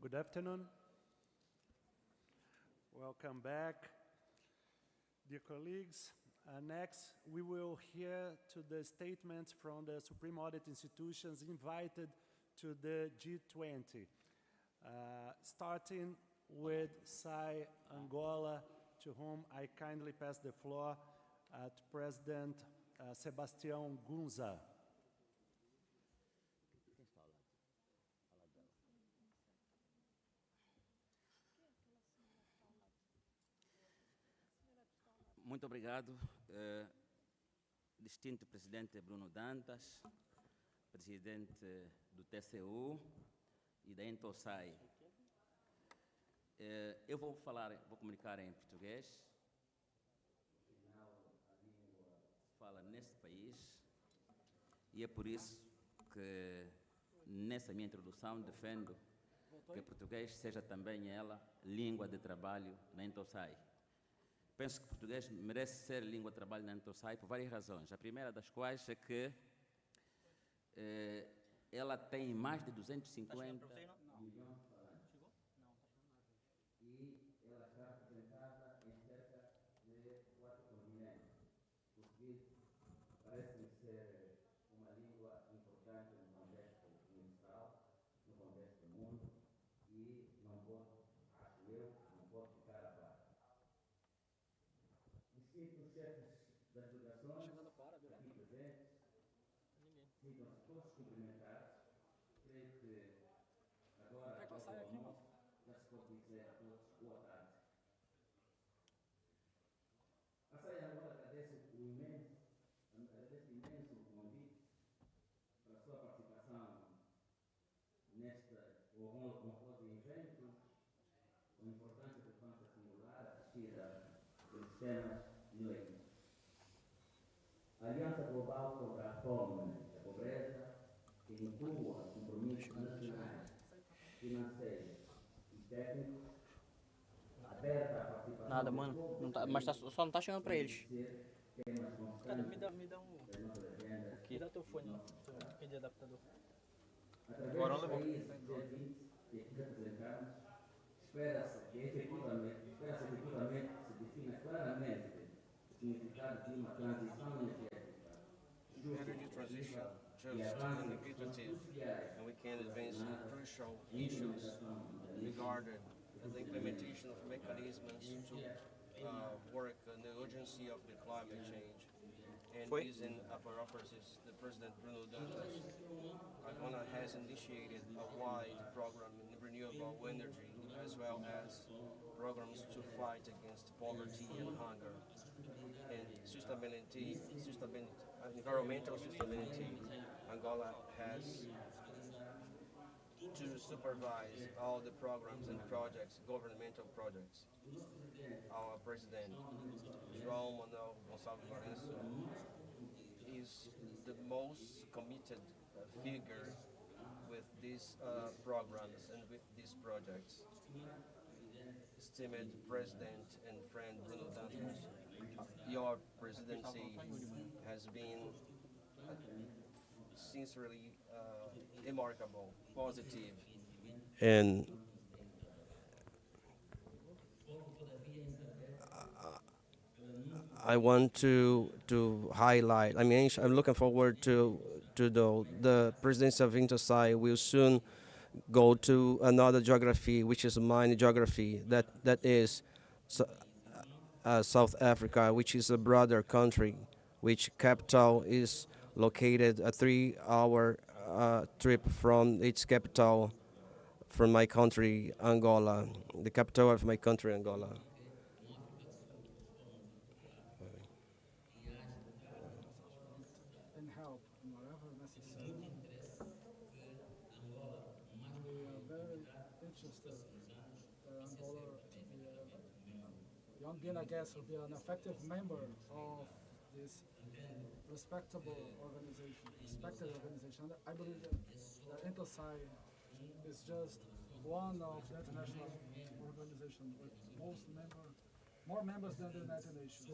Good afternoon. Welcome back. Dear colleagues, next we will hear to the statements from the Supreme Audit Institutions invited to the G20. Starting with SAI Angola, to whom I kindly pass the floor to President Sebastião Gunza. Muito obrigado, distinto presidente Bruno Dantas, presidente do TCU e da SAI. Eu vou comunicar em português, afinal a língua se fala neste país e é por isso que nessa minha introdução defendo que português seja também ela língua de trabalho na SAI. Penso que português merece ser língua de trabalho na SAI por várias razões. A primeira das quais é que ela tem mais de 250 milhões de falantes. E ela está representada em cerca de 4 continentes. Português parece-me ser uma língua importante no contexto universal, no contexto do mundo, e não pode, acho eu, não pode ficar a par. Distintos chefes das delegações aqui presentes, sintam-se todos cumprimentados. Creio que agora, após o almoço, já se pode dizer a todos boa tarde. A SAI agora agradece imenso convite para a sua participação neste honroso evento, com importante relevância singular, assistida pelos temas de lei. A Aliança Global contra a Fome e a Pobreza, que inclua compromissos nacionais, financeiros e técnicos, aberta à participação. Nada, mano. Não tá, mas só não tá chegando pra eles. Cara, me dá um. Aqui. Me dá teu fone lá, aquele adaptador. Agora não levou. G20 que aqui representamos, espera-se que efetivamente se defina claramente o significado de uma transição energética Energy transition just innovative, and we can advance crucial issues regarding the implementation of mechanisms to work on the urgency of the climate change. And using paraphrases, the President Bruno Dantas, Angola has initiated a wide program in renewable energy as well as programs to fight against poverty and hunger. And environmental sustainability, Angola has to supervise all the programs and projects, governmental projects. Our President, João Manuel Gonçalves Lourenço, is the most committed figure with these programs and with these projects. Esteemed President and friend Bruno Dantas, your presidency has been sincerely remarkable, positive, and I want to highlight. I mean, I'm looking forward to the presidency of SAI will soon go to another geography, which is mine geography. That is South Africa, which is a broader country, which capital is located a 3-hour trip from its capital, from my country, Angola, the capital of my country, Angola. And help wherever necessary. We are very interested Angola, beyond being a guest, will be an effective member of this respected organization. I believe that the SAI is just one of the international organizations with more members than the United Nations.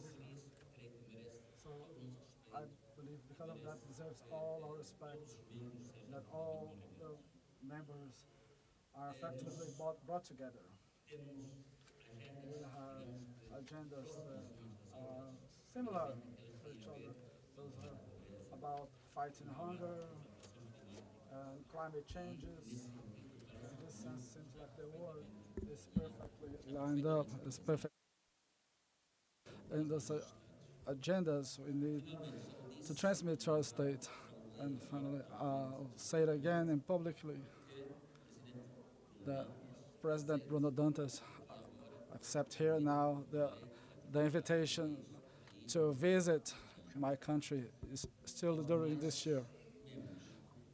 So I believe because of that deserves all our respect, that all the members are effectively brought together. We have agendas that are similar to each other. Those are about fighting hunger and climate changes. In this sense, seems like the world is perfectly lined up. It's perfect. And those agendas we need to transmit to our state. And finally, I'll say it again and publicly that President Bruno Dantas accept here now the invitation to visit my country is still during this year.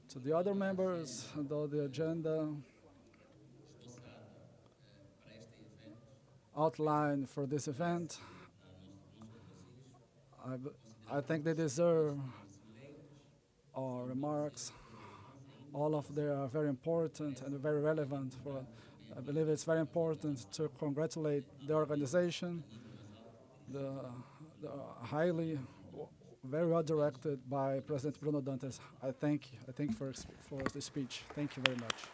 To the other members, though the agenda outlined for this event, I think they deserve our remarks. All of them are very important and very relevant for. I believe it's very important to congratulate the organization, the highly, very well directed by President Bruno Dantas. I thank you for the speech. Thank you very much.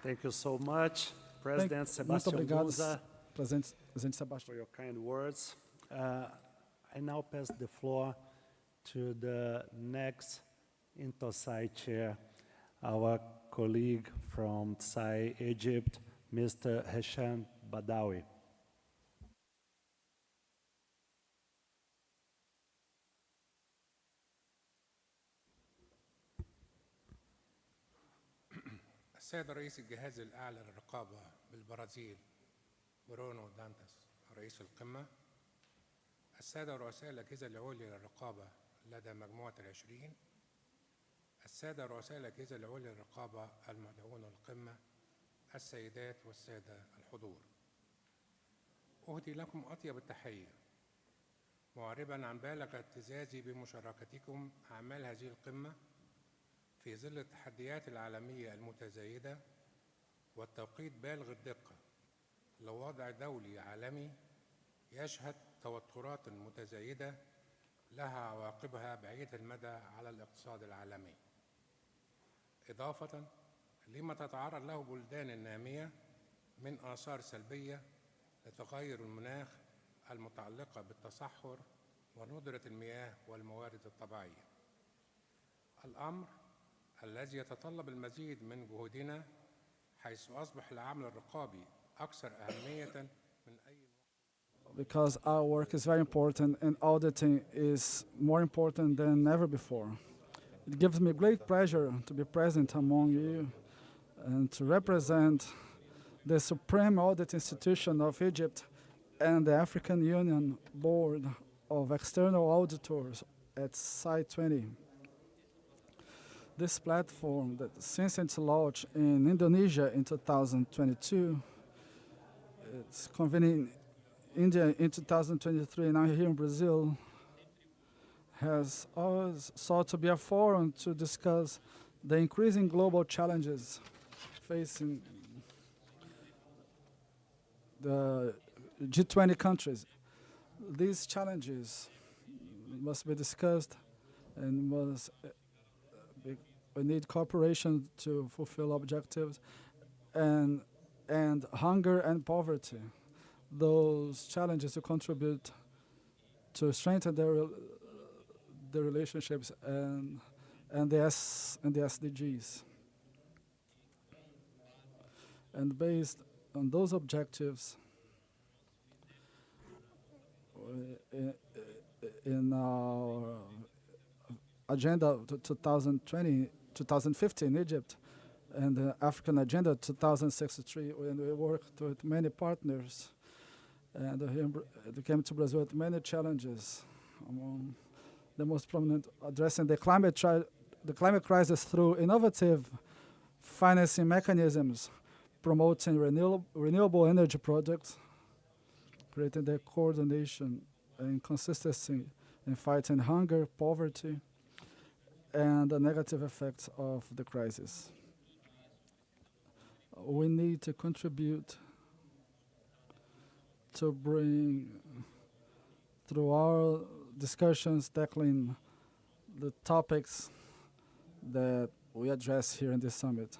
Thank you so much, President Muito Sebastião obrigado, Gunza, Presidente for Sebastião. your kind words. I now pass the floor to the next INTOSAI chair, our colleague from SAI Egypt, Mr. Hesham Badawi. السيد رئيس الجهاز الأعلى للرقابة بالبرازيل برونو دانتاس رئيس القمة، السادة رؤساء الأجهزة العليا للرقابة لدى مجموعة ال20، السادة رؤساء الأجهزة العليا للرقابة المدعوون للقمة، السيدات والسادة الحضور، أهدي لكم أطيب التحية معربا عن بالغ اعتزازي بمشاركتكم أعمال هذه القمة في ظل التحديات العالمية المتزايدة والتوقيت بالغ الدقة لوضع دولي عالمي يشهد توترات متزايدة لها عواقبها بعيدة المدى على الاقتصاد العالمي، إضافة لما تتعرض له بلدان النامية من آثار سلبية لتغير المناخ المتعلقة بالتصحر وندرة المياه والموارد الطبيعية. الأمر الذي يتطلب المزيد من جهودنا حيث أصبح العمل الرقابي أكثر أهمية من أي Because our work is very important and auditing is more important than ever before. It gives me great pleasure to be present among you and to represent the Supreme Audit Institution of Egypt and the African Union Board of External Auditors at SAI20. This platform, that since its launch in Indonesia in 2022, it's convening India in 2023, now here in Brazil, has always sought to be a forum to discuss the increasing global challenges facing the G20 countries. These challenges must be discussed and we need cooperation to fulfill objectives and hunger and poverty. Those challenges to contribute to strengthen the relationships and the SDGs. And based on those objectives, in our agenda to 2050 in Egypt, and the African Agenda 2063, when we worked with many partners, and they came to Brazil with many challenges. Among the most prominent, addressing the climate crisis through innovative financing mechanisms, promoting renewable energy projects, creating the coordination and consistency in fighting hunger, poverty, and the negative effects of the crisis. We need to contribute to bring, through our discussions, tackling the topics that we address here in this summit,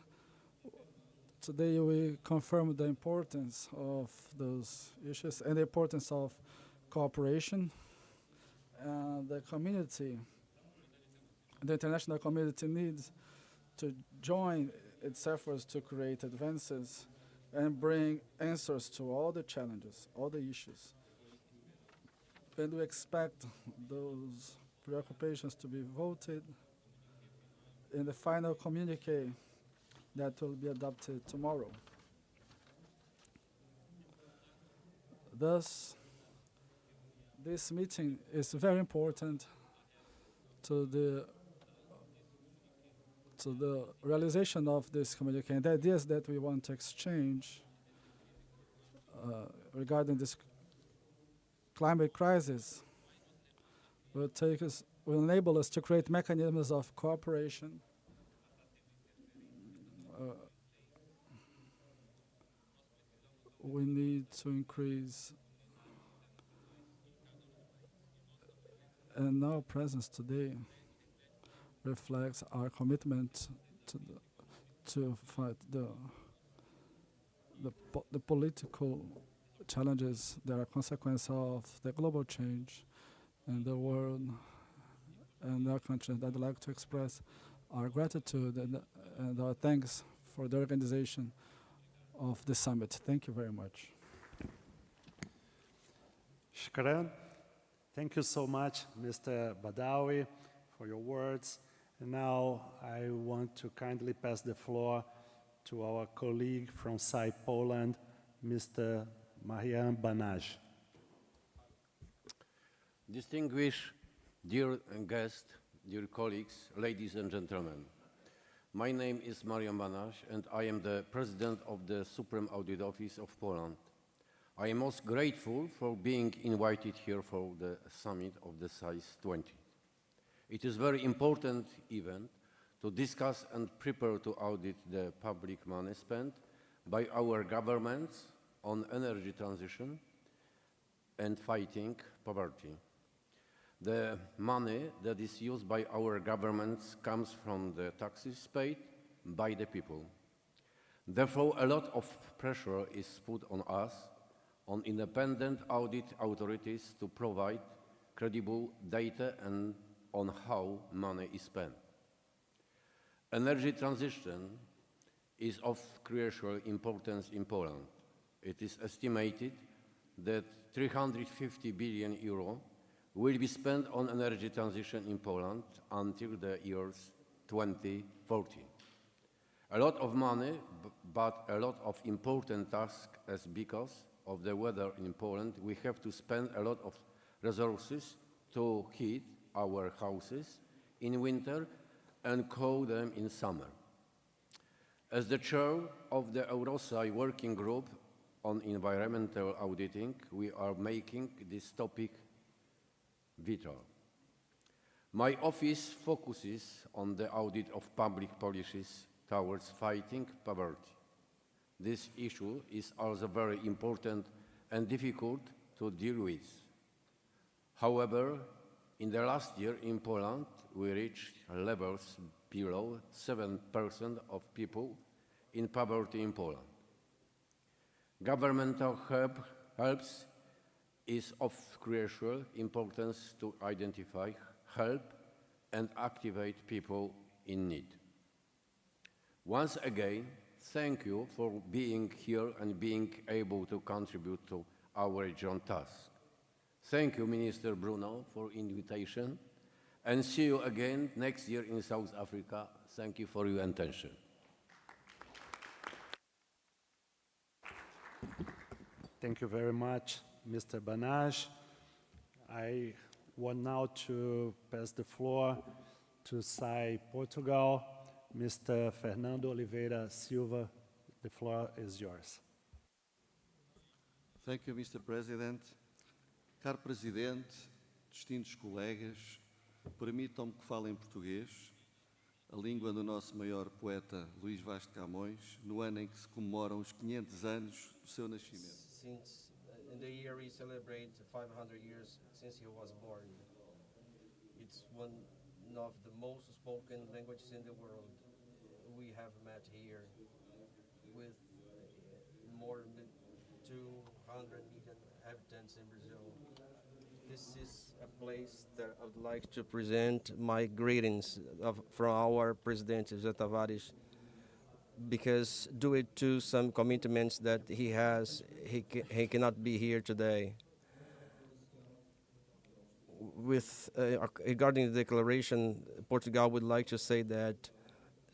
today we confirm the importance of those issues and the importance of cooperation. The community, the international community needs to join its efforts to create advances and bring answers to all the challenges, all the issues. And we expect those preoccupations to be voted in the final communique that will be adopted tomorrow. Thus, this meeting is very important to the realization of this communique and the ideas that we want to exchange regarding this climate crisis will enable us to create mechanisms of cooperation we need to increase, and our presence today reflects our commitment to fight the political challenges that are a consequence of the global change in the world and our country. I'd like to express our gratitude and our thanks for the organization of the summit. Thank you very much. Shukran. Thank you so much, Mr. Badawi, for your words. And now I want to kindly pass the floor to our colleague from SAI Poland, Mr. Marian Banaj. Distinguished dear guests, dear colleagues, ladies and gentlemen. My name is Marian Banaj and I am the President of the Supreme Audit Office of Poland. I am most grateful for being invited here for the summit of the SAIs20. It is a very important event to discuss and prepare to audit the public money spent by our governments on energy transition and fighting poverty. The money that is used by our governments comes from the taxes paid by the people. Therefore, a lot of pressure is put on us, on independent audit authorities to provide credible data and on how money is spent. Energy transition is of crucial importance in Poland. It is estimated that 350 billion euro will be spent on energy transition in Poland until the years 2040. A lot of money, but a lot of important tasks, as because of the weather in Poland, we have to spend a lot of resources to heat our houses in winter and cool them in summer. As the chair of the EuroSAI working group on environmental auditing, we are making this topic vital. My office focuses on the audit of public policies towards fighting poverty. This issue is also very important and difficult to deal with. However, in the last year in Poland, we reached levels below 7% of people in poverty in Poland. Governmental helps is of crucial importance to identify, help, and activate people in need. Once again, thank you for being here and being able to contribute to our joint task. Thank you, Minister Bruno, for invitation, and see you again next year in South Africa. Thank you for your attention. Thank you very much, Mr. Banaj. I want now to pass the floor to SAI Portugal, Mr. Fernando Oliveira Silva. The floor is yours. Thank you, Mr. President. Caro Presidente, distintos colegas, permitam-me que fale em português, a língua do nosso maior poeta Luís Vaz de Camões, no ano em que se comemoram os 500 anos do seu nascimento. Since in the year we celebrate 500 years since he was born, it's one of the most spoken languages in the world. We have met here with more than 200 million inhabitants in Brazil. This is a place that I would like to present my greetings from our President, José Tavares, because due to some commitments that he has, he cannot be here today. With regarding the declaration, Portugal would like to say that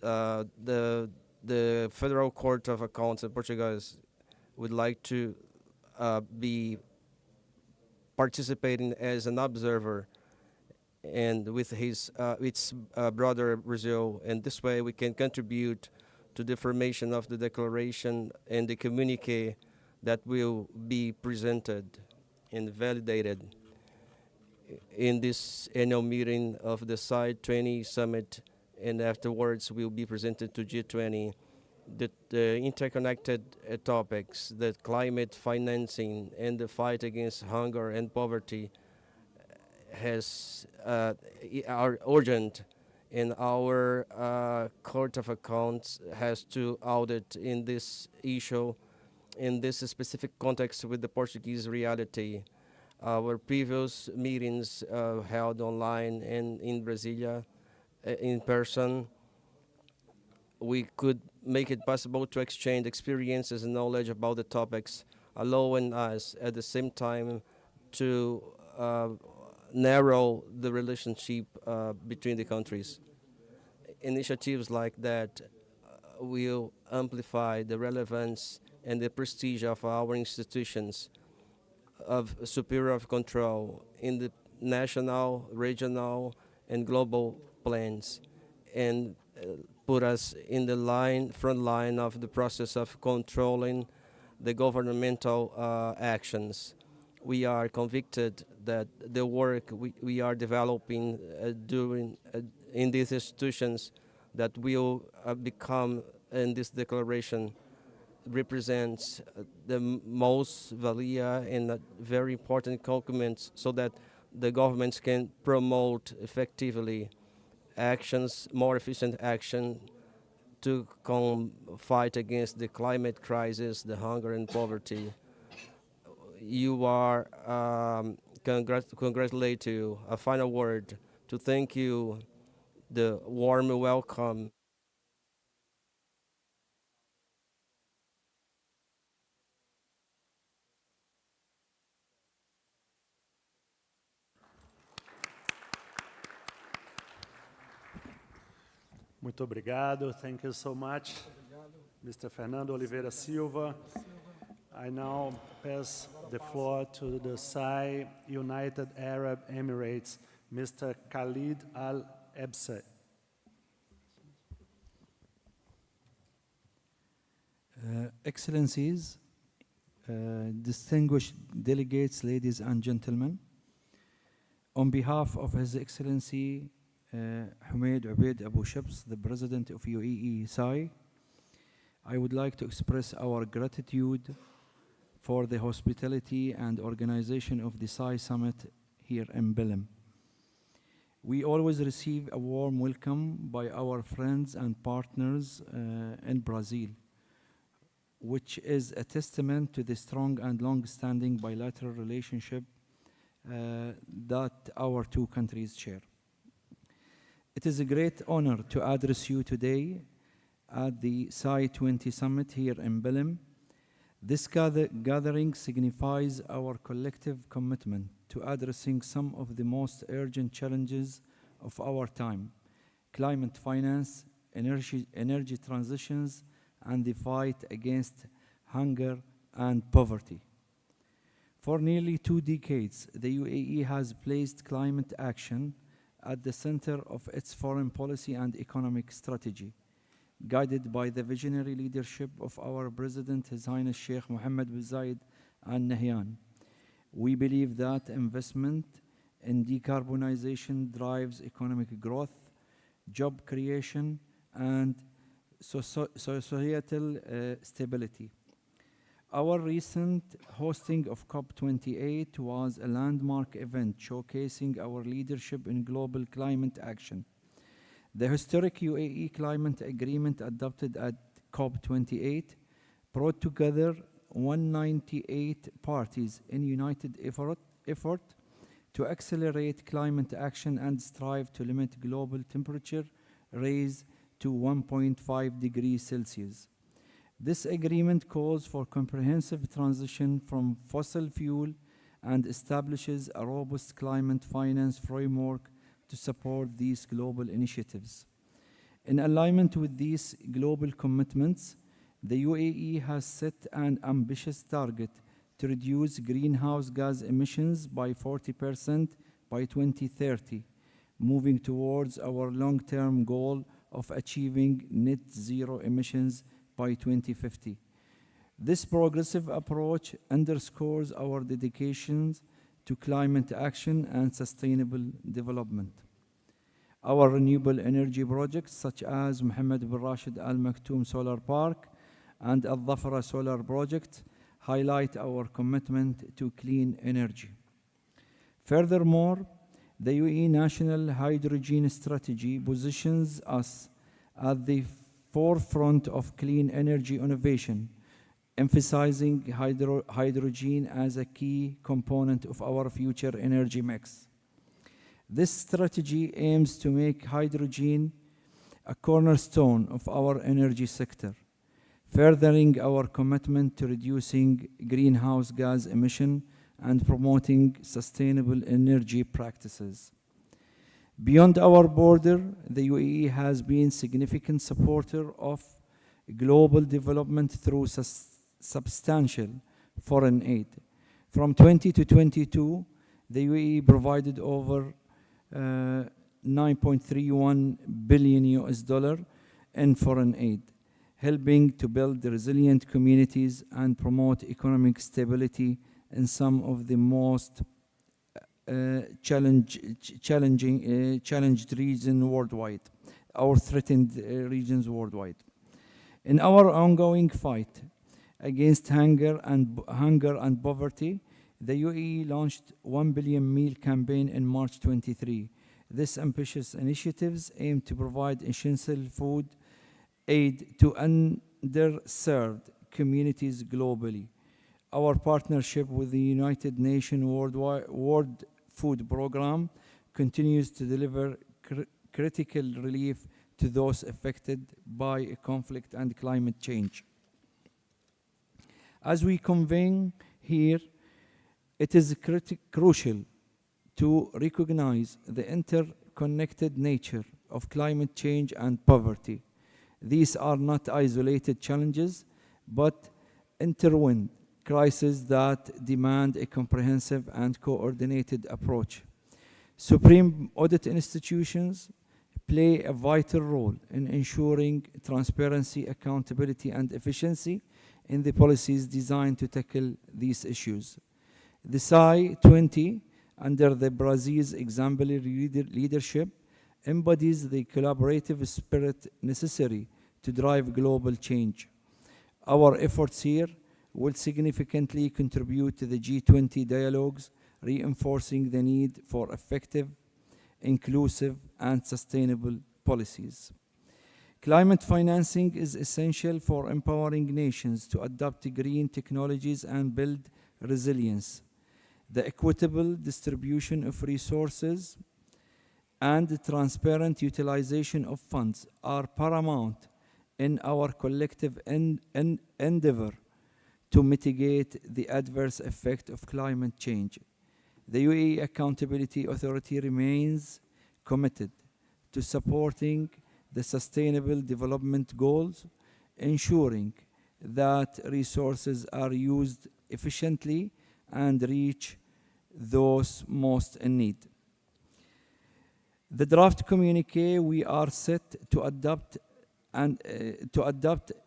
the Federal Court of Accounts in Portugal would like to be participating as an observer and with its brother Brazil, and this way we can contribute to the formation of the declaration and the communique that will be presented and validated in this annual meeting of the SAI20 Summit, and afterwards will be presented to G20. The interconnected topics, the climate financing and the fight against hunger and poverty are urgent, and our Court of Accounts has to audit in this issue, in this specific context with the Portuguese reality. Our previous meetings held online and in Brasilia, in person, we could make it possible to exchange experiences and knowledge about the topics, allowing us at the same time to narrow the relationship between the countries. Initiatives like that will amplify the relevance and the prestige of our institutions of superior control in the national, regional, and global plans, and put us in the front line of the process of controlling the governmental actions. We are convicted that the work we are developing in these institutions that will become in this declaration represents the most valuable and very important documents, so that the governments can promote effectively actions, more efficient action to fight against the climate crisis, the hunger and poverty. You are congratulate you. A final word to thank you, the warm welcome. Muito obrigado. Thank you so much, Mr. Fernando Oliveira Silva. I now pass the floor to the SAI United Arab Emirates, Mr. Khalid Al-Ebse. Excellencies, distinguished delegates, ladies and gentlemen, on behalf of His Excellency Humaid Ubaid Abu Shabs, the President of UAE SAI, I would like to express our gratitude for the hospitality and organization of the SAI Summit here in Belém. We always receive a warm welcome by our friends and partners in Brazil, which is a testament to the strong and long-standing bilateral relationship that our two countries share. It is a great honor to address you today at the SAI20 Summit here in Belém. This gathering signifies our collective commitment to addressing some of the most urgent challenges of our time: climate finance, energy transitions, and the fight against hunger and poverty. For nearly 2 decades, the UAE has placed climate action at the center of its foreign policy and economic strategy, guided by the visionary leadership of our President, His Highness Sheikh Mohammed bin Zayed Al Nahyan. We believe that investment in decarbonization drives economic growth, job creation, and societal stability. Our recent hosting of COP28 was a landmark event showcasing our leadership in global climate action. The historic UAE climate agreement adopted at COP28 brought together 198 parties in united effort to accelerate climate action and strive to limit global temperature rise to 1.5 degrees Celsius. This agreement calls for comprehensive transition from fossil fuel and establishes a robust climate finance framework to support these global initiatives. In alignment with these global commitments, the UAE has set an ambitious target to reduce greenhouse gas emissions by 40% by 2030, moving towards our long-term goal of achieving net zero emissions by 2050. This progressive approach underscores our dedications to climate action and sustainable development. Our renewable energy projects such as Mohammed bin Rashid Al Maktoum Solar Park and Al Dhafra Solar Project highlight our commitment to clean energy. Furthermore, the UAE National Hydrogen Strategy positions us at the forefront of clean energy innovation, emphasizing hydrogen as a key component of our future energy mix. This strategy aims to make hydrogen a cornerstone of our energy sector, furthering our commitment to reducing greenhouse gas emission and promoting sustainable energy practices. Beyond our border, the UAE has been a significant supporter of global development through substantial foreign aid. From 20 to 22, the UAE provided over 9.31 billion US dollar in foreign aid, helping to build resilient communities and promote economic stability in some of the most challenged regions worldwide, or threatened regions worldwide. In our ongoing fight against hunger and poverty, the UAE launched 1 billion meal campaign in March 23. This ambitious initiatives aim to provide essential food aid to underserved communities globally. Our partnership with the United Nations World Food Programme continues to deliver critical relief to those affected by conflict and climate change. As we convene here, it is crucial to recognize the interconnected nature of climate change and poverty. These are not isolated challenges, but intertwined crises that demand a comprehensive and coordinated approach. Supreme Audit Institutions play a vital role in ensuring transparency, accountability, and efficiency in the policies designed to tackle these issues. The SAI20, under the Brazil's exemplary leadership, embodies the collaborative spirit necessary to drive global change. Our efforts here will significantly contribute to the G20 dialogues, reinforcing the need for effective, inclusive, and sustainable policies. Climate financing is essential for empowering nations to adopt green technologies and build resilience. The equitable distribution of resources and the transparent utilization of funds are paramount in our collective endeavor to mitigate the adverse effect of climate change. The UAE Accountability Authority remains committed to supporting the Sustainable Development Goals, ensuring that resources are used efficiently and reach those most in need. The draft communique we are set to adopt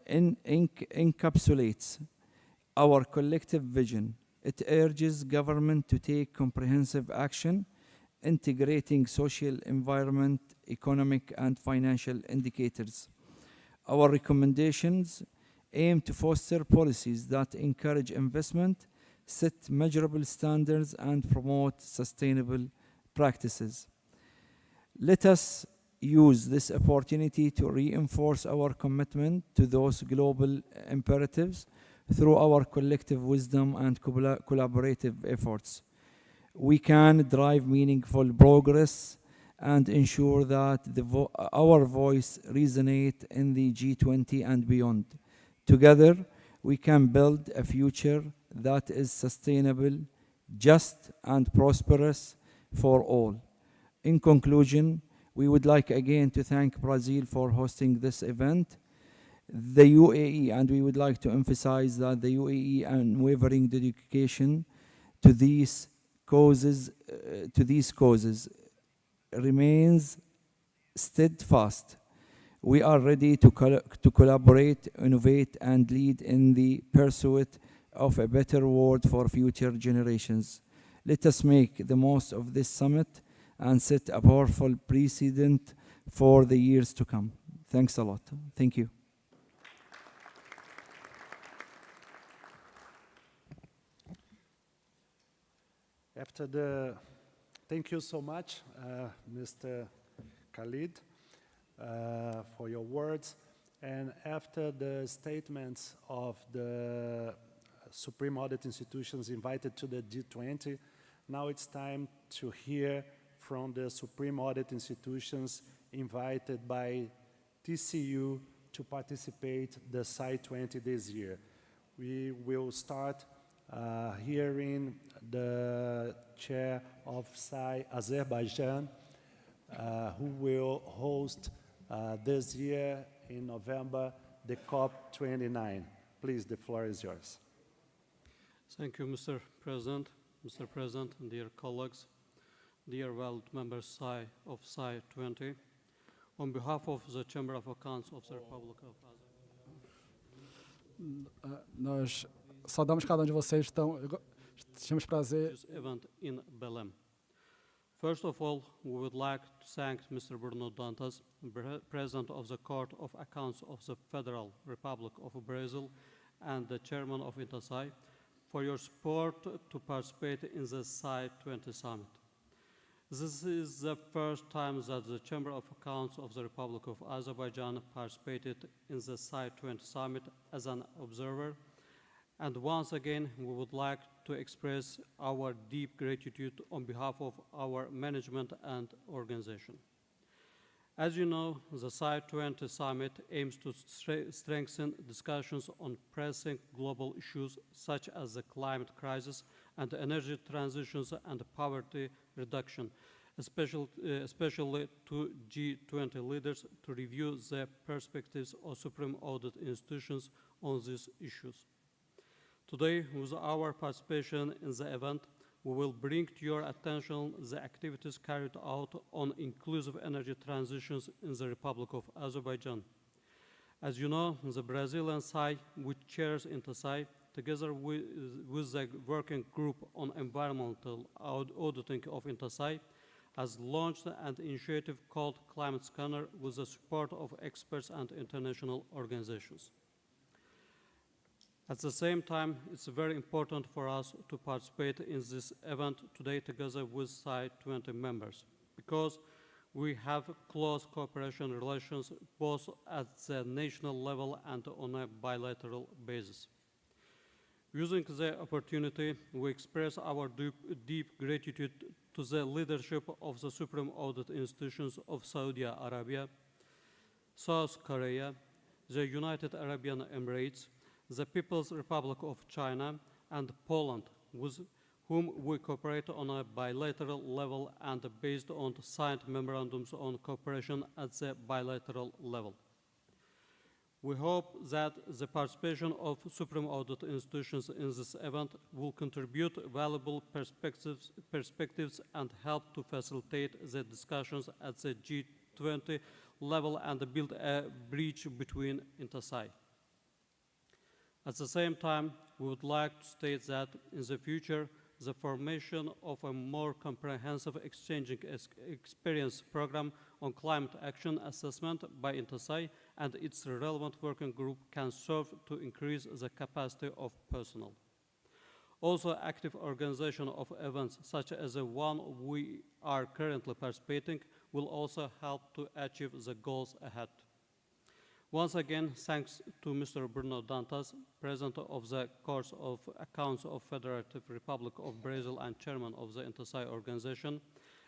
encapsulates our collective vision. It urges government to take comprehensive action, integrating social, environment, economic, and financial indicators. Our recommendations aim to foster policies that encourage investment, set measurable standards, and promote sustainable practices. Let us use this opportunity to reinforce our commitment to those global imperatives through our collective wisdom and collaborative efforts. We can drive meaningful progress and ensure that our voice resonates in the G20 and beyond. Together, we can build a future that is sustainable, just, and prosperous for all. In conclusion, we would like again to thank Brazil for hosting this event, the UAE, and we would like to emphasize that the UAE unwavering dedication to these causes remains steadfast. We are ready to collaborate, innovate, and lead in the pursuit of a better world for future generations. Let us make the most of this summit and set a powerful precedent for the years to come. Thanks a lot. Thank you. Thank you so much, Mr. Khalid, for your words. And after the statements of the Supreme Audit Institutions invited to the G20, now it's time to hear from the Supreme Audit Institutions invited by TCU to participate the SAI20 this year. We will start hearing the chair of SAI Azerbaijan, who will host this year in November the COP29. Please, the floor is yours. Thank you, Mr. President. Mr. President, dear colleagues, dear valued members of SAI20, on behalf of the Chamber of Accounts of the Republic of Azerbaijan, Nós saudamos cada de vocês, temos prazer. This event in Belém. First of all, we would like to thank Mr. Bruno Dantas, President of the Court of Accounts of the Federal Republic of Brazil and the Chairman of SAI, for your support to participate in the SAI20 Summit. This is the first time that the Chamber of Accounts of the Republic of Azerbaijan participated in the SAI20 Summit as an observer, and once again we would like to express our deep gratitude on behalf of our management and organization. As you know, the SAI20 Summit aims to strengthen discussions on pressing global issues such as the climate crisis and energy transitions and poverty reduction, especially to G20 leaders to review the perspectives of Supreme Audit Institutions on these issues. Today, with our participation in the event, we will bring to your attention the activities carried out on inclusive energy transitions in the Republic of Azerbaijan. As you know, the Brazilian SAI, which chairs SAI, together with the Working Group on Environmental Auditing of SAI, has launched an initiative called Climate Scanner with the support of experts and international organizations. At the same time, it's very important for us to participate in this event today together with SAI20 members, because we have close cooperation relations both at the national level and on a bilateral basis. Using the opportunity, we express our deep gratitude to the leadership of the Supreme Audit Institutions of Saudi Arabia, South Korea, the United Arab Emirates, the People's Republic of China, and Poland, with whom we cooperate on a bilateral level and based on signed memorandums on cooperation at the bilateral level. We hope that the participation of Supreme Audit Institutions in this event will contribute valuable perspectives and help to facilitate the discussions at the G20 level and build a bridge between SAI. At the same time, we would like to state that in the future, the formation of a more comprehensive exchanging experience program on climate action assessment by SAI and its relevant working group can serve to increase the capacity of personnel. Also, active organization of events such as the one we are currently participating will also help to achieve the goals ahead. Once again, thanks to Mr. Bruno Dantas, President of the Court of Accounts of Federative Republic of Brazil and Chairman of the SAI organization,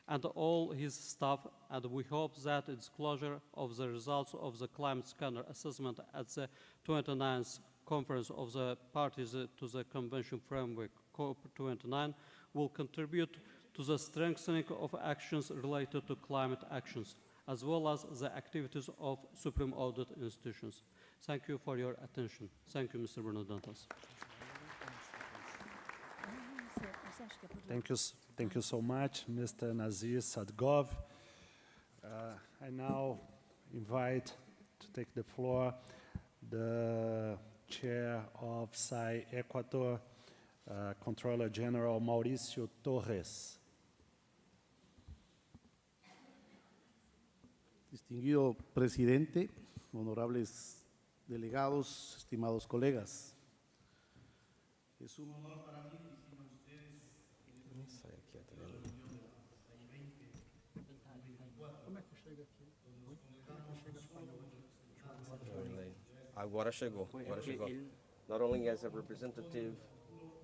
and all his staff, and we hope that the disclosure of the results of the climate scanner assessment at the 29th Conference of the Parties to the Convention Framework, COP29, will contribute to the strengthening of actions related to climate actions, as well as the activities of Supreme Audit Institutions. Thank you for your attention. Thank you, Mr. Bruno Dantas. Thank you so much, Mr. Nazir Sadgov. I now invite to take the floor the Chair of SAI Ecuador, Controller General Mauricio Torres. Distinguido presidente, honorables delegados, estimados colegas. Es un honor para mí dirigirme a ustedes en esta Agora chegou. Not only as a representative,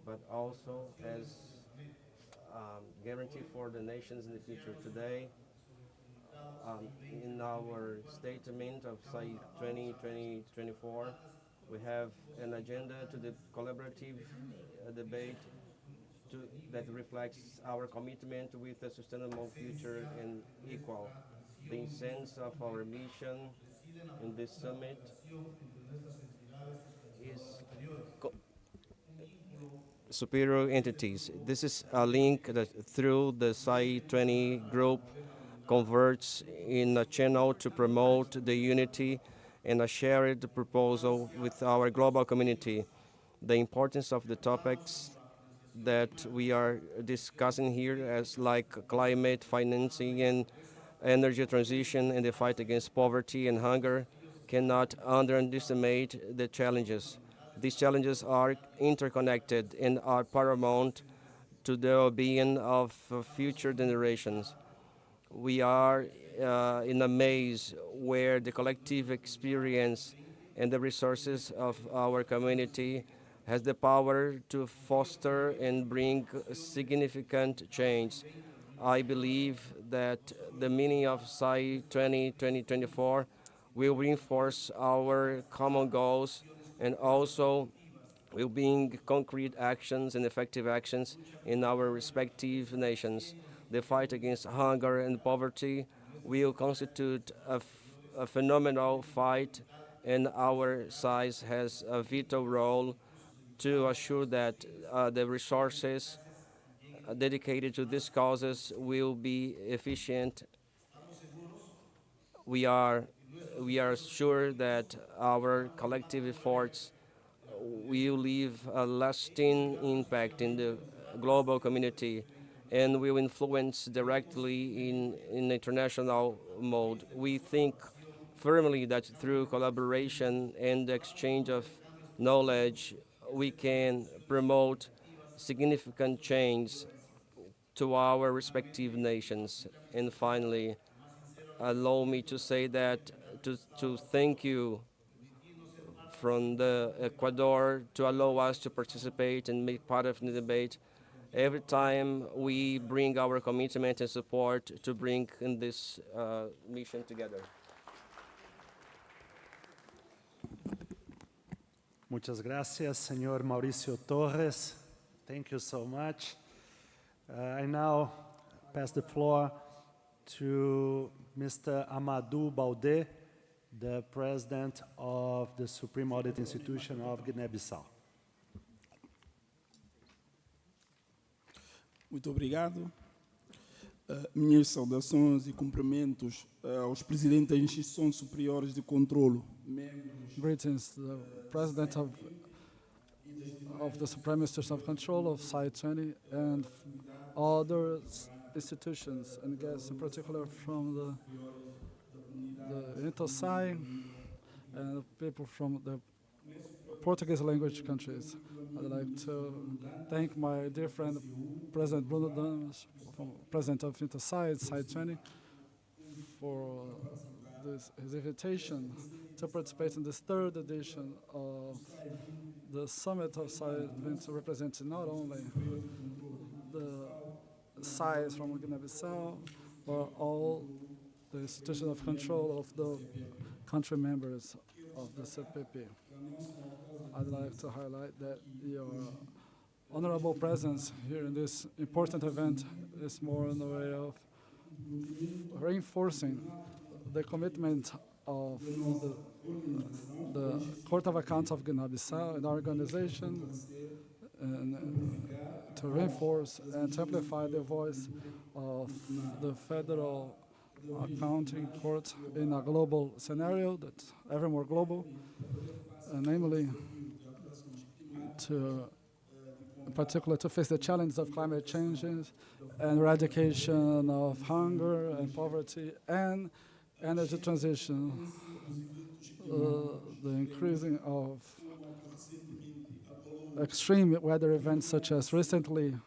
but also as guarantee for the nations in the future. Today, in our statement of SAI20 2024, we have an agenda to the collaborative debate that reflects our commitment with a sustainable future and equal. The sense of our mission in this summit is superior entities. This is a link that through the SAI20 group converts in a channel to promote the unity and a shared proposal with our global community. The importance of the topics that we are discussing here, as like climate, financing, and energy transition, and the fight against poverty and hunger, cannot underestimate the challenges. These challenges are interconnected and are paramount to the well-being of future generations. We are in a maze where the collective experience and the resources of our community has the power to foster and bring significant change. I believe that the meaning of SAI20 2024 will reinforce our common goals and also will bring concrete actions and effective actions in our respective nations. The fight against hunger and poverty will constitute a phenomenal fight, and our SAIs has a vital role to assure that the resources dedicated to these causes will be efficient. We are sure that our collective efforts will leave a lasting impact in the global community and will influence directly in international mode. We think firmly that through collaboration and exchange of knowledge, we can promote significant change to our respective nations. And finally, allow me to say that to thank you from the Ecuador to allow us to participate and make part of the debate every time we bring our commitment and support to bring in this mission together. Muchas gracias, Señor Mauricio Torres. Thank you so much. I now pass the floor to Mr. Amadou Baldé, the President of the Supreme Audit Institution of Guiné-Bissau. Muito obrigado. Minhas saudações e cumprimentos aos presidentes das instituições superiores de controlo. Greetings to the President of the Supreme Institution of Control of SAI20 and other institutions and guests, in particular from the SAI and people from the Portuguese language countries. I'd like to thank my dear friend, President Bruno Dantas, President of SAI20, for his invitation to participate in this third edition of the Summit of SAI20, representing not only the SAIs from Guinea-Bissau, but all the institution of control of the country members of the CPP. I'd like to highlight that your honorable presence here in this important event is more in the way of reinforcing the commitment of the Court of Accounts of Guinea-Bissau and our organization, and to reinforce and to amplify the voice of the Federal Accounting Court in a global scenario that's ever more global, namely in particular to face the challenges of climate changes and eradication of hunger and poverty and energy transition, the increasing of extreme weather events such as recently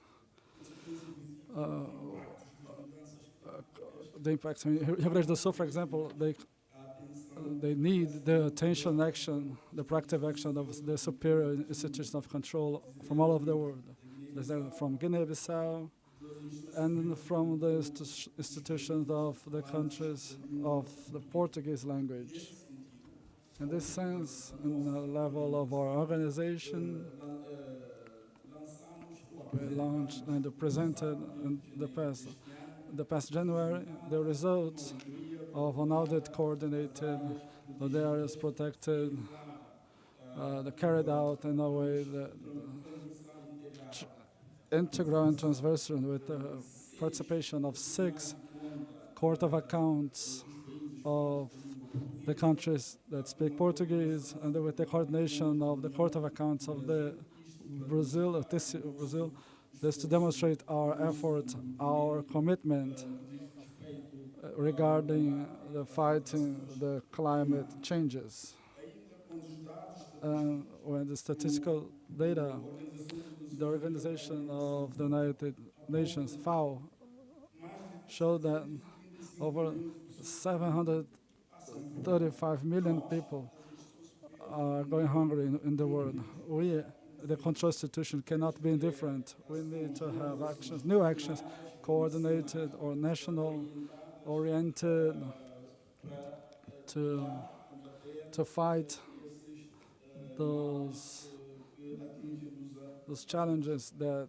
the impacts in Rio Grande do Sul, for example, they need the attention action, the proactive action of the superior institution of control from all over the world. From Guinea-Bissau and from the institutions of the countries of the Portuguese language. In this sense, in the level of our organization, we launched and presented in the past January the results of an audit coordinated, the areas protected, carried out in a way that integral and transversal with the participation of 6 Court of Accounts of the countries that speak Portuguese, and with the coordination of the Court of Accounts of the Brazil, this to demonstrate our effort, our commitment regarding the fighting the climate changes. When the statistical data, the Organization of the United Nations, FAO, showed that over 735 million people are going hungry in the world. We, the control institution, cannot be indifferent. We need to have actions, new actions, coordinated or national oriented to fight those challenges that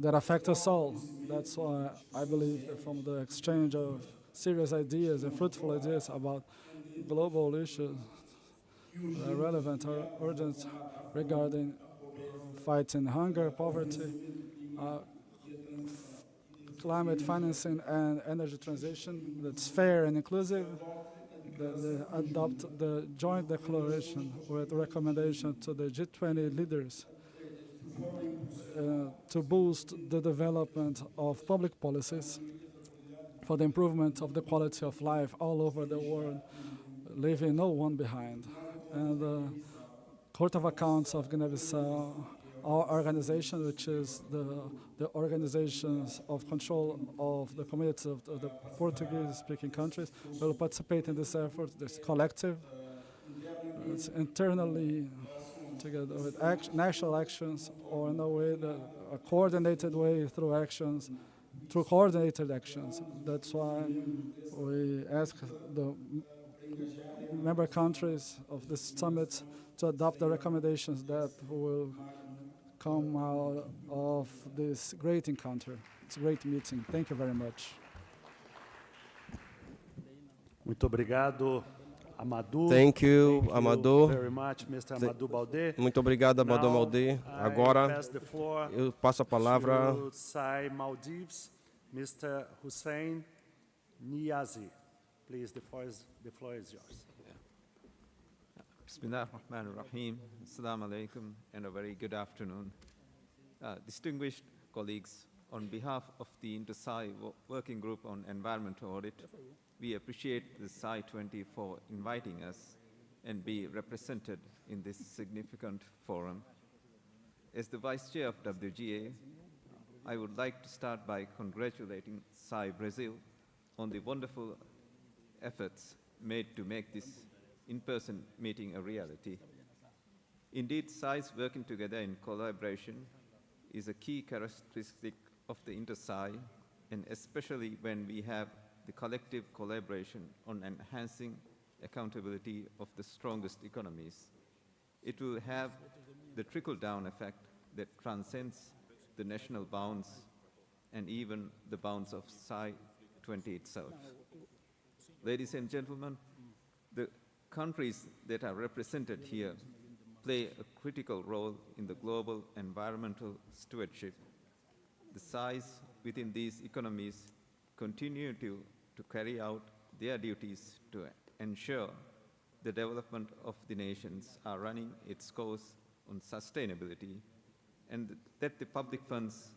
affect us all. That's why I believe that from the exchange of serious ideas and fruitful ideas about global issues relevant or urgent regarding fighting hunger, poverty, climate financing and energy transition that's fair and inclusive, that they adopt the joint declaration with recommendation to the G20 leaders to boost the development of public policies for the improvement of the quality of life all over the world, leaving no one behind. And the Court of Accounts of Guinea-Bissau, our organization, which is the organizations of control of the communities of the Portuguese-speaking countries, will participate in this effort. It's collective. It's internally together with national actions, or in a way, a coordinated way through actions, through coordinated actions. That's why we ask the member countries of this summit to adopt the recommendations that will come out of this great encounter. It's a great meeting. Thank you very much. Muito obrigado, Amadou. Thank you, Thank Amadou. you very much, Mr. Amadou Baldé. Muito obrigado, Amadou Now, Baldé. I Agora, pass the floor eu passo a palavra to SAI Maldives, Mr. Hussein Niazi. Please, the floor is yours. Bismillah ar-Rahman ar-Rahim. Assalamu alaikum and a very good afternoon. Distinguished colleagues, on behalf of the Inter-SAI Working Group on Environmental Audit, we appreciate the SAI20 for inviting us and be represented in this significant forum. As the Vice Chair of WGA, I would like to start by congratulating SAI Brazil on the wonderful efforts made to make this in-person meeting a reality. Indeed, SAIs working together in collaboration is a key characteristic of the inter-SAI, and especially when we have the collective collaboration on enhancing accountability of the strongest economies. It will have the trickle-down effect that transcends the national bounds and even the bounds of SAI20 itself. Ladies and gentlemen, the countries that are represented here play a critical role in the global environmental stewardship. The SAIs within these economies continue to carry out their duties to ensure the development of the nations are running its course on sustainability, and that the public funds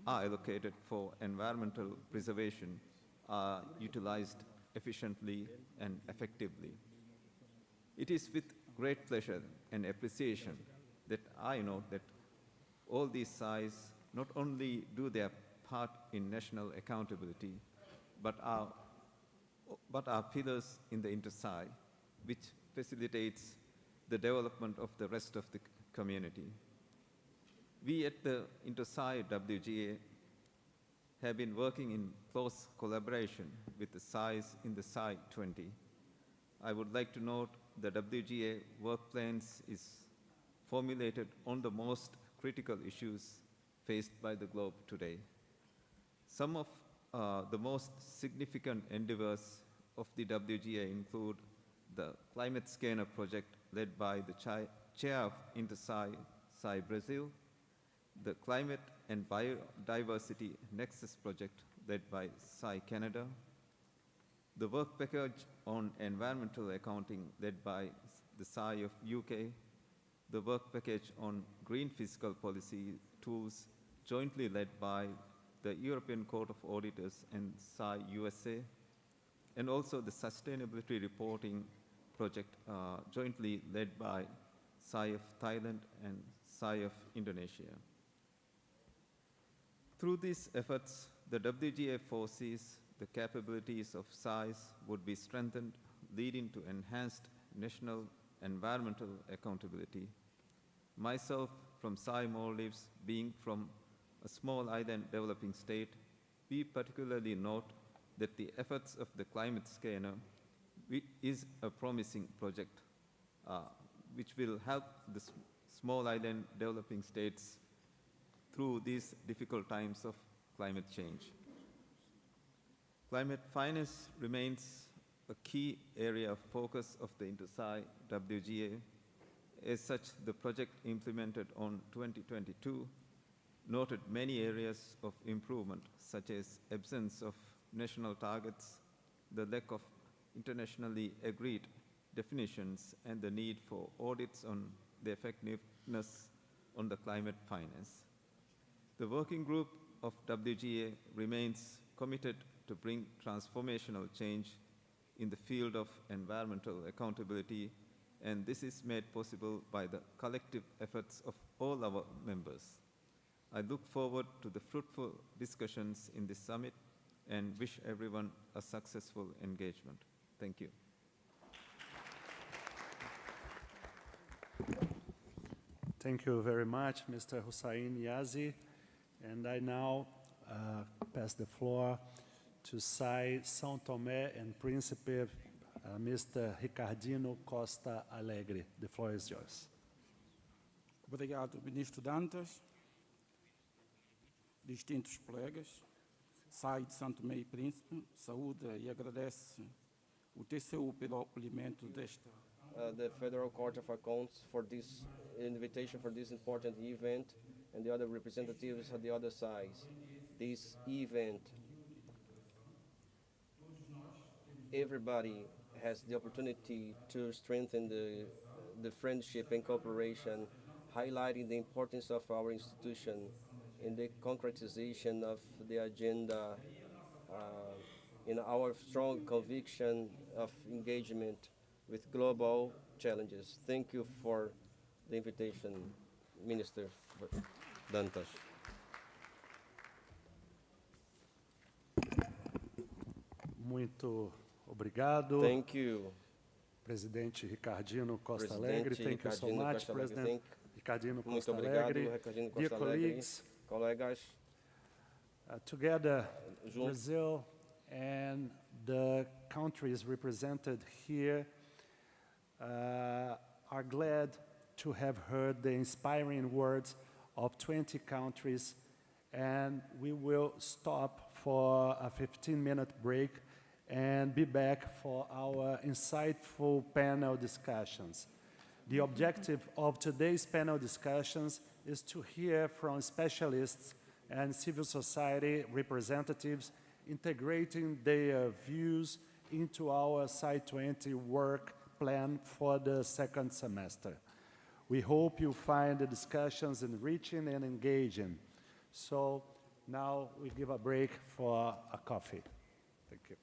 are allocated for environmental preservation are utilized efficiently and effectively. It is with great pleasure and appreciation that I note that all these SAIs not only do their part in national accountability, but are pillars in the inter-SAI, which facilitates the development of the rest of the community. We at the inter-SAI WGA have been working in close collaboration with the SAIs in the SAI20. I would like to note the WGA work plans is formulated on the most critical issues faced by the globe today. Some of the most significant endeavors of the WGA include the Climate Scanner project led by the chair of Inter-SAI, SAI Brazil, the Climate and Biodiversity Nexus project led by SAI Canada, the work package on environmental accounting led by the SAI of UK, the work package on green fiscal policy tools jointly led by the European Court of Auditors and SAI USA, and also the sustainability reporting project jointly led by SAI of Thailand and SAI of Indonesia. Through these efforts, the WGA foresees the capabilities of SAIs would be strengthened, leading to enhanced national environmental accountability. Myself, from SAI Maldives, being from a small island developing state, we particularly note that the efforts of the Climate Scanner is a promising project which will help the small island developing states through these difficult times of climate change. Climate finance remains a key area of focus of the Inter-SAI WGA. As such, the project implemented on 2022 noted many areas of improvement, such as absence of national targets, the lack of internationally agreed definitions, and the need for audits on the effectiveness on the climate finance. The working group of WGA remains committed to bring transformational change in the field of environmental accountability, and this is made possible by the collective efforts of all our members. I look forward to the fruitful discussions in this summit and wish everyone a successful engagement. Thank you. Thank you very much, Mr. Hussein Yazi. And I now pass the floor to SAI São Tomé and Príncipe, Mr. Ricardino Costa Alegre. The floor is yours. Obrigado, Ministro Dantas, distintos colegas. SAI de São Tomé e Príncipe saúda e agradece o TCU pelo acolhimento desta. The Federal Court of Accounts for this invitation for this important event, and the other representatives of the other SAIs. This event, everybody has the opportunity to strengthen the friendship and cooperation, highlighting the importance of our institution in the concretization of the agenda, in our strong conviction of engagement with global challenges. Thank you for the invitation, Minister Dantas. Muito obrigado. Thank you. Presidente Ricardino Costa Presidente Alegre, thank you so Ricardino much, Costa Alegre, President Ricardino Muito Costa obrigado, Alegre. Ricardino Dear Costa Alegre, colleagues, colegas. Together, Juntos. Brazil and the countries represented here are glad to have heard the inspiring words of 20 countries, and we will stop for a 15-minute break and be back for our insightful panel discussions. The objective of today's panel discussions is to hear from specialists and civil society representatives integrating their views into our SAI20 work plan for the second semester. We hope you find the discussions enriching and engaging. So now we give a break for a coffee. Thank you.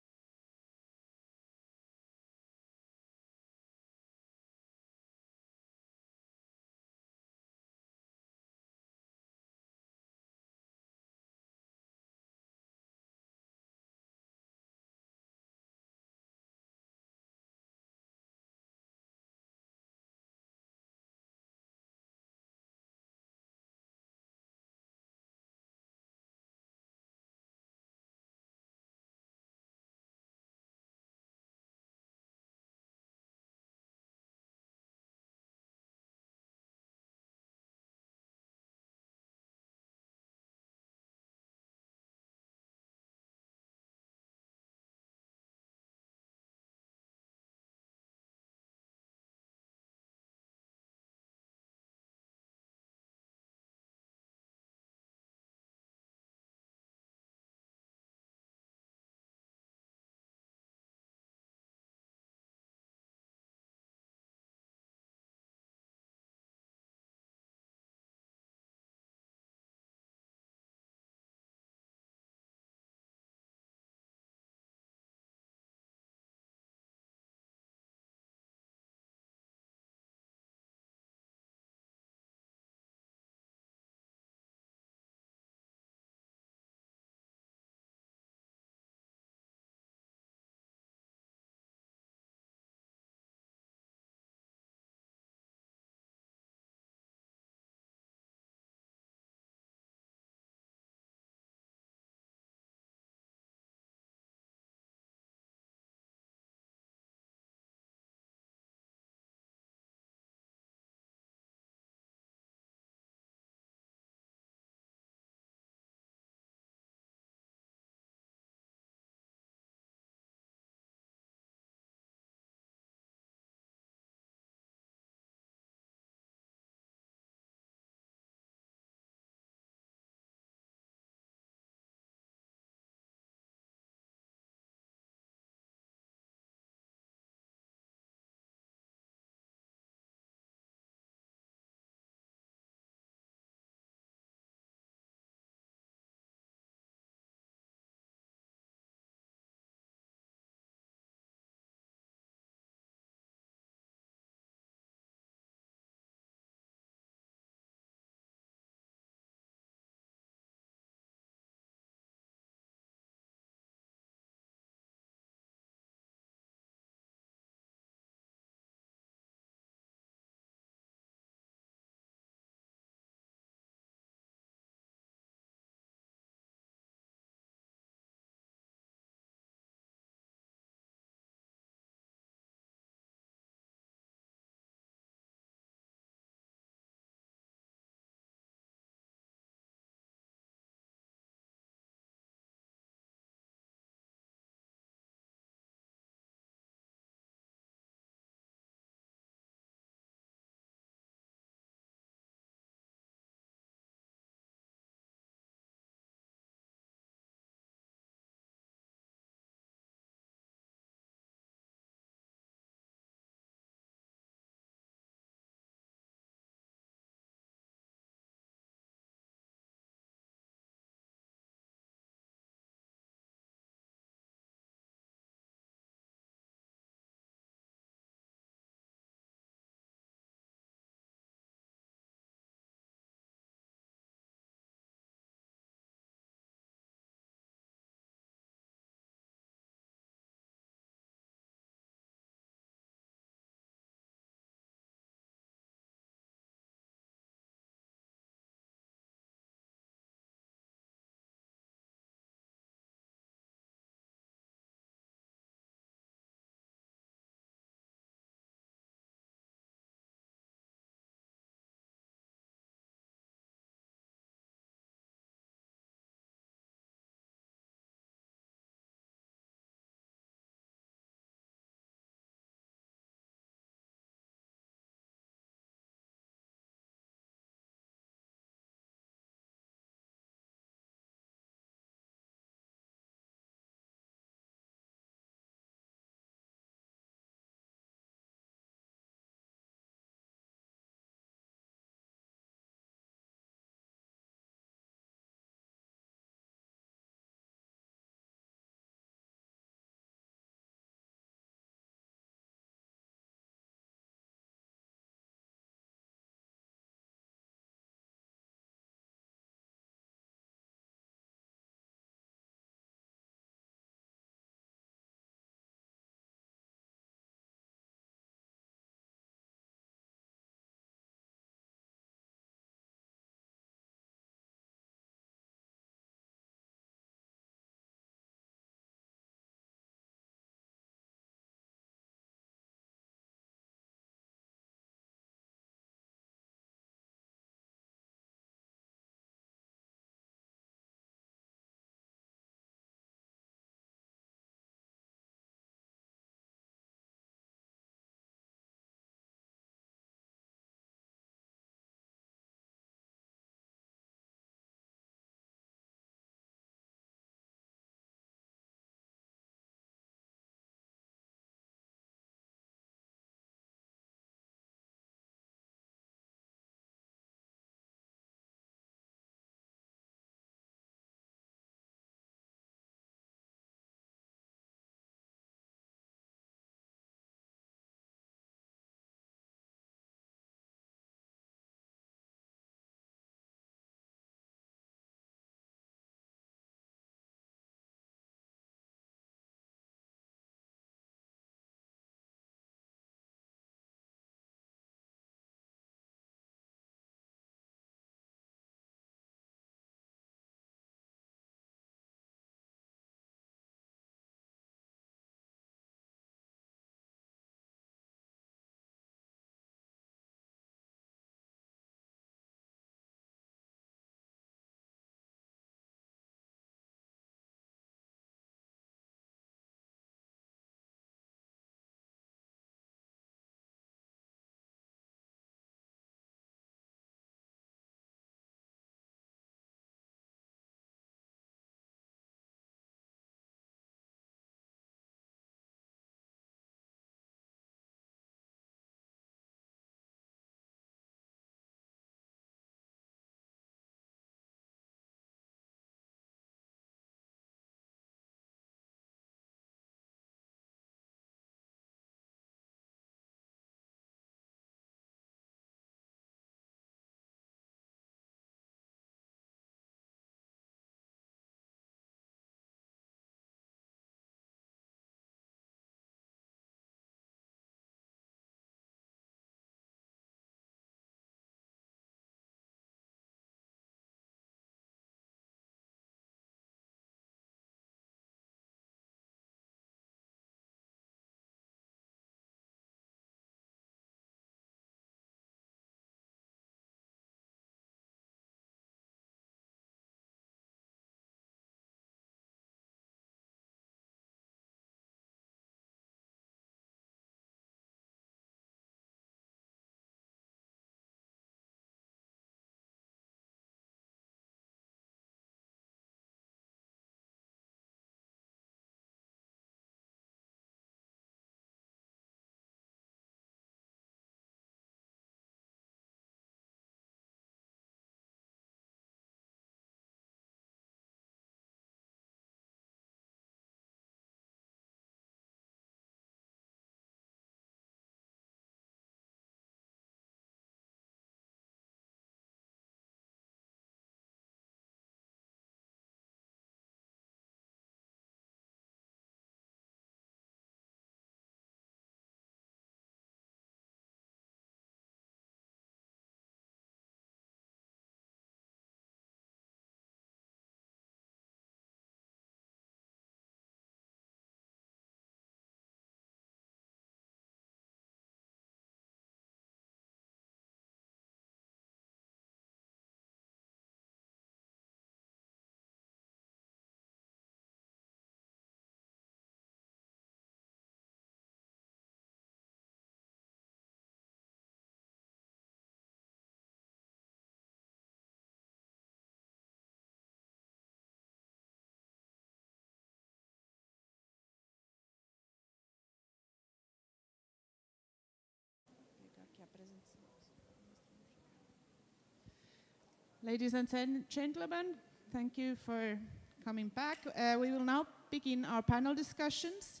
Ladies and gentlemen, thank you for coming back. We will now begin our panel discussions.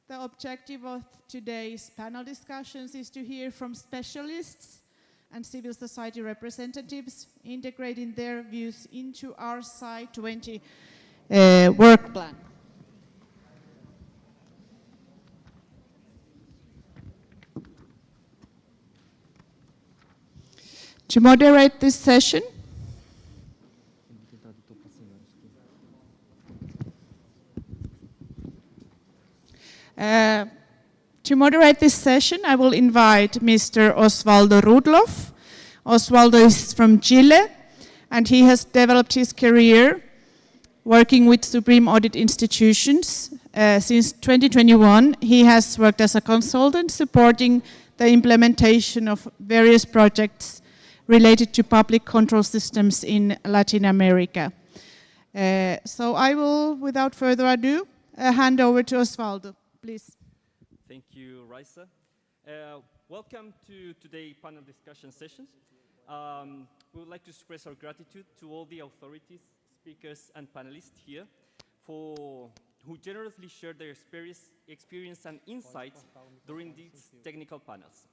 The objective of today's panel discussions is to hear from specialists and civil society representatives, integrating their views into our SAI20 work plan. To moderate this session, I will invite Mr. Osvaldo Rudloff. Osvaldo is from Chile, and he has developed his career working with Supreme Audit Institutions. Since 2021, he has worked as a consultant supporting the implementation of various projects related to public control systems in Latin America. So I will, without further ado, hand over to Osvaldo, please. Thank you, Raisa. Welcome to today's panel discussion sessions. We would like to express our gratitude to all the authorities, speakers, and panelists here who generously shared their experience and insights during these technical panels.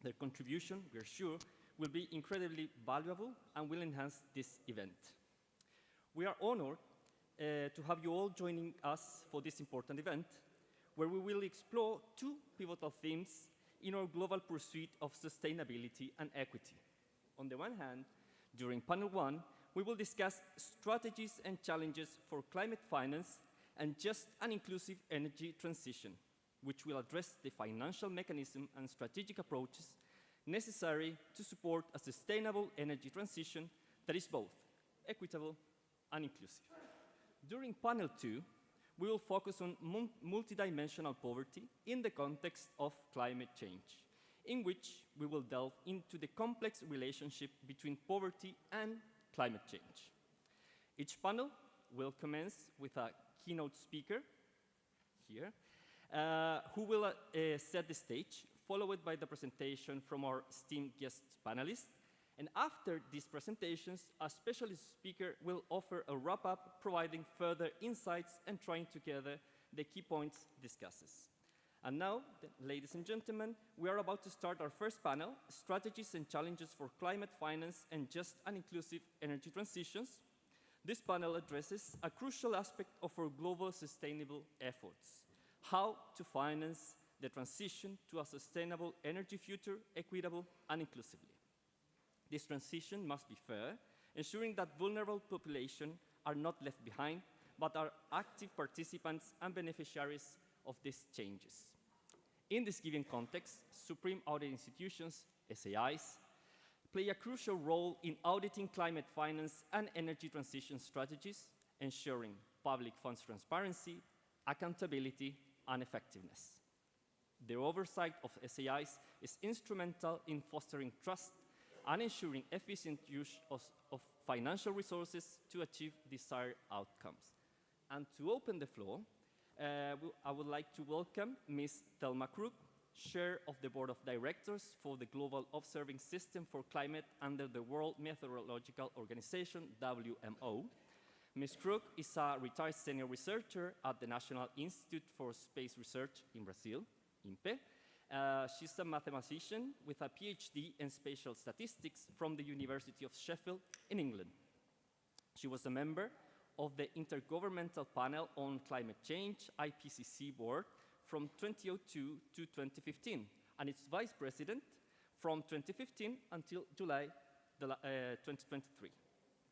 Their contribution, we are sure, will be incredibly valuable and will enhance this event. We are honored to have you all joining us for this important event, where we will explore two pivotal themes in our global pursuit of sustainability and equity. On the one hand, during panel one, we will discuss strategies and challenges for climate finance and just and inclusive energy transition, which will address the financial mechanism and strategic approaches necessary to support a sustainable energy transition that is both equitable and inclusive. During panel two, we will focus on multidimensional poverty in the context of climate change, in which we will delve into the complex relationship between poverty and climate change. Each panel will commence with a keynote speaker here, who will set the stage, followed by the presentation from our esteemed guest panelists. And after these presentations, a specialist speaker will offer a wrap-up, providing further insights and trying together the key points discussed. And now, ladies and gentlemen, we are about to start our first panel, Strategies and Challenges for Climate Finance and Just and Inclusive Energy Transitions. This panel addresses a crucial aspect of our global sustainable efforts: how to finance the transition to a sustainable energy future, equitable and inclusively. This transition must be fair, ensuring that vulnerable populations are not left behind, but are active participants and beneficiaries of these changes. In this given context, Supreme Audit Institutions, SAIs, play a crucial role in auditing climate finance and energy transition strategies, ensuring public funds transparency, accountability, and effectiveness. The oversight of SAIs is instrumental in fostering trust and ensuring efficient use of financial resources to achieve desired outcomes. And to open the floor, I would like to welcome Ms. Thelma Crook, Chair of the Board of Directors for the Global Observing System for Climate under the World Meteorological Organization, WMO. Ms. Crook is a retired senior researcher at the National Institute for Space Research in Brazil, INPE. She's a mathematician with a PhD in spatial statistics from the University of Sheffield in England. She was a member of the Intergovernmental Panel on Climate Change, IPCC board, from 2002 to 2015, and its vice president from 2015 until July 2023.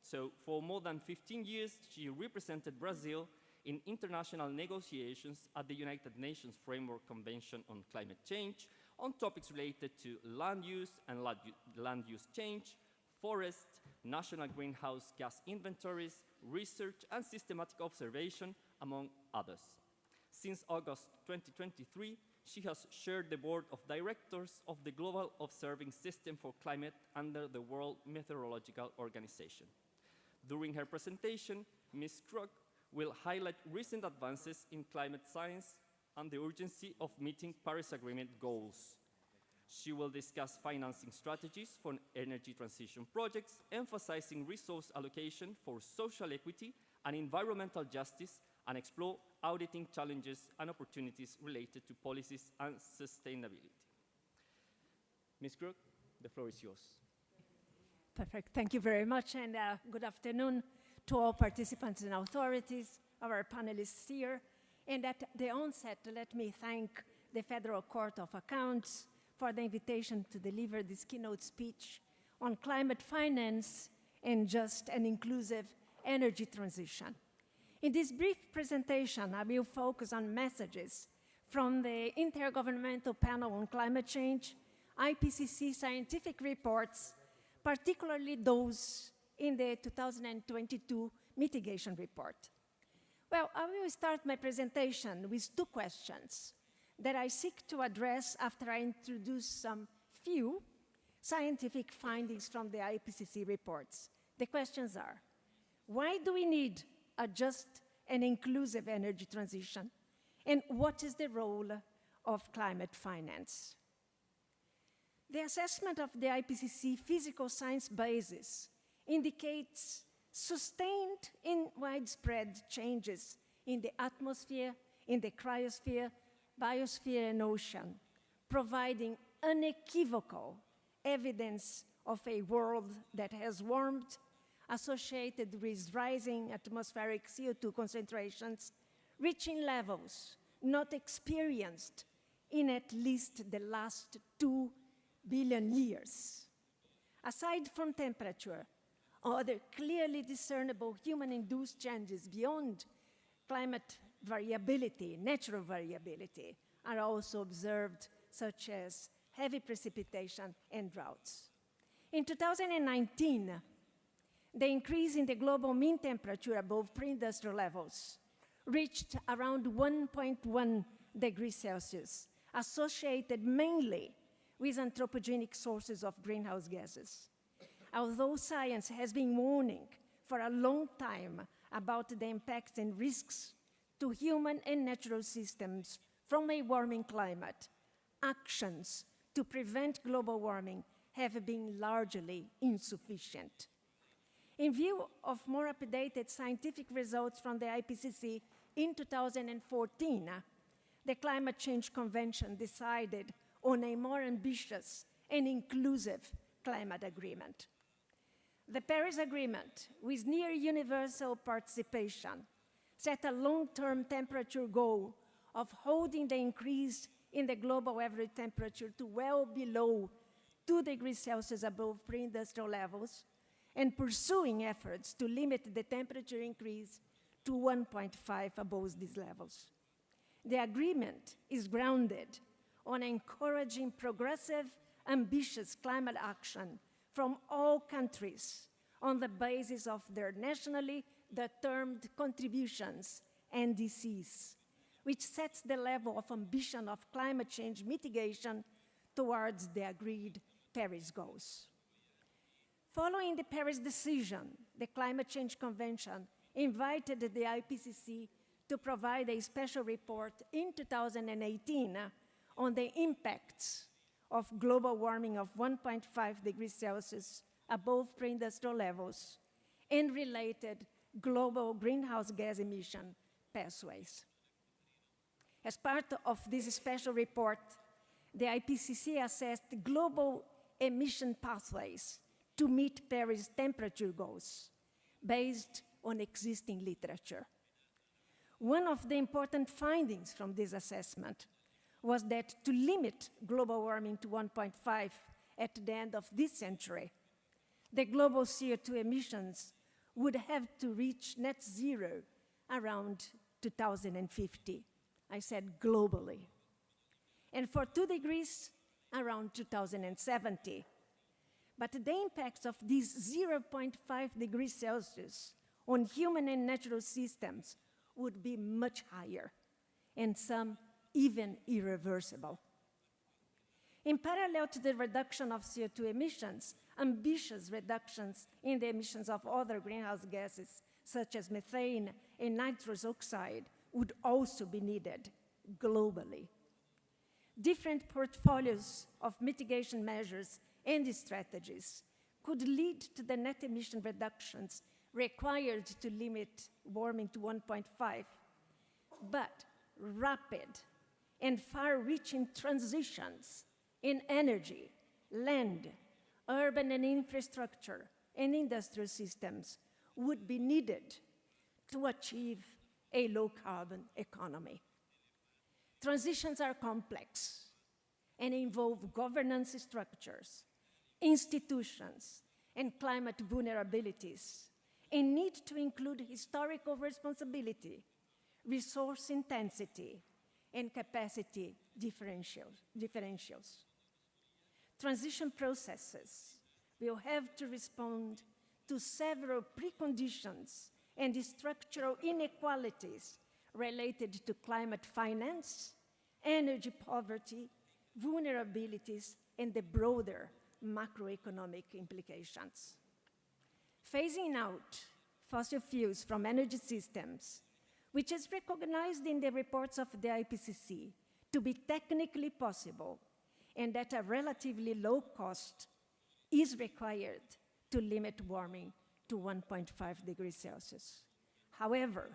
So for more than 15 years, she represented Brazil in international negotiations at the United Nations Framework Convention on Climate Change on topics related to land use and land use change, forest, national greenhouse gas inventories, research and systematic observation, among others. Since August 2023, she has chaired the board of directors of the Global Observing System for Climate under the World Meteorological Organization. During her presentation, Ms. Crook will highlight recent advances in climate science and the urgency of meeting Paris Agreement goals. She will discuss financing strategies for energy transition projects, emphasizing resource allocation for social equity and environmental justice, and explore auditing challenges and opportunities related to policies and sustainability. Ms. Crook, the floor is yours. Perfect. Thank you very much, and good afternoon to all participants and authorities, our panelists here. And at the onset, let me thank the Federal Court of Accounts for the invitation to deliver this keynote speech on climate finance and just and inclusive energy transition. In this brief presentation, I will focus on messages from the Intergovernmental Panel on Climate Change, IPCC scientific reports, particularly those in the 2022 mitigation report. Well, I will start my presentation with two questions that I seek to address after I introduce some few scientific findings from the IPCC reports. The questions are, why do we need a just and inclusive energy transition? And what is the role of climate finance? The assessment of the IPCC physical science basis indicates sustained and widespread changes in the atmosphere, in the cryosphere, biosphere, and ocean, providing unequivocal evidence of a world that has warmed, associated with rising atmospheric CO2 concentrations, reaching levels not experienced in at least the last 2 billion years. Aside from temperature, other clearly discernible human-induced changes beyond climate variability, natural variability, are also observed, such as heavy precipitation and droughts. In 2019, the increase in the global mean temperature above pre-industrial levels reached around 1.1 degrees Celsius, associated mainly with anthropogenic sources of greenhouse gases. Although science has been warning for a long time about the impacts and risks to human and natural systems from a warming climate, actions to prevent global warming have been largely insufficient. In view of more updated scientific results from the IPCC in 2014, the Climate Change Convention decided on a more ambitious and inclusive climate agreement. The Paris Agreement, with near universal participation, set a long-term temperature goal of holding the increase in the global average temperature to well below 2 degrees Celsius above pre-industrial levels, and pursuing efforts to limit the temperature increase to 1.5 above these levels. The agreement is grounded on encouraging progressive, ambitious climate action from all countries on the basis of their nationally determined contributions, NDCs, which sets the level of ambition of climate change mitigation towards the agreed Paris goals. Following the Paris decision, the Climate Change Convention invited the IPCC to provide a special report in 2018 on the impacts of global warming of 1.5 degrees Celsius above pre-industrial levels and related global greenhouse gas emission pathways. As part of this special report, the IPCC assessed global emission pathways to meet Paris temperature goals based on existing literature. One of the important findings from this assessment was that to limit global warming to 1.5 at the end of this century, the global CO2 emissions would have to reach net zero around 2050. I said globally. And for 2 degrees, around 2070. But the impacts of these 0.5 degrees Celsius on human and natural systems would be much higher, and some even irreversible. In parallel to the reduction of CO2 emissions, ambitious reductions in the emissions of other greenhouse gases, such as methane and nitrous oxide, would also be needed globally. different portfolios of mitigation measures and strategies could lead to the net emission reductions required to limit warming to 1.5, but rapid and far-reaching transitions in energy, land, urban and infrastructure, and industrial systems would be needed to achieve a low-carbon economy. Transitions are complex and involve governance structures, institutions, and climate vulnerabilities, and need to include historical responsibility, resource intensity, and capacity differentials. Transition processes will have to respond to several preconditions and structural inequalities related to climate finance, energy poverty, vulnerabilities, and the broader macroeconomic implications. Phasing out fossil fuels from energy systems, which is recognized in the reports of the IPCC to be technically possible and at a relatively low cost, is required to limit warming to 1.5 degrees Celsius. However,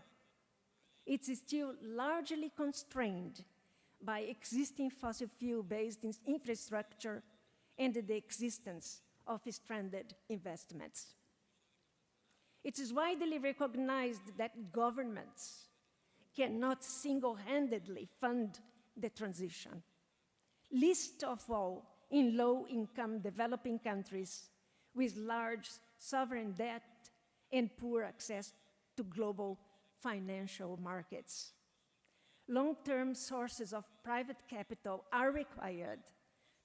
it's still largely constrained by existing fossil fuel-based infrastructure and the existence of stranded investments. It is widely recognized that governments cannot single-handedly fund the transition, least of all in low-income developing countries with large sovereign debt and poor access to global financial markets. Long-term sources of private capital are required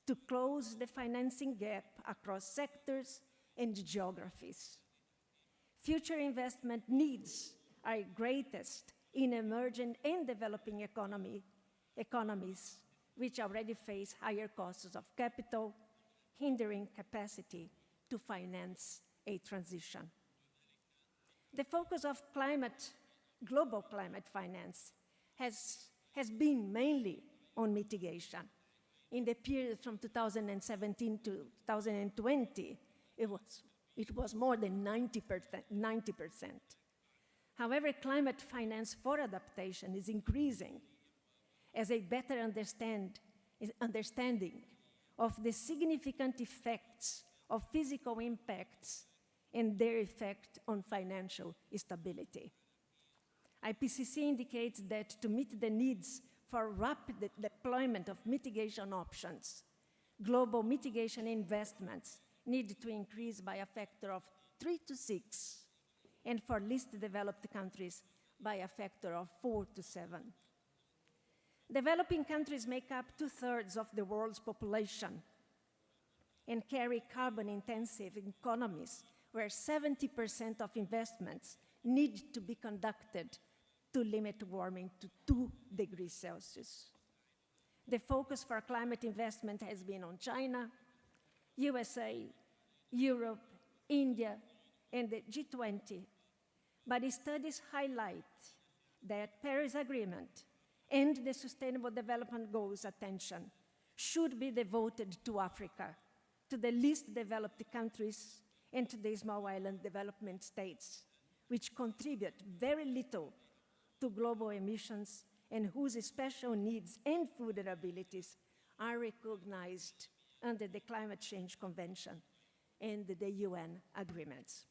to close the financing gap across sectors and geographies. Future investment needs are greatest in emerging and developing economies, which already face higher costs of capital, hindering capacity to finance a transition. The focus of global climate finance has been mainly on mitigation. In the period from 2017 to 2020, it was more than 90%. However, climate finance for adaptation is increasing as a better understanding of the significant effects of physical impacts and their effect on financial stability. IPCC indicates that to meet the needs for rapid deployment of mitigation options, global mitigation investments need to increase by a factor of 3 to 6, and for least developed countries by a factor of 4 to 7. Developing countries make up 2/3 of the world's population and carry carbon-intensive economies where 70% of investments need to be conducted to limit warming to 2 degrees Celsius. The focus for climate investment has been on China, USA, Europe, India, and the G20. But studies highlight that Paris Agreement and the Sustainable Development Goals attention should be devoted to Africa, to the least developed countries, and to the small island development states, which contribute very little to global emissions and whose special needs and vulnerabilities are recognized under the Climate Change Convention and the UN agreements.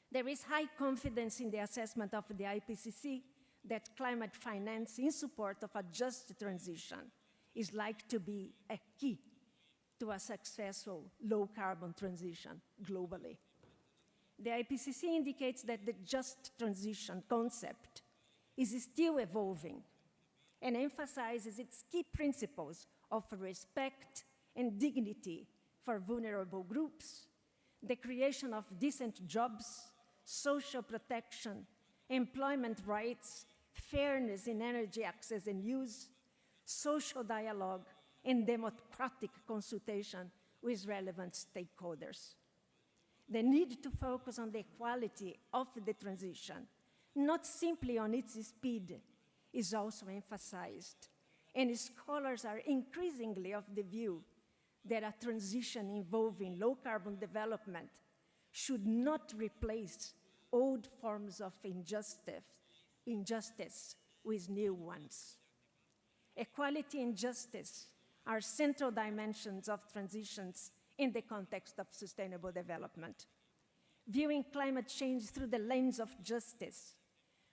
There is high confidence in the assessment of the IPCC that climate finance in support of a just transition is likely to be a key to a successful low-carbon transition globally. The IPCC indicates that the just transition concept is still evolving and emphasizes its key principles of respect and dignity for vulnerable groups, the creation of decent jobs, social protection, employment rights, fairness in energy access and use, social dialogue, and democratic consultation with relevant stakeholders. The need to focus on the quality of the transition, not simply on its speed, is also emphasized, and scholars are increasingly of the view that a transition involving low-carbon development should not replace old forms of injustice with new ones. Equality and justice are central dimensions of transitions in the context of sustainable development. Viewing climate change through the lens of justice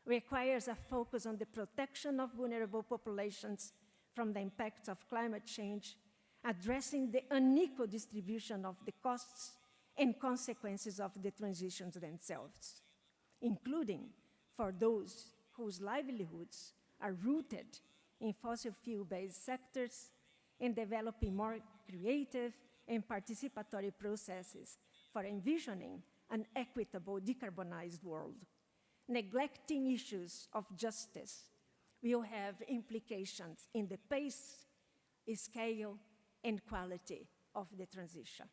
requires a focus on the protection of vulnerable populations from the impacts of climate change, addressing the unequal distribution of the costs and consequences of the transitions themselves, including for those whose livelihoods are rooted in fossil fuel-based sectors and developing more creative and participatory processes for envisioning an equitable, decarbonized world. Neglecting issues of justice will have implications in the pace, scale, and quality of the transition.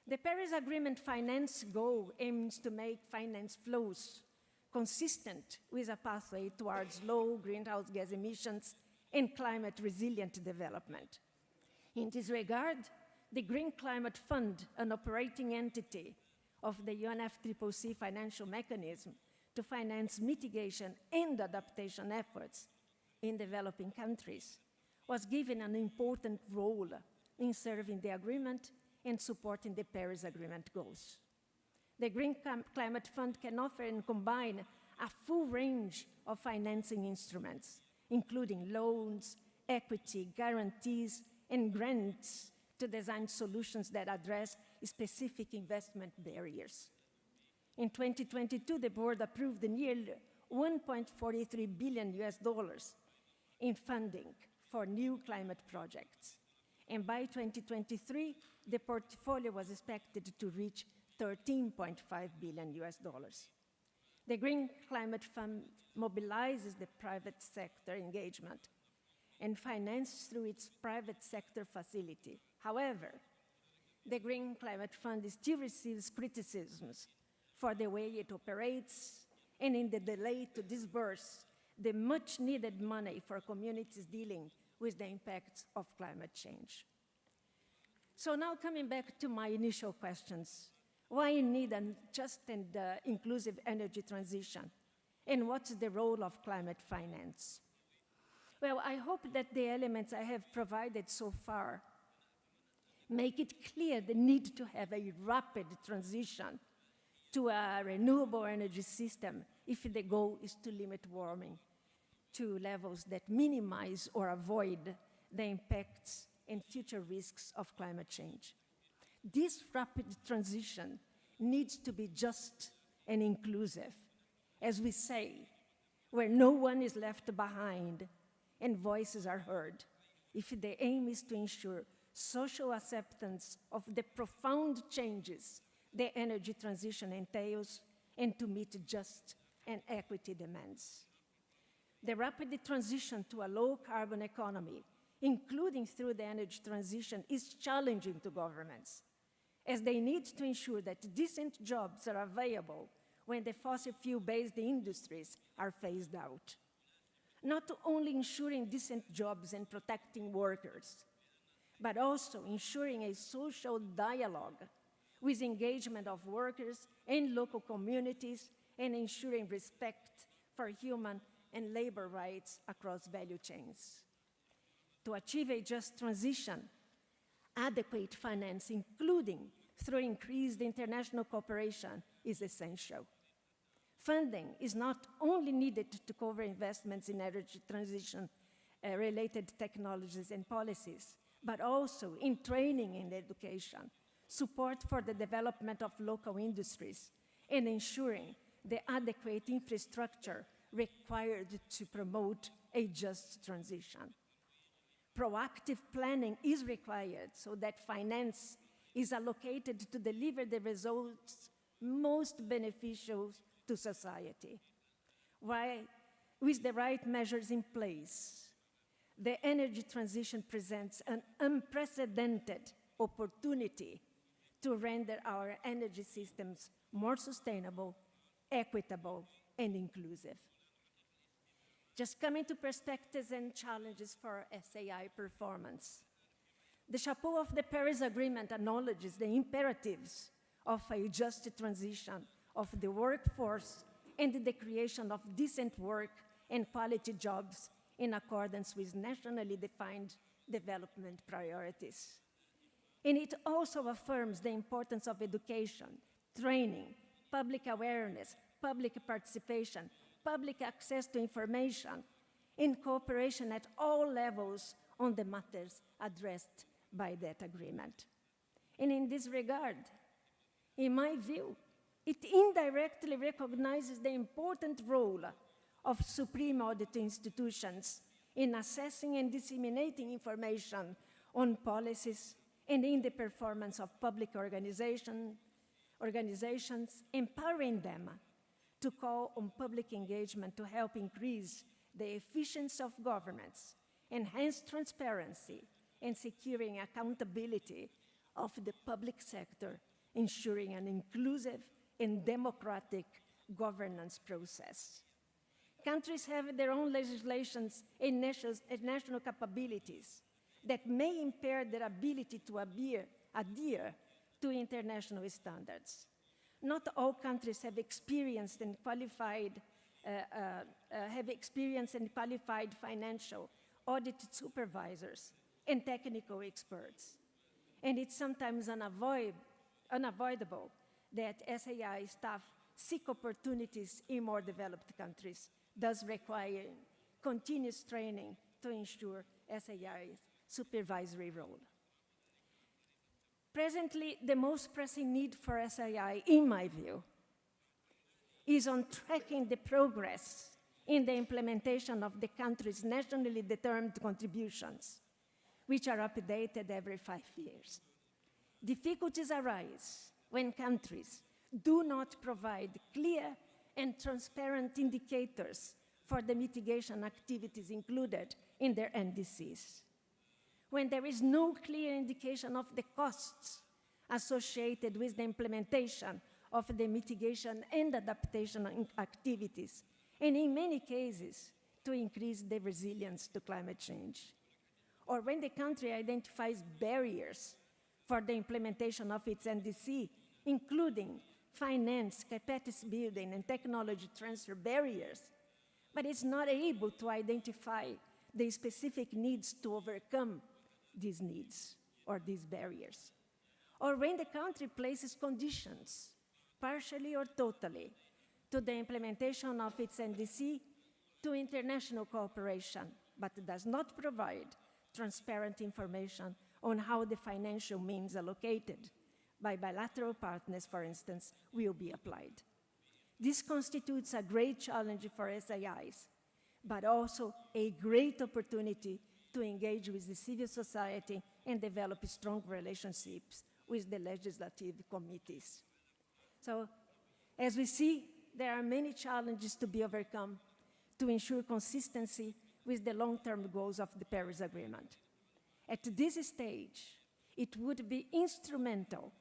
The Paris Agreement finance goal aims to make finance flows consistent with a pathway towards low greenhouse gas emissions and climate-resilient development. In this regard, the Green Climate Fund, an operating entity of the UNFCCC financial mechanism to finance mitigation and adaptation efforts in developing countries, was given an important role in serving the agreement and supporting the Paris Agreement goals. The Green Climate Fund can offer and combine a full range of financing instruments, including loans, equity, guarantees, and grants to design solutions that address specific investment barriers. In 2022, the board approved nearly $1.43 billion in funding for new climate projects. And by 2023, the portfolio was expected to reach $13.5 billion. The Green Climate Fund mobilizes the private sector engagement and finances through its private sector facility. However, the Green Climate Fund still receives criticisms for the way it operates and in the delay to disburse the much-needed money for communities dealing with the impacts of climate change. So now coming back to my initial questions, why need a just and inclusive energy transition? And what's the role of climate finance? Well, I hope that the elements I have provided so far make it clear the need to have a rapid transition to a renewable energy system if the goal is to limit warming to levels that minimize or avoid the impacts and future risks of climate change. This rapid transition needs to be just and inclusive, as we say, where no one is left behind and voices are heard, if the aim is to ensure social acceptance of the profound changes the energy transition entails and to meet just and equity demands. The rapid transition to a low-carbon economy, including through the energy transition, is challenging to governments, as they need to ensure that decent jobs are available when the fossil fuel-based industries are phased out. Not only ensuring decent jobs and protecting workers, but also ensuring a social dialogue with engagement of workers and local communities and ensuring respect for human and labor rights across value chains. To achieve a just transition, adequate finance, including through increased international cooperation, is essential. Funding is not only needed to cover investments in energy transition-related technologies and policies, but also in training and education, support for the development of local industries, and ensuring the adequate infrastructure required to promote a just transition. Proactive planning is required so that finance is allocated to deliver the results most beneficial to society. While with the right measures in place, the energy transition presents an unprecedented opportunity to render our energy systems more sustainable, equitable, and inclusive. just coming to perspectives and challenges for SAI performance. The chapeau of the Paris Agreement acknowledges the imperatives of a just transition of the workforce and the creation of decent work and quality jobs in accordance with nationally defined development priorities. And it also affirms the importance of education, training, public awareness, public participation, public access to information, in cooperation at all levels on the matters addressed by that agreement. And in this regard, in my view, it indirectly recognizes the important role of Supreme Audit Institutions in assessing and disseminating information on policies and in the performance of public organizations, empowering them to call on public engagement to help increase the efficiency of governance, enhance transparency, and securing accountability of the public sector, ensuring an inclusive and democratic governance process. Countries have their own legislations and national capabilities that may impair their ability to adhere to international standards. Not all countries have experienced and qualified financial audit supervisors and technical experts. And it's sometimes unavoidable that SAI staff seek opportunities in more developed countries, thus requiring continuous training to ensure SAI's supervisory role. Presently, the most pressing need for SAI, in my view, is on tracking the progress in the implementation of the country's nationally determined contributions, which are updated every 5 years. Difficulties arise when countries do not provide clear and transparent indicators for the mitigation activities included in their NDCs. When there is no clear indication of the costs associated with the implementation of the mitigation and adaptation activities, and in many cases, to increase the resilience to climate change. Or when the country identifies barriers for the implementation of its NDC, including finance, capacity building, and technology transfer barriers, but is not able to identify the specific needs to overcome these needs or these barriers. Or when the country places conditions, partially or totally, to the implementation of its NDC to international cooperation, but does not provide transparent information on how the financial means allocated by bilateral partners, for instance, will be applied. This constitutes a great challenge for SAIs, but also a great opportunity to engage with the civil society and develop strong relationships with the legislative committees. So, as we see, there are many challenges to be overcome to ensure consistency with the long-term goals of the Paris Agreement. At this stage, it would be instrumental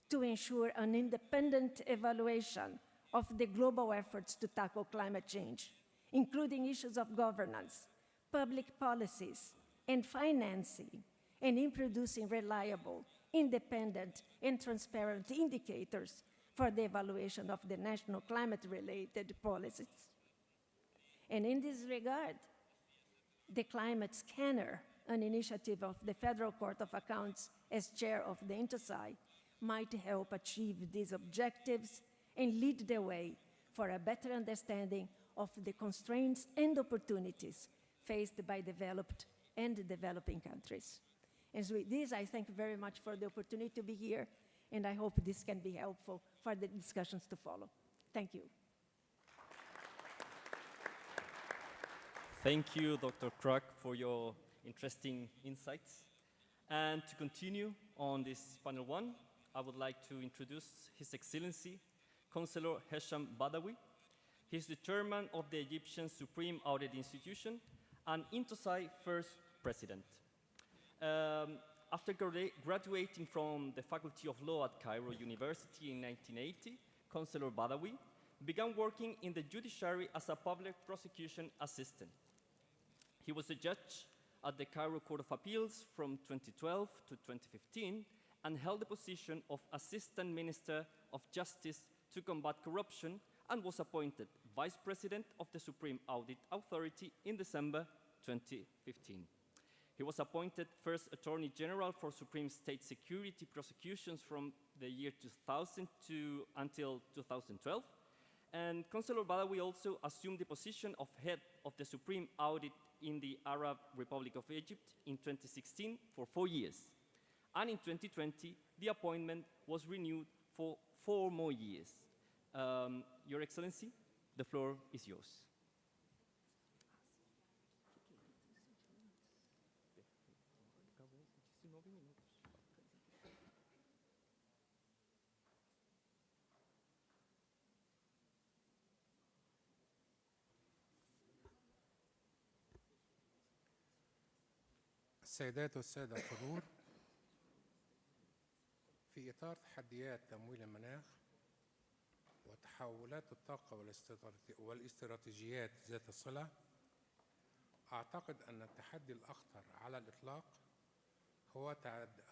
to ensure an independent evaluation of the global efforts to tackle climate change, including issues of governance, public policies, and financing, and in producing reliable, independent, and transparent indicators for the evaluation of the national climate-related policies. And in this regard, the Climate Scanner, an initiative of the Federal Court of Accounts as chair of the SAI, might help achieve these objectives and lead the way for a better understanding of the constraints and opportunities faced by developed and developing countries. And so with this, I thank you very much for the opportunity to be here, and I hope this can be helpful for the discussions to follow. Thank you. Thank you, Dr. Kruk, for your interesting insights. And to continue on this panel one, I would like to introduce His Excellency, Councillor Hesham Badawi. He's the chairman of the Egyptian Supreme Audit Institution and Intosai first president. After graduating from the Faculty of Law at Cairo University in 1980, Councillor Badawi began working in the judiciary as a public prosecution assistant. He was a judge at the Cairo Court of Appeals from 2012 to 2015 and held the position of Assistant Minister of Justice to Combat Corruption and was appointed Vice President of the Supreme Audit Authority in December 2015. He was appointed First Attorney General for Supreme State Security Prosecutions from the year 2000 until 2012. And Councillor Badawi also assumed the position of head of the Supreme Audit in the Arab Republic of Egypt in 2016 for 4 years. And in 2020, the appointment was renewed for 4 more years. Your Excellency, the floor is yours. السيدات والسادة الحضور، في إطار تحديات تمويل المناخ وتحولات الطاقة والاستراتيجيات ذات الصلة، أعتقد أن التحدي الأخطر على الإطلاق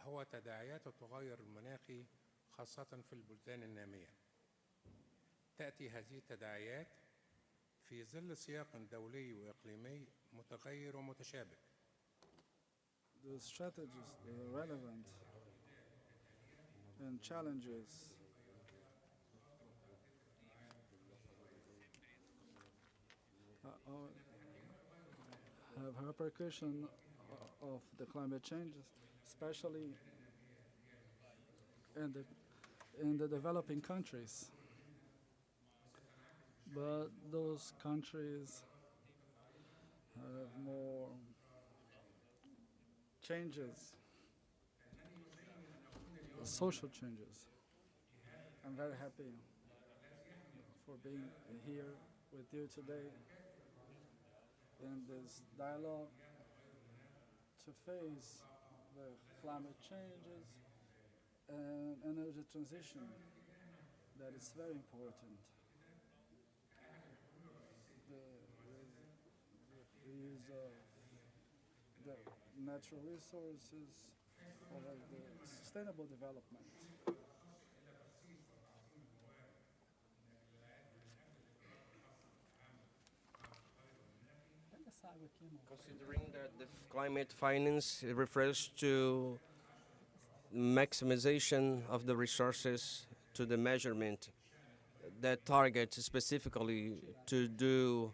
هو تداعيات التغير المناخي خاصة في البلدان النامية. تأتي هذه التداعيات في ظل سياق دولي وإقليمي متغير ومتشابك. The strategies that are relevant and challenges have repercussion of the climate changes, especially in the developing countries. But those countries have more changes, social changes. I'm very happy for being here with you today in this dialogue to face the climate changes and energy transition that is very important. The use of the natural resources or the sustainable development. Considering that the climate finance refers to maximization of the resources to the measurement that targets specifically to do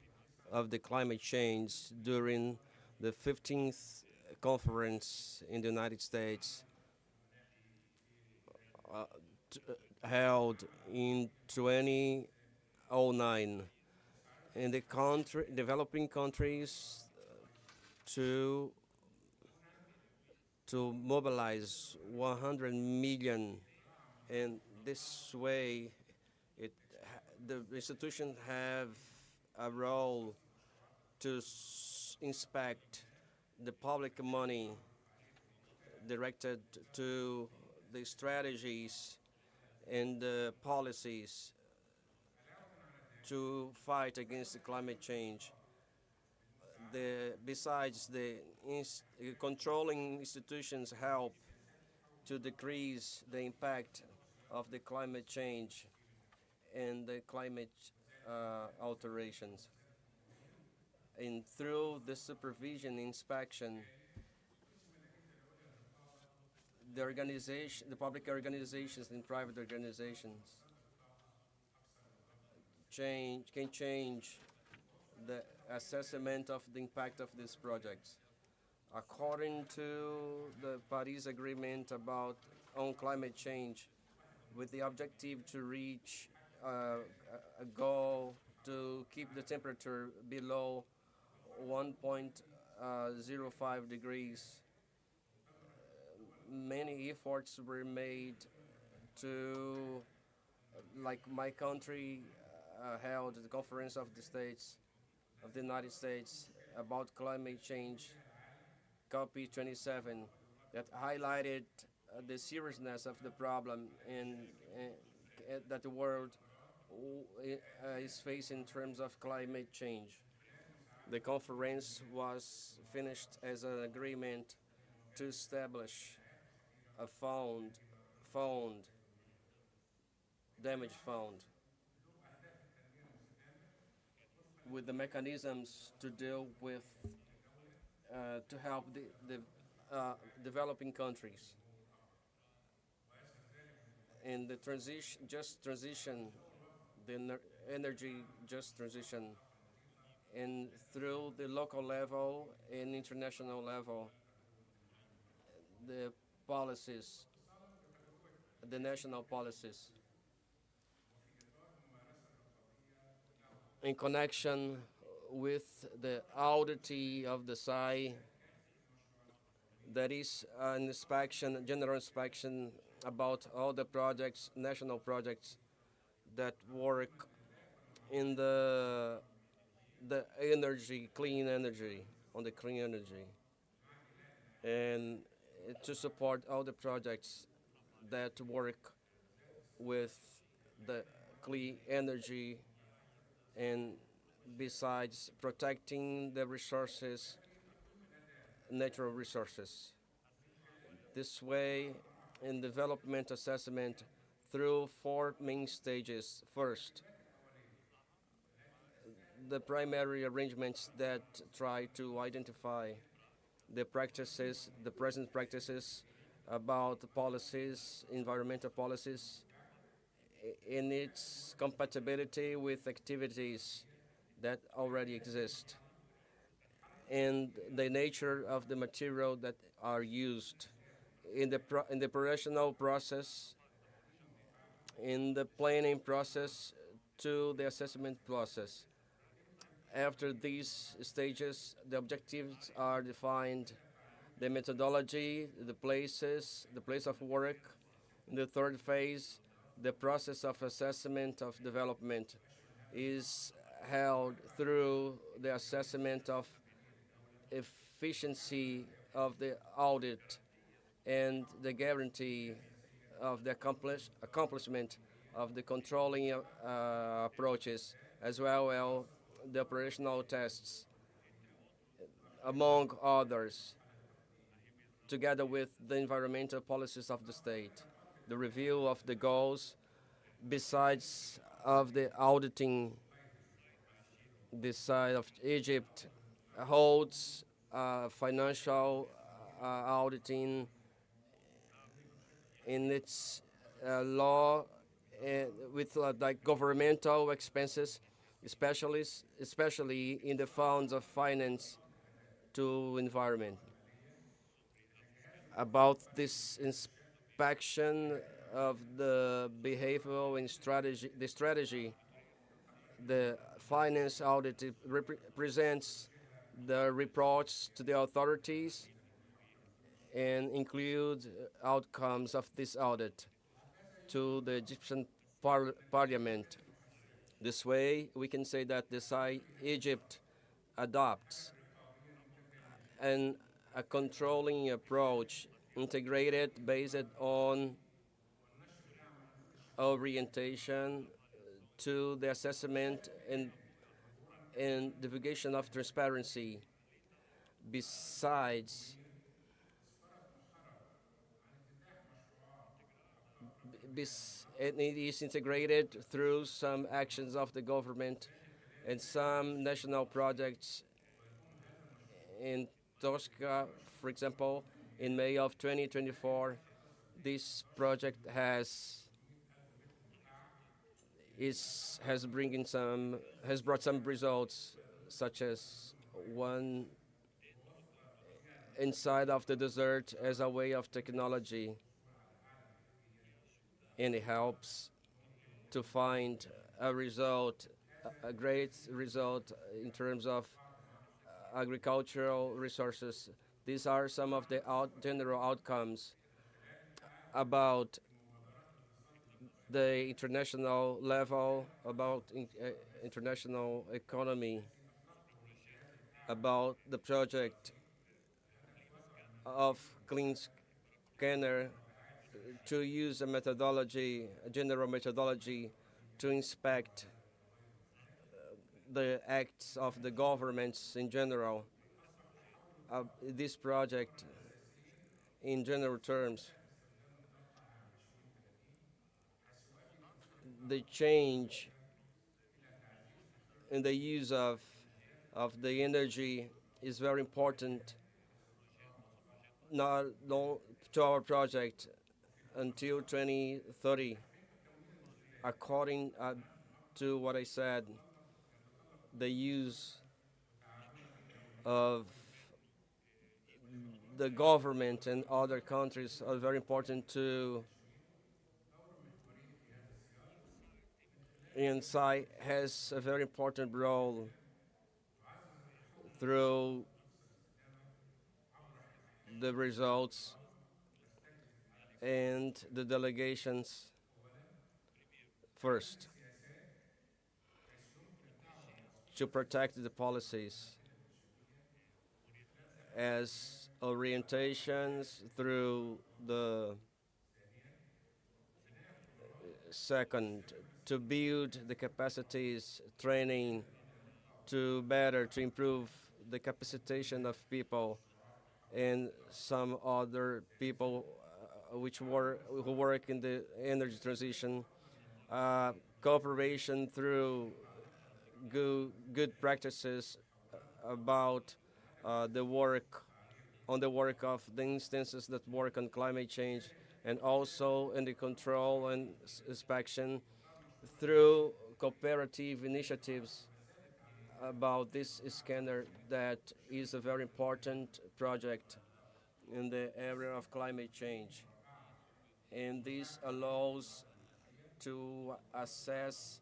of the climate change during the 15th conference in the United States held in 2009 in the developing countries to mobilize 100 million, and this way the institutions have a role to inspect the public money directed to the strategies and the policies to fight against the climate change. Besides, the controlling institutions help to decrease the impact of the climate change and the climate alterations. And through the supervision, inspection, the public organizations and private organizations can change the assessment of the impact of these projects. According to the Paris Agreement on climate change, with the objective to reach a goal to keep the temperature below 1.05 degrees, many efforts were made to, like my country held the Conference of the States of the United States about climate change, COP27, that highlighted the seriousness of the problem and that the world is facing in terms of climate change. The conference was finished as an agreement to establish a damage fund, with the mechanisms to deal with, to help the developing countries in the just transition, the energy just transition, and through the local level and international level, the policies, the national policies, in connection with the audit of the SAI, that is an inspection, general inspection about all the projects, national projects that work in the energy, clean energy, on the clean energy, and to support all the projects that work with the clean energy, and besides protecting the resources, natural resources. This way, in development assessment, through 4 main stages. First, the primary arrangements that try to identify the practices, the present practices about policies, environmental policies, in its compatibility with activities that already exist, and the nature of the material that are used in the operational process, in the planning process, to the assessment process. After these stages, the objectives are defined, the methodology, the place of work. In the third phase, the process of assessment of development is held through the assessment of efficiency of the audit and the guarantee of the accomplishment of the controlling approaches, as well as the operational tests, among others, together with the environmental policies of the state. The review of the goals, besides of the auditing, this side of Egypt holds financial auditing in its law, with like governmental expenses, especially in the funds of finance to environment. About this inspection of the behavioral and strategy, the finance audit represents the reports to the authorities and include outcomes of this audit to the Egyptian parliament. This way, we can say that the SAI Egypt adopts a controlling approach, integrated, based on orientation to the assessment and divulgation of transparency. Besides, it is integrated through some actions of the government and some national projects. In Tosca, for example, in May of 2024, this project has brought some results, such as one inside of the desert as a way of technology, and it helps to find a result, a great result in terms of agricultural resources. These are some of the general outcomes about the international level, about international economy, about the project of Clean Scanner to use a methodology, a general methodology, to inspect the acts of the governments in general. This project, in general terms, the change in the use of the energy is very important, not to our project until 2030. According to what I said, the use of the government and other countries are very important to, and SAI has a very important role through the results and the delegations first, to protect the policies as orientations through the second, to build the capacities, training, to improve the capacitation of people and some other people who work in the energy transition, cooperation through good practices about the work of the instances that work on climate change, and also in the control and inspection through cooperative initiatives about this scanner that is a very important project in the area of climate change. And this allows to assess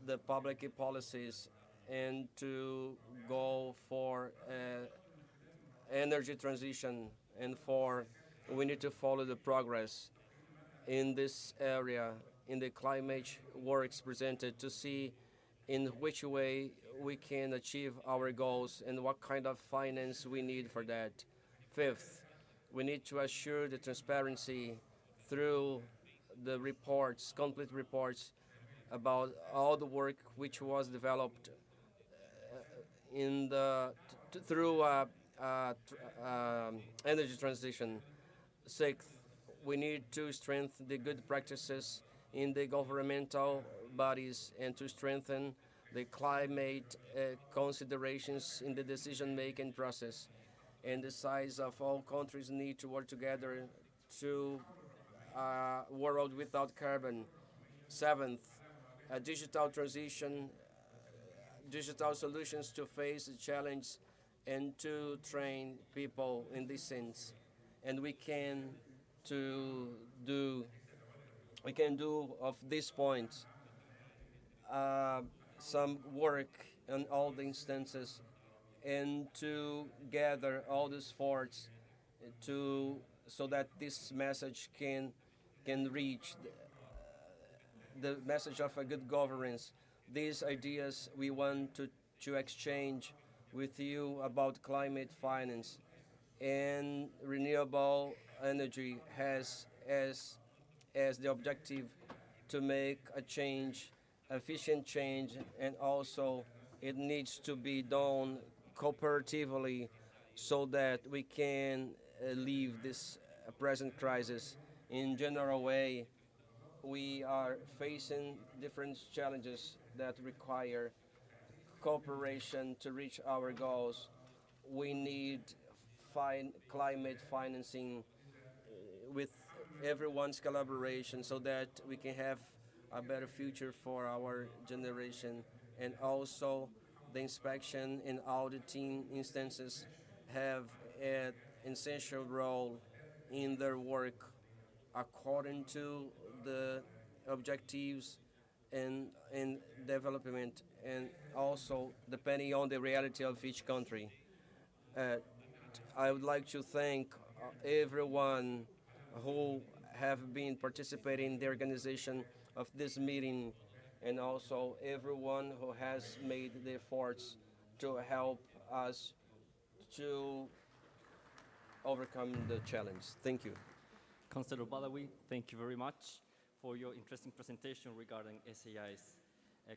the public policies and to go for energy transition, and we need to follow the progress in this area, in the climate works presented, to see in which way we can achieve our goals and what kind of finance we need for that. Fifth, we need to assure the transparency through the reports, complete reports about all the work which was developed through energy transition. Sixth, we need to strengthen the good practices in the governmental bodies and to strengthen the climate considerations in the decision-making process. And the size of all countries need to work together to a world without carbon. Seventh, a digital transition, digital solutions to face the challenge and to train people in this sense. And we can do of this point some work on all the instances, and to gather all these efforts so that this message can reach the message of a good governance. These ideas we want to exchange with you about climate finance, and renewable energy has as the objective to make a change, efficient change, and also it needs to be done cooperatively so that we can leave this present crisis. In general way, we are facing different challenges that require cooperation to reach our goals. We need climate financing with everyone's collaboration so that we can have a better future for our generation. And also the inspection and auditing instances have an essential role in their work according to the objectives and development, and also depending on the reality of each country. I would like to thank everyone who have been participating in the organization of this meeting, and also everyone who has made the efforts to help us to overcome the challenge. Thank you. Councillor Badawi, thank you very much for your interesting presentation regarding SAI's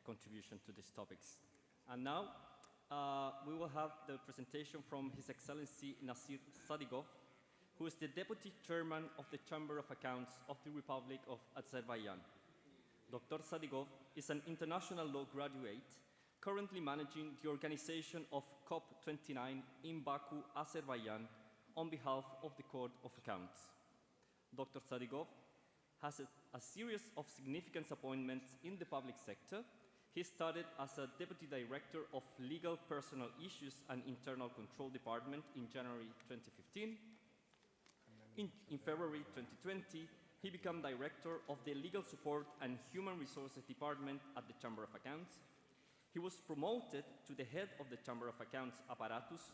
contribution to these topics. And now, we will have the presentation from His Excellency Nasir Sadigov, who is the Deputy Chairman of the Chamber of Accounts of the Republic of Azerbaijan. Dr. Sadigov is an international law graduate, currently managing the organization of COP29 in Baku, Azerbaijan, on behalf of the Court of Accounts. Dr. Sadigov has a series of significant appointments in the public sector. He started as a Deputy Director of Legal Personal Issues and Internal Control Department in January 2015. In February 2020, he became Director of the Legal Support and Human Resources Department at the Chamber of Accounts. He was promoted to the head of the Chamber of Accounts apparatus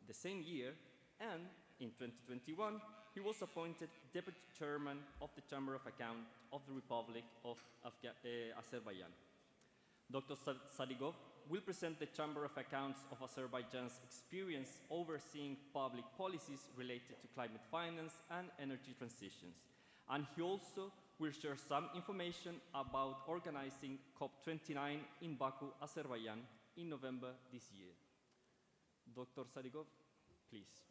the same year, and in 2021, he was appointed Deputy Chairman of the Chamber of Accounts of the Republic of Azerbaijan. Dr. Sadigov will present the Chamber of Accounts of Azerbaijan's experience overseeing public policies related to climate finance and energy transitions. And he also will share some information about organizing COP29 in Baku, Azerbaijan in November this year. Dr. Sadigov, please.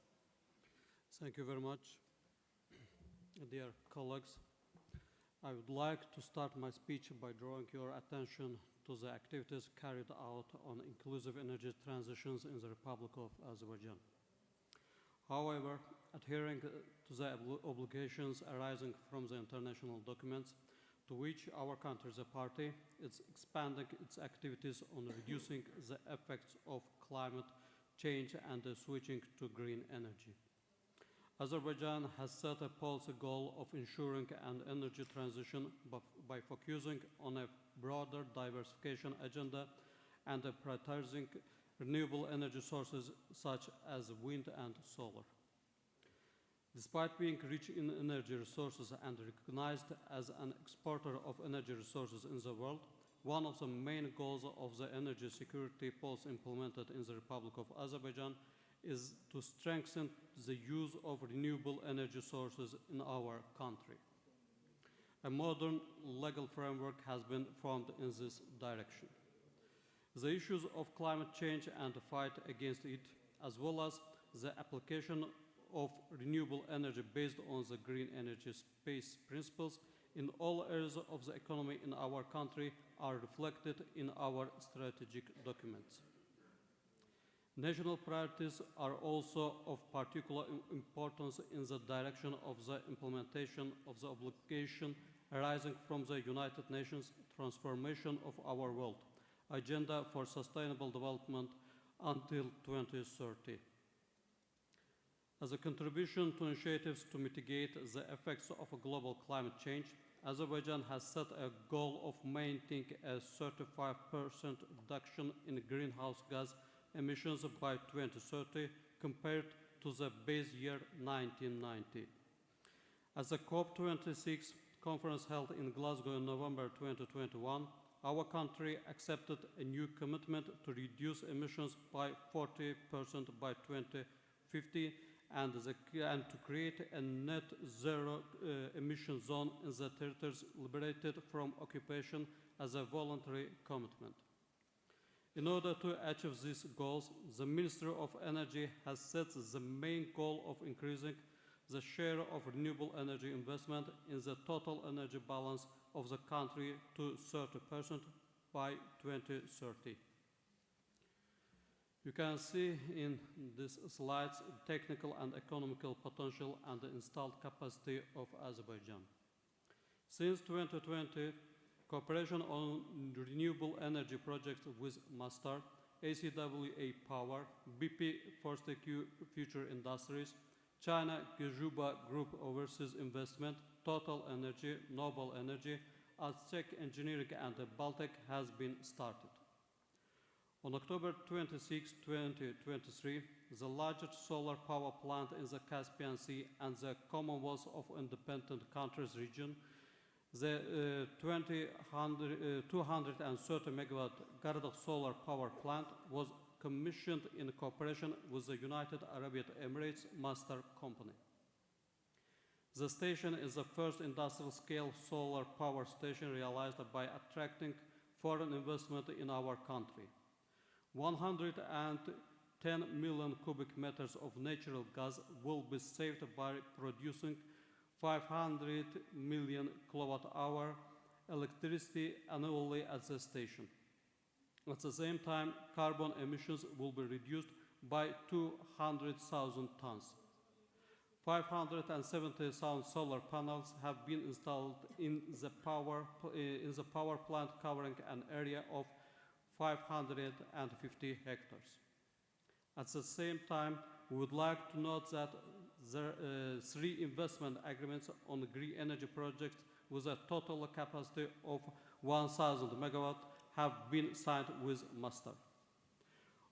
Thank you very much. Dear colleagues, I would like to start my speech by drawing your attention to the activities carried out on inclusive energy transitions in the Republic of Azerbaijan. However, adhering to the obligations arising from the international documents to which our country is a party, it's expanding its activities on reducing the effects of climate change and switching to green energy. Azerbaijan has set a policy goal of ensuring an energy transition by focusing on a broader diversification agenda and prioritizing renewable energy sources such as wind and solar. Despite being rich in energy resources and recognized as an exporter of energy resources in the world, one of the main goals of the energy security policy implemented in the Republic of Azerbaijan is to strengthen the use of renewable energy sources in our country. A modern legal framework has been formed in this direction. The issues of climate change and the fight against it, as well as the application of renewable energy based on the green energy space principles in all areas of the economy in our country, are reflected in our strategic documents. National priorities are also of particular importance in the direction of the implementation of the obligation arising from the United Nations Transformation of Our World Agenda for Sustainable Development until 2030. As a contribution to initiatives to mitigate the effects of global climate change, Azerbaijan has set a goal of maintaining a 35% reduction in greenhouse gas emissions by 2030 compared to the base year 1990. As the COP26 conference held in Glasgow in November 2021, our country accepted a new commitment to reduce emissions by 40% by 2050 and to create a net zero emission zone in the territories liberated from occupation as a voluntary commitment. In order to achieve these goals, the Ministry of Energy has set the main goal of increasing the share of renewable energy investment in the total energy balance of the country to 30% by 2030. You can see in these slides technical and economical potential and the installed capacity of Azerbaijan. Since 2020, cooperation on renewable energy projects with Mastar, ACWA Power, BP Fortescue Future Industries, China Gejuba Group Overseas Investment, Total Energy, Noble Energy, Aztec Engineering and Baltic has been started. On October 26, 2023, the largest solar power plant in the Caspian Sea and the Commonwealth of Independent Countries region, the 230 megawatt Gardak solar power plant was commissioned in cooperation with the United Arab Emirates Master Company. The station is the first industrial-scale solar power station realized by attracting foreign investment in our country. 110 million cubic meters of natural gas will be saved by producing 500 million kilowatt-hour electricity annually at the station. At the same time, carbon emissions will be reduced by 200,000 tons. 570,000 solar panels have been installed in the power plant, covering an area of 550 hectares. At the same time, we would like to note that there are 3 investment agreements on green energy projects with a total capacity of 1,000 megawatts have been signed with Master.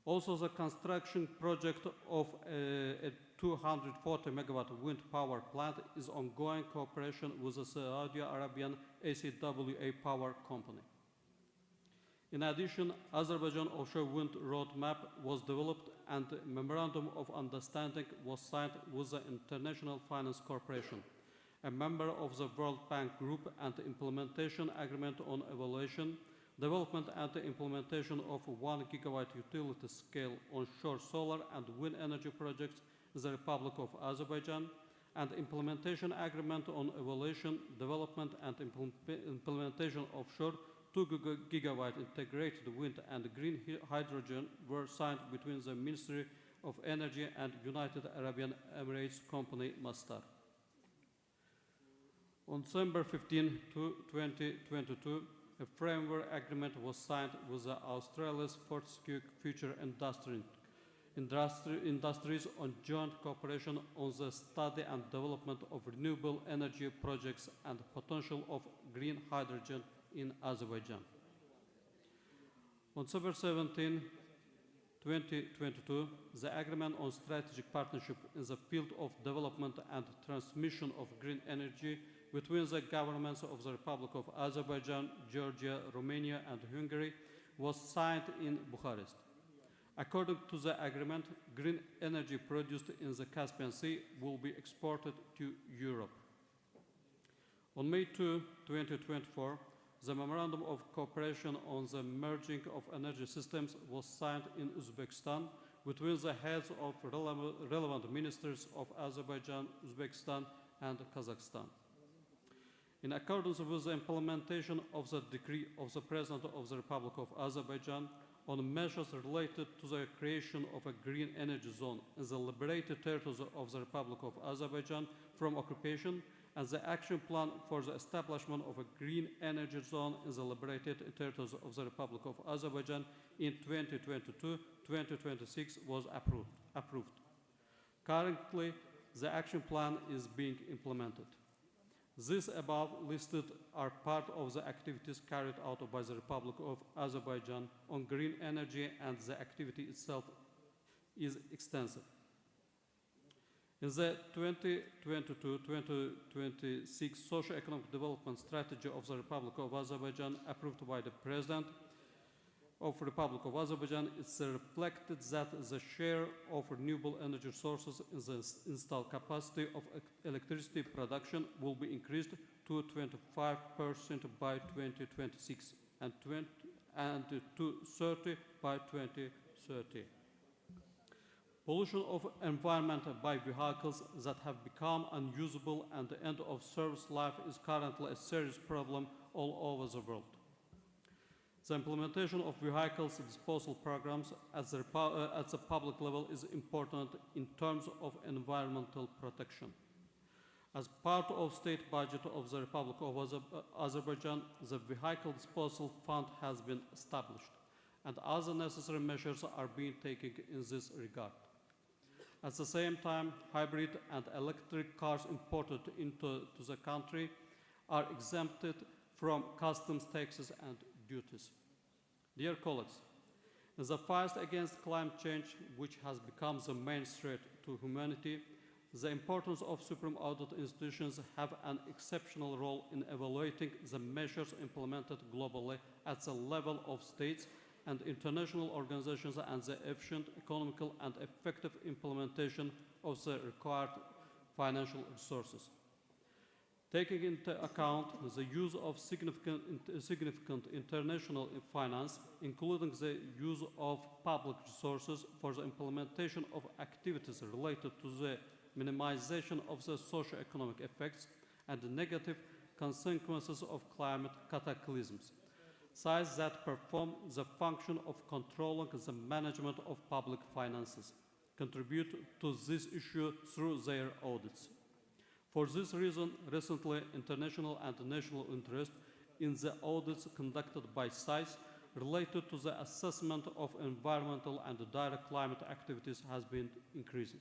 Also, the construction project of a 240 megawatt wind power plant is ongoing cooperation with the Saudi Arabian ACWA Power Company. In addition, Azerbaijan offshore wind roadmap was developed and a memorandum of understanding was signed with the International Finance Corporation, a member of the World Bank Group, and the implementation agreement on evaluation, development and the implementation of 1 gigawatt utility scale onshore solar and wind energy projects in the Republic of Azerbaijan, and implementation agreement on evaluation, development and implementation of offshore 2 gigawatt integrated wind and green hydrogen were signed between the Ministry of Energy and United Arab Emirates company Mastar. On December 15, 2022, a framework agreement was signed with Australia's Fortescue Future Industries on joint cooperation on the study and development of renewable energy projects and potential of green hydrogen in Azerbaijan. On December 17, 2022, the agreement on strategic partnership in the field of development and transmission of green energy between the governments of the Republic of Azerbaijan, Georgia, Romania, and Hungary was signed in Bucharest. According to the agreement, green energy produced in the Caspian Sea will be exported to Europe. On May 2, 2024, the Memorandum of Cooperation on the Merging of Energy Systems was signed in Uzbekistan between the heads of relevant ministers of Azerbaijan, Uzbekistan, and Kazakhstan. In accordance with the implementation of the decree of the President of the Republic of Azerbaijan on measures related to the creation of a green energy zone in the liberated territories of the Republic of Azerbaijan from occupation, and the action plan for the establishment of a green energy zone in the liberated territories of the Republic of Azerbaijan in 2022-2026 was approved. Currently, the action plan is being implemented. These above listed are part of the activities carried out by the Republic of Azerbaijan on green energy, and the activity itself is extensive. In the 2022-2026 Socio-Economic Development Strategy of the Republic of Azerbaijan, approved by the President of the Republic of Azerbaijan, it's reflected that the share of renewable energy sources in the installed capacity of electricity production will be increased to 25% by 2026 and to 30% by 2030. Pollution of environment by vehicles that have become unusable and the end of service life is currently a serious problem all over the world. The implementation of vehicles disposal programs at the public level is important in terms of environmental protection. As part of state budget of the Republic of Azerbaijan, the Vehicle Disposal Fund has been established, and other necessary measures are being taken in this regard. At the same time, hybrid and electric cars imported into the country are exempted from customs taxes and duties. Dear colleagues, in the fight against climate change, which has become the main threat to humanity, the importance of Supreme Audit Institutions have an exceptional role in evaluating the measures implemented globally at the level of states and international organizations and the efficient, economical, and effective implementation of the required financial resources. Taking into account the use of significant international finance, including the use of public resources for the implementation of activities related to the minimization of the socio-economic effects and the negative consequences of climate cataclysms, SAIs that perform the function of controlling the management of public finances, contribute to this issue through their audits. For this reason, recently, international and national interest in the audits conducted by SAIs related to the assessment of environmental and direct climate activities has been increasing.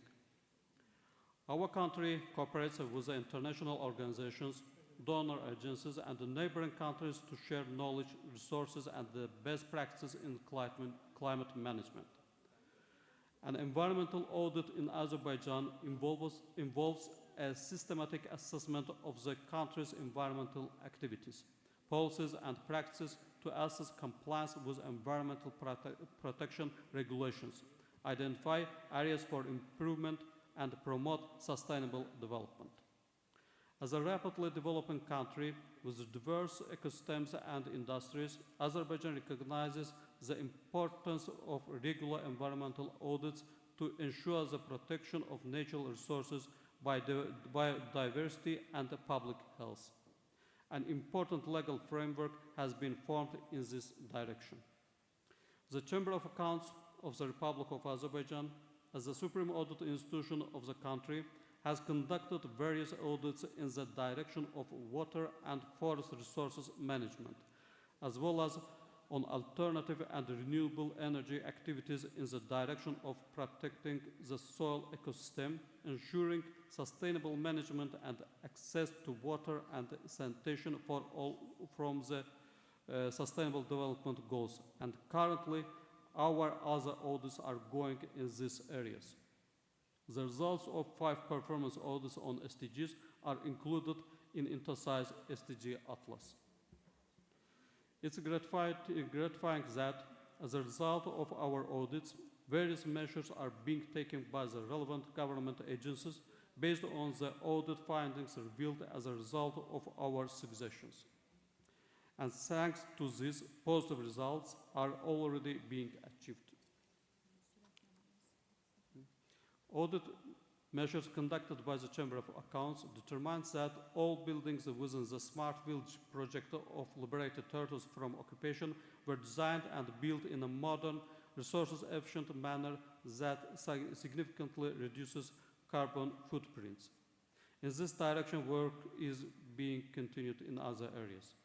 Our country cooperates with the international organizations, donor agencies, and the neighboring countries to share knowledge, resources, and the best practices in climate management. An environmental audit in Azerbaijan involves a systematic assessment of the country's environmental activities, policies, and practices to assess compliance with environmental protection regulations, identify areas for improvement, and promote sustainable development. As a rapidly developing country with diverse ecosystems and industries, Azerbaijan recognizes the importance of regular environmental audits to ensure the protection of natural resources, biodiversity, and public health. An important legal framework has been formed in this direction. The Chamber of Accounts of the Republic of Azerbaijan, as the Supreme Audit Institution of the country, has conducted various audits in the direction of water and forest resources management, as well as on alternative and renewable energy activities in the direction of protecting the soil ecosystem, ensuring sustainable management and access to water and sanitation for all from the Sustainable Development Goals. And currently, our other audits are going in these areas. The results of 5 performance audits on SDGs are included in InterSAI's SDG Atlas. It's gratifying that, as a result of our audits, various measures are being taken by the relevant government agencies based on the audit findings revealed as a result of our suggestions. And thanks to these, positive results are already being achieved. Audit measures conducted by the Chamber of Accounts determines that all buildings within the Smart Village project of liberated territories from occupation were designed and built in a modern, resources-efficient manner that significantly reduces carbon footprints. In this direction, work is being continued in other areas.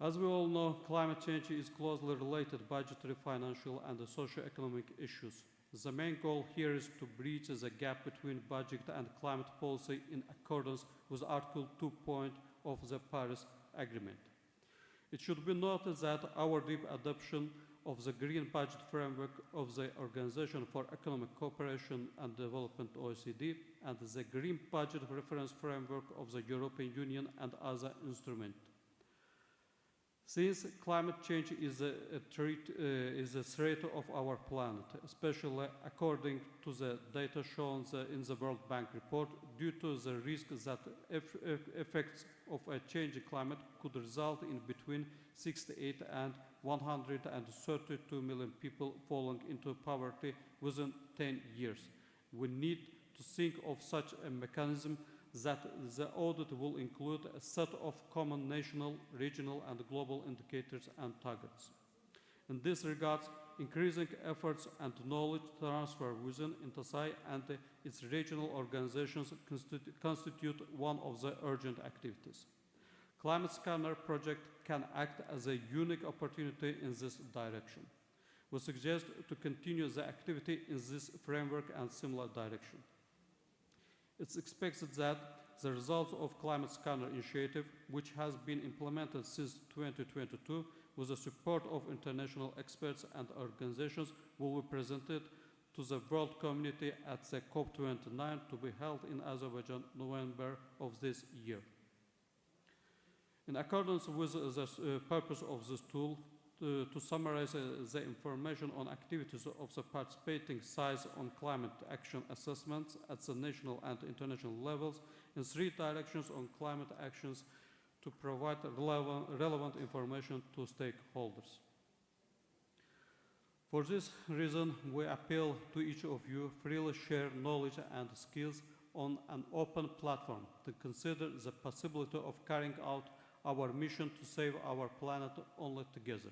As we all know, climate change is closely related to budgetary, financial, and socio-economic issues. The main goal here is to bridge the gap between budget and climate policy in accordance with Article 2 of the Paris Agreement. It should be noted that our deep adoption of the Green Budget Framework of the Organization for Economic Cooperation and Development OECD and the Green Budget Reference Framework of the European Union and other instruments. Since climate change is a threat of our planet, especially according to the data shown in the World Bank report, due to the risk that effects of a changing climate could result in between 68 and 132 million people falling into poverty within 10 years. We need to think of such a mechanism that the audit will include a set of common national, regional, and global indicators and targets. In this regard, increasing efforts and knowledge transfer within InterSAI and its regional organizations constitute one of the urgent activities. Climate Scanner project can act as a unique opportunity in this direction. We suggest to continue the activity in this framework and similar direction. It's expected that the results of Climate Scanner initiative, which has been implemented since 2022 with the support of international experts and organizations, will be presented to the world community at the COP29 to be held in Azerbaijan November of this year. In accordance with the purpose of this tool, to summarize the information on activities of the participating SAIs on climate action assessments at the national and international levels in 3 directions on climate actions to provide relevant information to stakeholders. For this reason, we appeal to each of you freely share knowledge and skills on an open platform to consider the possibility of carrying out our mission to save our planet only together,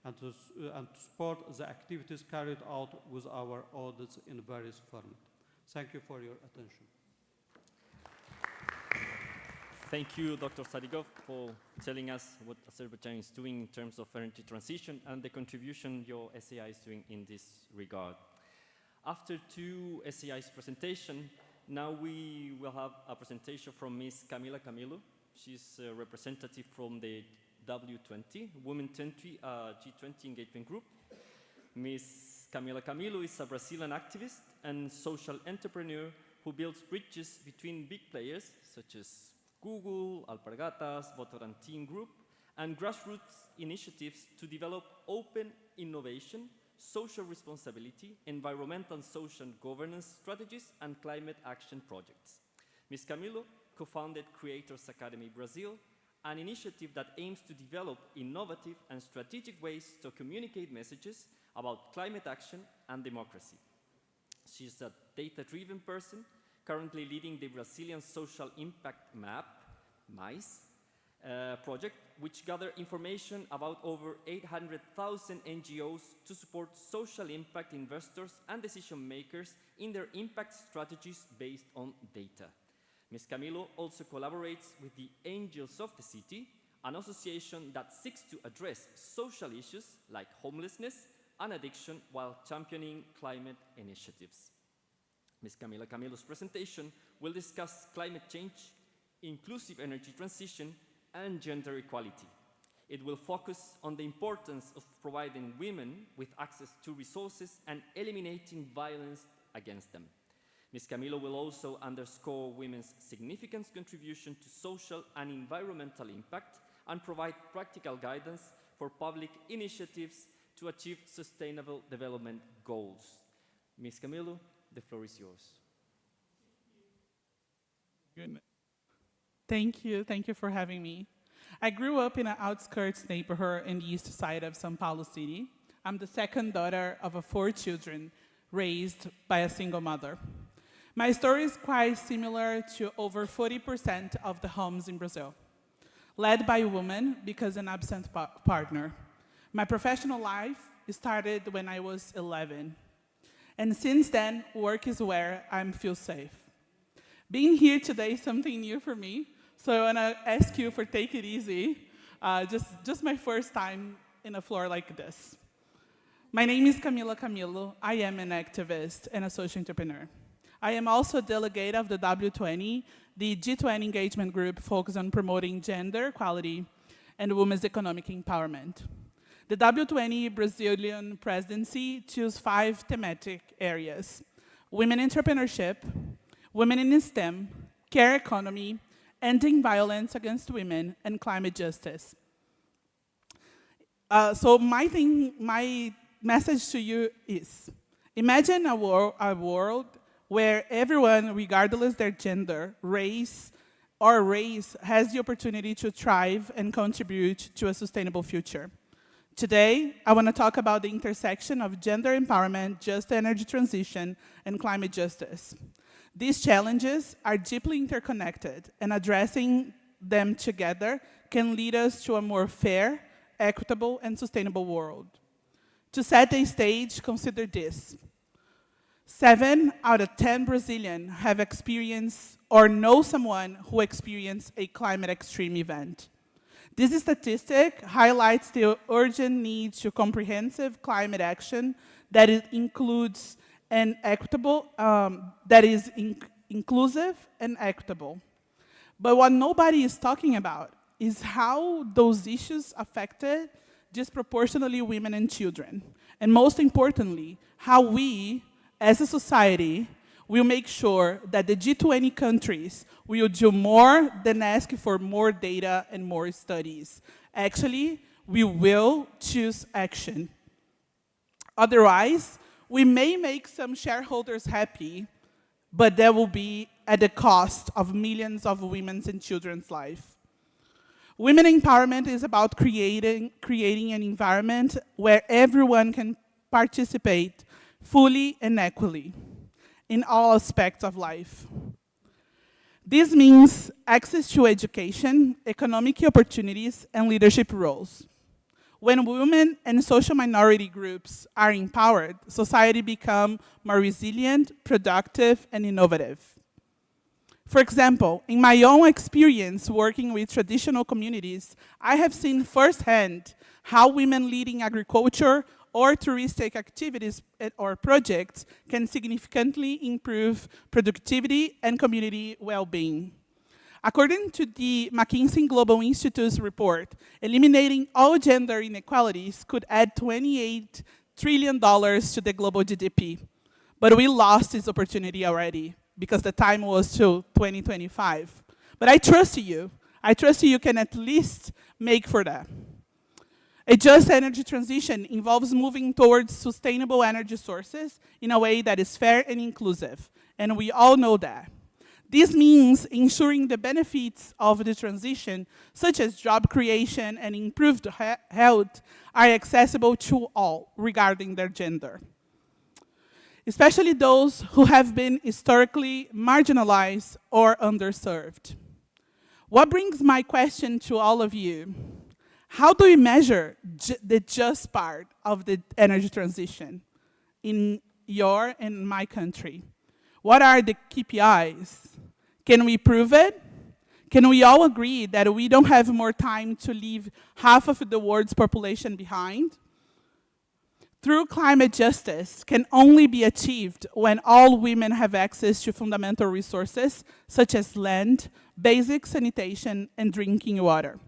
and to support the activities carried out with our audits in various formats. Thank you for your attention. Thank you, Dr. Sadigov, for telling us what Azerbaijan is doing in terms of energy transition and the contribution your SAI is doing in this regard. After 2 SAIs presentation, now we will have a presentation from Ms. Camila Camilo. She's a representative from the W20, Women 20 G20 Engagement Group. Ms. Camila Camilo is a Brazilian activist and social entrepreneur who builds bridges between big players such as Google, Alpargatas, Votorantim Group, and grassroots initiatives to develop open innovation, social responsibility, environmental and social governance strategies, and climate action projects. Ms. Camilo co-founded Creators Academy Brazil, an initiative that aims to develop innovative and strategic ways to communicate messages about climate action and democracy. She's a data-driven person, currently leading the Brazilian Social Impact Map, MAIS, project, which gather information about over 800,000 NGOs to support social impact investors and decision makers in their impact strategies based on data. Ms. Camilo also collaborates with the Angels of the City, an association that seeks to address social issues like homelessness and addiction while championing climate initiatives. Ms. Camila Camilo's presentation will discuss climate change, inclusive energy transition, and gender equality. It will focus on the importance of providing women with access to resources and eliminating violence against them. Ms. Camilo will also underscore women's significant contribution to social and environmental impact and provide practical guidance for public initiatives to achieve sustainable development goals. Ms. Camilo, the floor is yours. Thank you for having me. I grew up in an outskirts neighborhood in the east side of São Paulo City. I'm the second daughter of 4 children raised by a single mother. My story is quite similar to over 40% of the homes in Brazil, led by a woman because an absent partner. My professional life started when I was 11. And since then, work is where I feel safe. Being here today is something new for me, so I want to ask you for take it easy. Just my first time in a floor like this. My name is Camila Camilo. I am an activist and a social entrepreneur. I am also a delegate of the W20, the G20 engagement group focused on promoting gender equality and women's economic empowerment. The W20 Brazilian presidency chose 5 thematic areas: women entrepreneurship, women in STEM, care economy, ending violence against women, and climate justice. So my message to you is, imagine a world where everyone, regardless their gender, race, has the opportunity to thrive and contribute to a sustainable future. Today, I want to talk about the intersection of gender empowerment, just energy transition, and climate justice. These challenges are deeply interconnected, and addressing them together can lead us to a more fair, equitable, and sustainable world. To set the stage, consider this. 7 out of 10 Brazilians have experienced or know someone who experienced a climate extreme event. This statistic highlights the urgent need to comprehensive climate action that includes and equitable, inclusive and equitable. But what nobody is talking about is how those issues affected disproportionately women and children. And most importantly, how we, as a society, will make sure that the G20 countries will do more than ask for more data and more studies. Actually, we will choose action. Otherwise, we may make some shareholders happy, but that will be at the cost of millions of women's and children's lives. Women empowerment is about creating an environment where everyone can participate fully and equally in all aspects of life. This means access to education, economic opportunities, and leadership roles. When women and social minority groups are empowered, society becomes more resilient, productive, and innovative. For example, in my own experience working with traditional communities, I have seen firsthand how women leading agriculture or touristic activities or projects can significantly improve productivity and community well-being. According to the McKinsey Global Institute's report, eliminating all gender inequalities could add $28 trillion to the global GDP. But we lost this opportunity already because the time was till 2025. But I trust you. I trust you can at least make for that. A just energy transition involves moving towards sustainable energy sources in a way that is fair and inclusive, and we all know that. This means ensuring the benefits of the transition, such as job creation and improved health, are accessible to all, regarding their gender, especially those who have been historically marginalized or underserved. What brings my question to all of you? How do we measure the just part of the energy transition in your and my country? What are the KPIs? Can we prove it? Can we all agree that we don't have more time to leave half of the world's population behind? True climate justice can only be achieved when all women have access to fundamental resources, such as land, basic sanitation, and drinking water.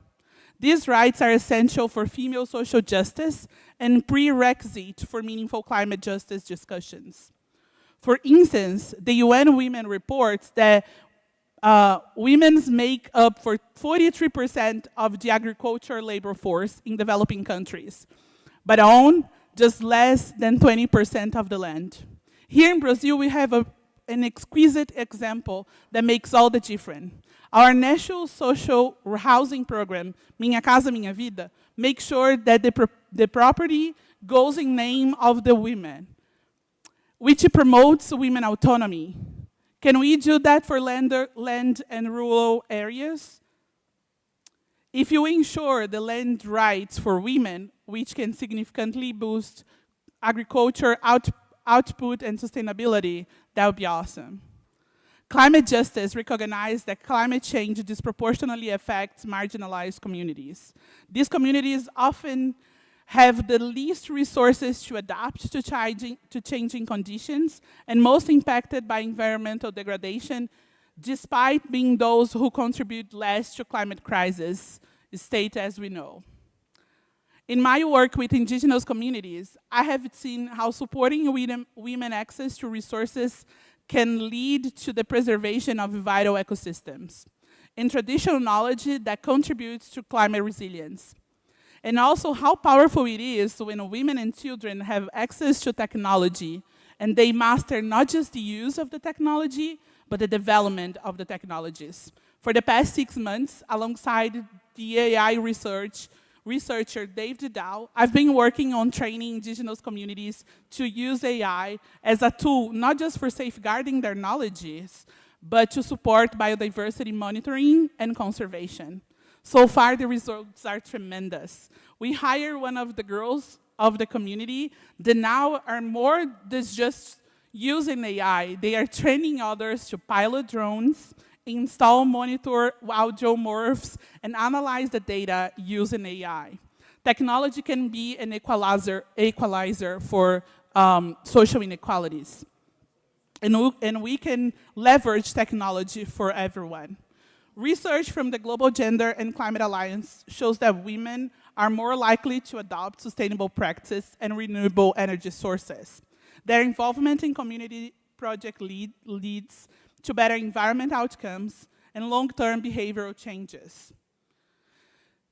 These rights are essential for female social justice and prerequisite for meaningful climate justice discussions. For instance, the UN Women reports that women make up for 43% of the agricultural labor force in developing countries, but own just less than 20% of the land. Here in Brazil, we have an exquisite example that makes all the difference. Our national social housing program, Minha Casa Minha Vida, makes sure that the property goes in name of the women, which promotes women autonomy. Can we do that for land and rural areas? If you ensure the land rights for women, which can significantly boost agriculture output and sustainability, that would be awesome. Climate justice recognizes that climate change disproportionately affects marginalized communities. These communities often have the least resources to adapt to changing conditions and most impacted by environmental degradation, despite being those who contribute less to climate crisis, state as we know. In my work with indigenous communities, I have seen how supporting women access to resources can lead to the preservation of vital ecosystems and traditional knowledge that contributes to climate resilience. And also how powerful it is when women and children have access to technology and they master not just the use of the technology, but the development of the technologies. For the past 6 months, alongside the AI researcher David Dow, I've been working on training indigenous communities to use AI as a tool, not just for safeguarding their knowledges, but to support biodiversity monitoring and conservation. So far, the results are tremendous. We hire one of the girls of the community that now are more than just using AI. They are training others to pilot drones, install, monitor audiomorphs, and analyze the data using AI. Technology can be an equalizer for social inequalities. And we can leverage technology for everyone. Research from the Global Gender and Climate Alliance shows that women are more likely to adopt sustainable practices and renewable energy sources. Their involvement in community project leads to better environment outcomes and long-term behavioral changes.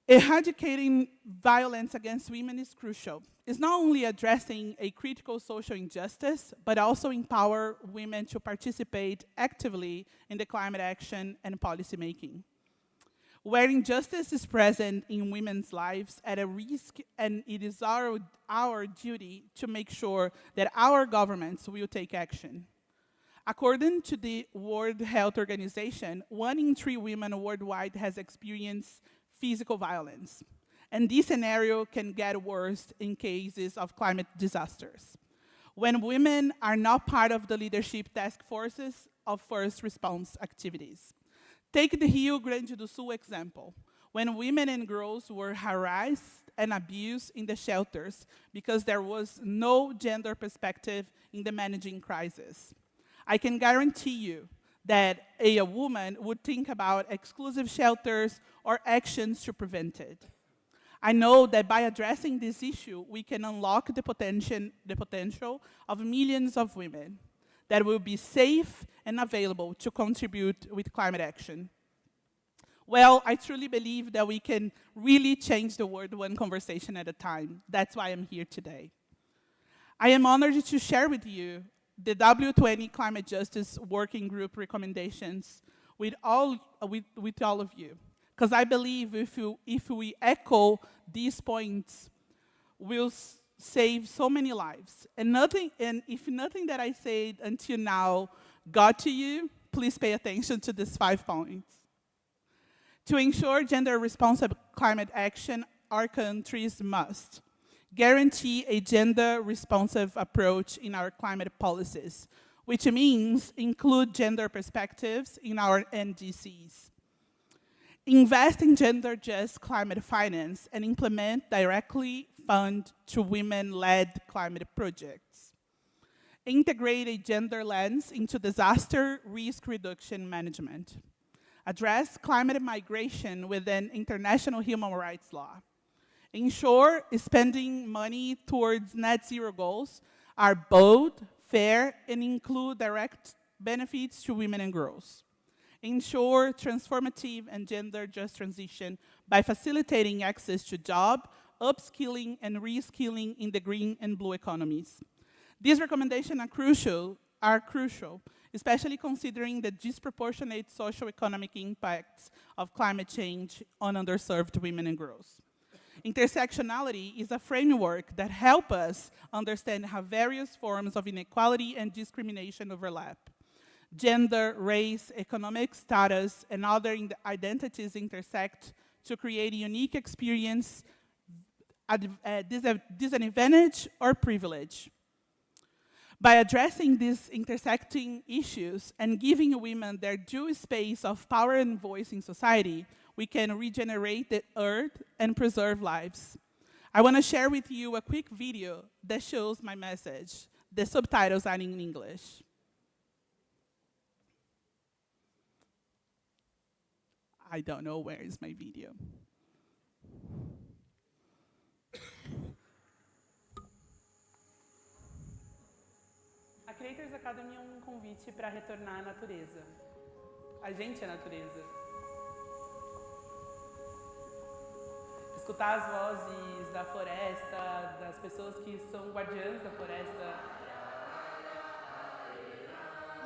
Eradicating violence against women is crucial. It's not only addressing a critical social injustice, but also empower women to participate actively in the climate action and policy making. Where injustice is present in women's lives at a risk, and it is our duty to make sure that our governments will take action. According to the World Health Organization, 1 in 3 women worldwide has experienced physical violence. And this scenario can get worse in cases of climate disasters, when women are not part of the leadership task forces of first response activities. Take the Rio Grande do Sul example, when women and girls were harassed and abused in the shelters because there was no gender perspective in the managing crisis. I can guarantee you that a woman would think about exclusive shelters or actions to prevent it. I know that by addressing this issue, we can unlock the potential of millions of women that will be safe and available to contribute with climate action. Well, I truly believe that we can really change the world one conversation at a time. That's why I'm here today. I am honored to share with you the W20 Climate Justice Working Group recommendations with all of you. Because I believe if we echo these points, we'll save so many lives. And if nothing that I said until now got to you, please pay attention to these 5 points. To ensure gender-responsive climate action, our countries must guarantee a gender-responsive approach in our climate policies, which means include gender perspectives in our NDCs. Invest in gender-just climate finance and implement directly fund to women-led climate projects. Integrate a gender lens into disaster risk reduction management. Address climate migration within international human rights law. Ensure spending money towards net zero goals are bold, fair, and include direct benefits to women and girls. Ensure transformative and gender-just transition by facilitating access to job, upskilling, and reskilling in the green and blue economies. These recommendations are crucial, especially considering the disproportionate socio-economic impacts of climate change on underserved women and girls. Intersectionality is a framework that helps us understand how various forms of inequality and discrimination overlap. Gender, race, economic status, and other identities intersect to create a unique experience, disadvantage, or privilege. By addressing these intersecting issues and giving women their due space of power and voice in society, we can regenerate the earth and preserve lives. I want to share with you a quick video that shows my message. The subtitles are in English. I don't know where is my video. A Creators Academy é convite para retornar à natureza. A gente é a natureza. Escutar as vozes da floresta, das pessoas que são guardiãs da floresta.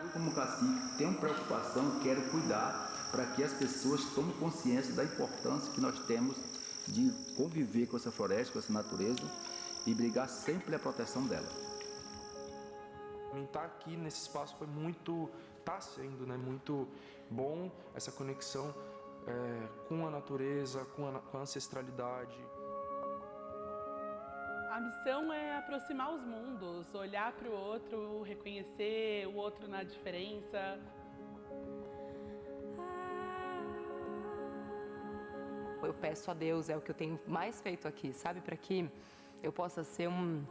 Eu, como cacique, tenho preocupação, quero cuidar para que as pessoas tomem consciência da importância que nós temos de conviver com essa floresta, com essa natureza e brigar sempre pela proteção dela. Estar aqui nesse espaço foi está sendo, né, muito bom, essa conexão com a natureza, com a ancestralidade. A missão é aproximar os mundos, olhar para o outro, reconhecer o outro na diferença. Eu peço a Deus, é o que eu tenho mais feito aqui, sabe? Para que eu possa ser um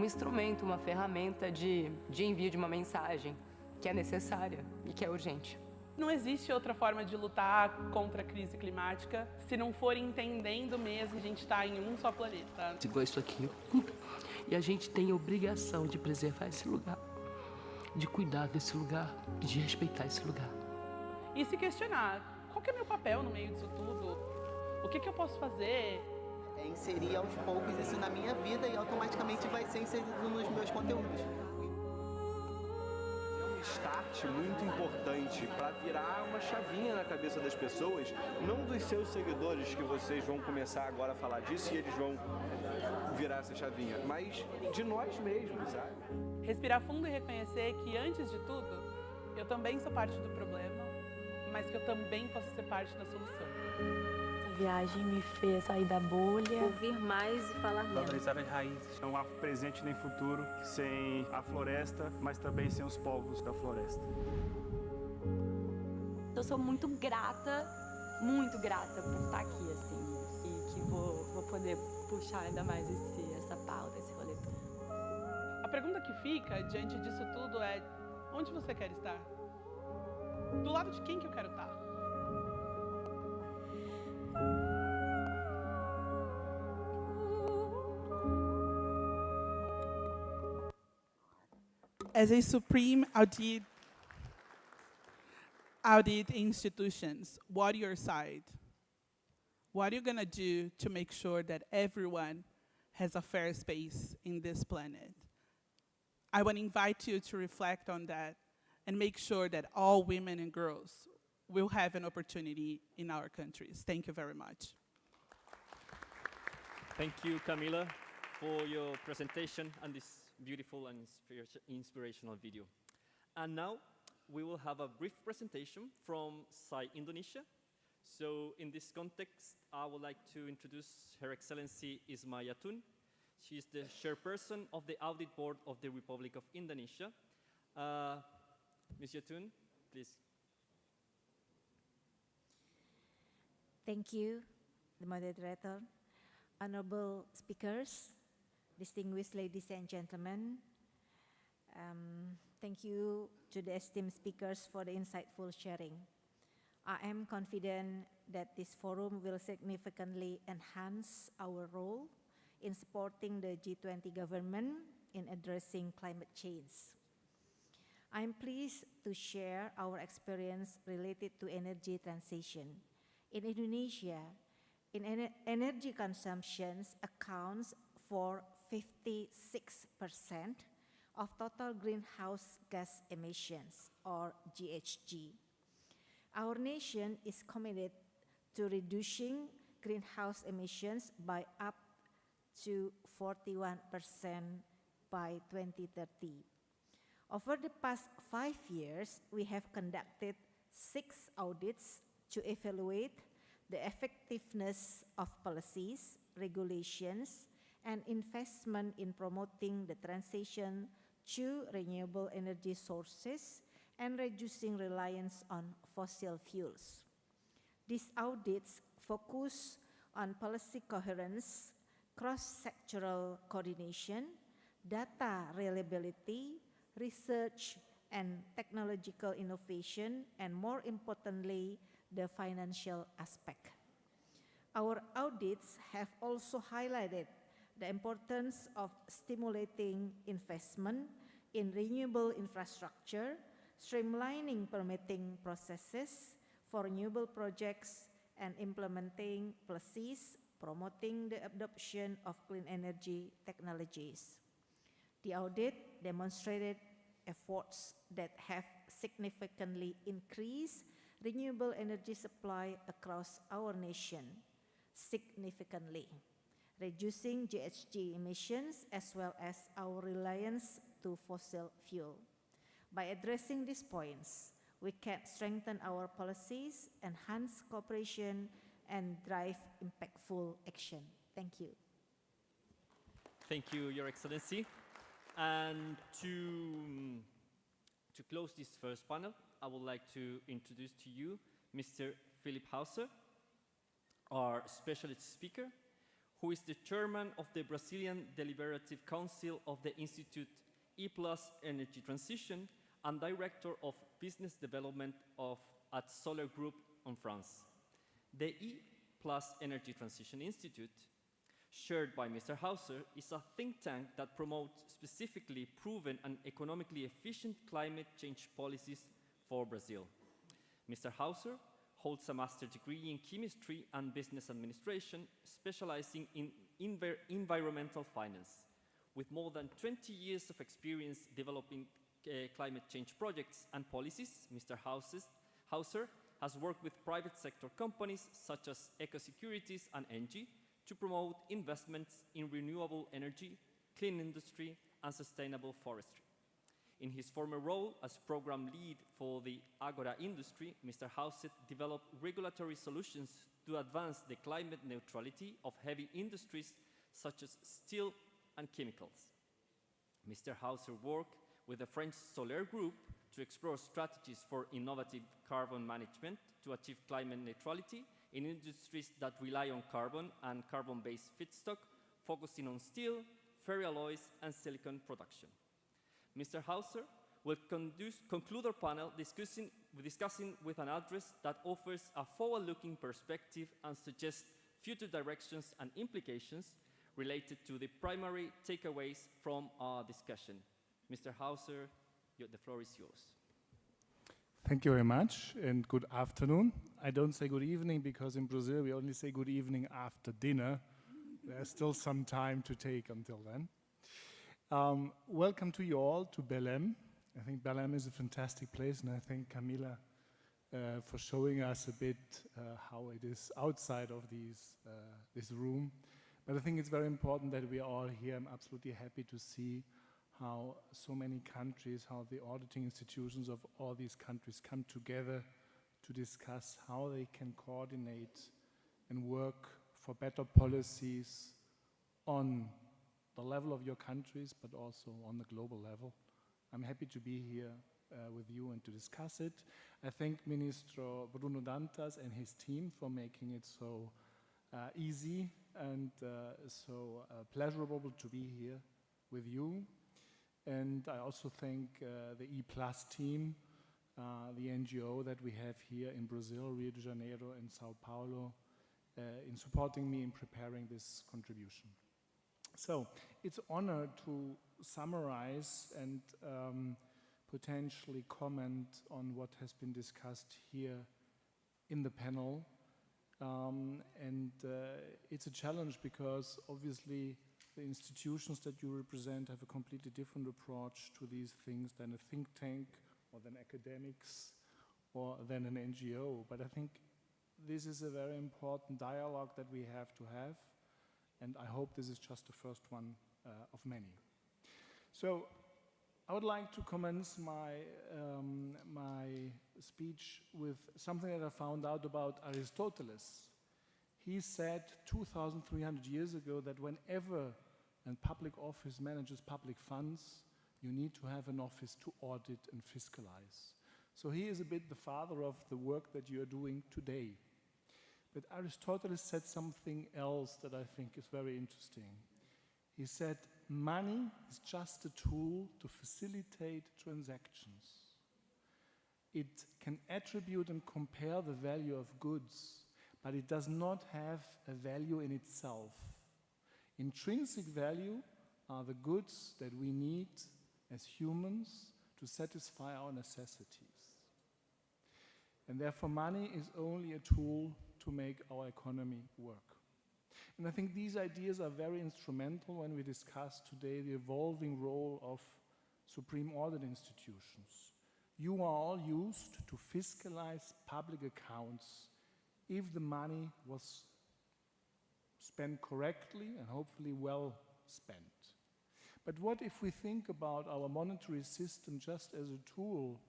instrumento, uma ferramenta de envio de uma mensagem que é necessária e que é urgente. Não existe outra forma de lutar contra a crise climática se não for entendendo mesmo que a gente está em um só planeta. Igual isso aqui. E a gente tem a obrigação de preservar esse lugar, de cuidar desse lugar, de respeitar esse lugar. E se questionar, qual que é meu papel no meio disso tudo? O que eu posso fazer? É inserir aos poucos isso na minha vida e automaticamente vai ser inserido nos meus conteúdos. Um start muito importante para virar uma chavinha na cabeça das pessoas, não dos seus seguidores que vocês vão começar agora a falar disso e eles vão virar essa chavinha, mas de nós mesmos, sabe? Respirar fundo e reconhecer que, antes de tudo, eu também sou parte do problema, mas que eu também posso ser parte da solução. Essa viagem me fez sair da bolha, ouvir mais e falar menos. Valorizar as raízes. Não há presente nem futuro sem a floresta, mas também sem os povos da floresta. Eu sou muito grata por estar aqui, assim, e que vou poder puxar ainda mais essa pauta, esse rolê. A pergunta que fica diante disso tudo é: onde você quer estar? Do lado de quem que eu quero estar? As a Supreme Audit Institutions, what are your side? What are you going to do to make sure that everyone has a fair space in this planet? I want to invite you to reflect on that and make sure that all women and girls will have an opportunity in our countries. Thank you very much. Thank you, Camila, for your presentation and this beautiful and inspirational video. And now we will have a brief presentation from SAI Indonesia. So in this context, I would like to introduce Her Excellency Isma Yatun. She is the chairperson of the Audit Board of the Republic of Indonesia. Ms. Yatun, please. Thank you, the moderator, honorable speakers, distinguished ladies and gentlemen. Thank you to the esteemed speakers for the insightful sharing. I am confident that this forum will significantly enhance our role in supporting the G20 government in addressing climate change. I am pleased to share our experience related to energy transition. In Indonesia, energy consumption accounts for 56% of total greenhouse gas emissions, or GHG. Our nation is committed to reducing greenhouse emissions by up to 41% by 2030. Over the past 5 years, we have conducted 6 audits to evaluate the effectiveness of policies, regulations, and investment in promoting the transition to renewable energy sources and reducing reliance on fossil fuels. These audits focus on policy coherence, cross-sectoral coordination, data reliability, research and technological innovation, and more importantly, the financial aspect. Our audits have also highlighted the importance of stimulating investment in renewable infrastructure, streamlining permitting processes for renewable projects, and implementing policies promoting the adoption of clean energy technologies. The audit demonstrated efforts that have significantly increased renewable energy supply across our nation, reducing GHG emissions as well as our reliance to fossil fuel. By addressing these points, we can strengthen our policies, enhance cooperation, and drive impactful action. Thank you. Thank you, Your Excellency. And to close this first panel, I would like to introduce to you Mr. Philip Hauser, our specialist speaker, who is the chairman of the Brazilian Deliberative Council of the Institute E+ Energy Transition and director of business development at Solar Group in France. The E+ Energy Transition Institute, chaired by Mr. Hauser, is a think tank that promotes specifically proven and economically efficient climate change policies for Brazil. Mr. Hauser holds a master's degree in chemistry and business administration, specializing in environmental finance. With more than 20 years of experience developing climate change projects and policies, Mr. Hauser has worked with private sector companies such as Ecosecurities and Engie to promote investments in renewable energy, clean industry, and sustainable forestry. In his former role as program lead for the Agora industry, Mr. Hauser developed regulatory solutions to advance the climate neutrality of heavy industries such as steel and chemicals. Mr. Hauser worked with the French Solar Group to explore strategies for innovative carbon management to achieve climate neutrality in industries that rely on carbon and carbon-based feedstock, focusing on steel, ferroalloys, and silicon production. Mr. Hauser will conclude our panel discussing with an address that offers a forward-looking perspective and suggests future directions and implications related to the primary takeaways from our discussion. Mr. Hauser, the floor is yours. Thank you very much, and good afternoon. I don't say good evening because in Brazil we only say good evening after dinner. There's still some time to take until then. Welcome to you all to Belém. I think Belém is a fantastic place, and I thank Camila for showing us a bit how it is outside of this room. But I think it's very important that we are all here. I'm absolutely happy to see how so many countries, how the auditing institutions of all these countries come together to discuss how they can coordinate and work for better policies on the level of your countries, but also on the global level. I'm happy to be here with you and to discuss it. I thank Ministro Bruno Dantas and his team for making it so easy and so pleasurable to be here with you. And I also thank the E+ team, the NGO that we have here in Brazil, Rio de Janeiro and Sao Paulo, in supporting me in preparing this contribution. So it's an honor to summarize and potentially comment on what has been discussed here in the panel. It's a challenge because obviously the institutions that you represent have a completely different approach to these things than a think tank or than academics or than an NGO. But I think this is a very important dialogue that we have to have, and I hope this is just the first one of many. So I would like to commence my speech with something that I found out about Aristoteles. He said 2,300 years ago that whenever a public office manages public funds, you need to have an office to audit and fiscalize. So he is a bit the father of the work that you are doing today. But Aristoteles said something else that I think is very interesting. He said, money is just a tool to facilitate transactions. It can attribute and compare the value of goods, but it does not have a value in itself. Intrinsic value are the goods that we need as humans to satisfy our necessities. And therefore money is only a tool to make our economy work. And I think these ideas are very instrumental when we discuss today the evolving role of Supreme Audit Institutions. You are all used to fiscalize public accounts if the money was spent correctly and hopefully well spent. But what if we think about our monetary system just as a tool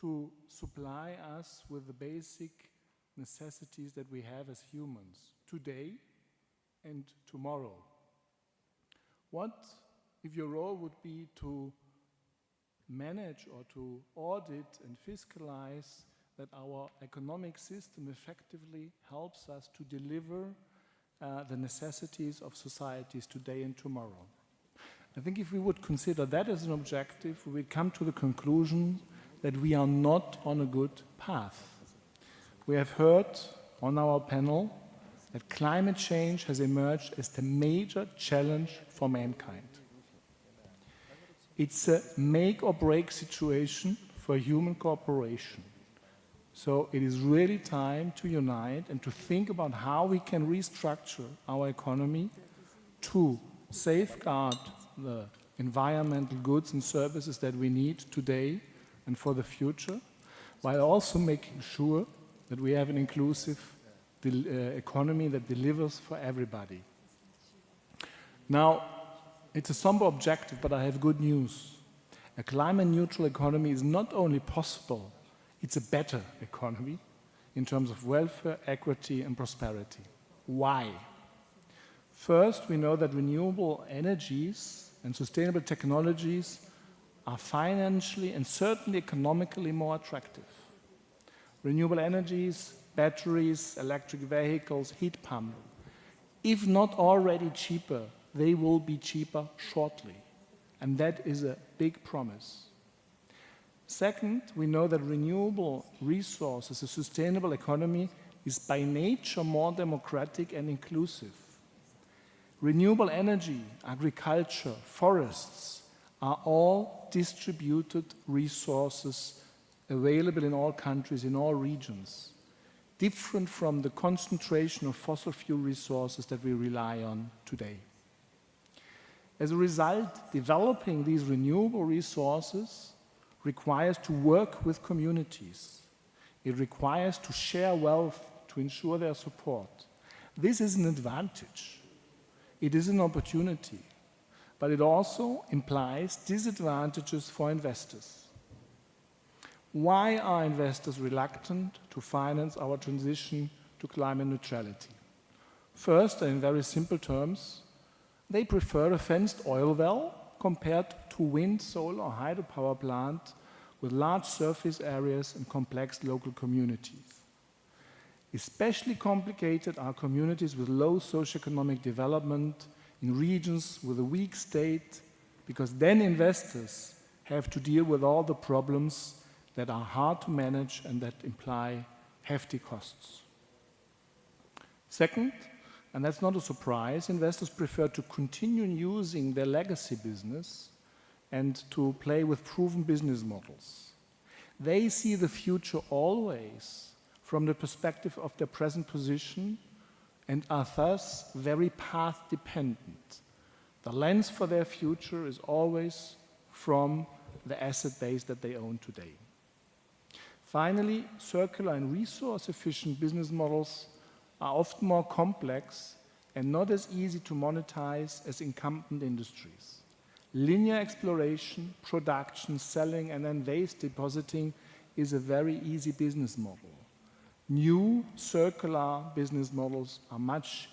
to supply us with the basic necessities that we have as humans today and tomorrow? What if your role would be to manage or to audit and fiscalize that our economic system effectively helps us to deliver the necessities of societies today and tomorrow? I think if we would consider that as an objective, we would come to the conclusion that we are not on a good path. We have heard on our panel that climate change has emerged as the major challenge for mankind. It's a make or break situation for human cooperation. So it is really time to unite and to think about how we can restructure our economy to safeguard the environmental goods and services that we need today and for the future, while also making sure that we have an inclusive economy that delivers for everybody. Now, it's a somber objective, but I have good news. A climate-neutral economy is not only possible, it's a better economy in terms of welfare, equity, and prosperity. Why? First, we know that renewable energies and sustainable technologies are financially and certainly economically more attractive. Renewable energies, batteries, electric vehicles, heat pump, if not already cheaper, they will be cheaper shortly. And that is a big promise. Second, we know that renewable resources, a sustainable economy, is by nature more democratic and inclusive. Renewable energy, agriculture, forests are all distributed resources available in all countries, in all regions, different from the concentration of fossil fuel resources that we rely on today. As a result, developing these renewable resources requires to work with communities. It requires to share wealth to ensure their support. This is an advantage. It is an opportunity, but it also implies disadvantages for investors. Why are investors reluctant to finance our transition to climate neutrality? First, and in very simple terms, they prefer a fenced oil well compared to wind, solar, or hydropower plant with large surface areas and complex local communities. Especially complicated are communities with low socioeconomic development in regions with a weak state, because then investors have to deal with all the problems that are hard to manage and that imply hefty costs. Second, and that's not a surprise, investors prefer to continue using their legacy business and to play with proven business models. They see the future always from the perspective of their present position and are thus very path dependent. The lens for their future is always from the asset base that they own today. Finally, circular and resource-efficient business models are often more complex and not as easy to monetize as incumbent industries. Linear exploration, production, selling, and then waste depositing is a very easy business model. New circular business models are much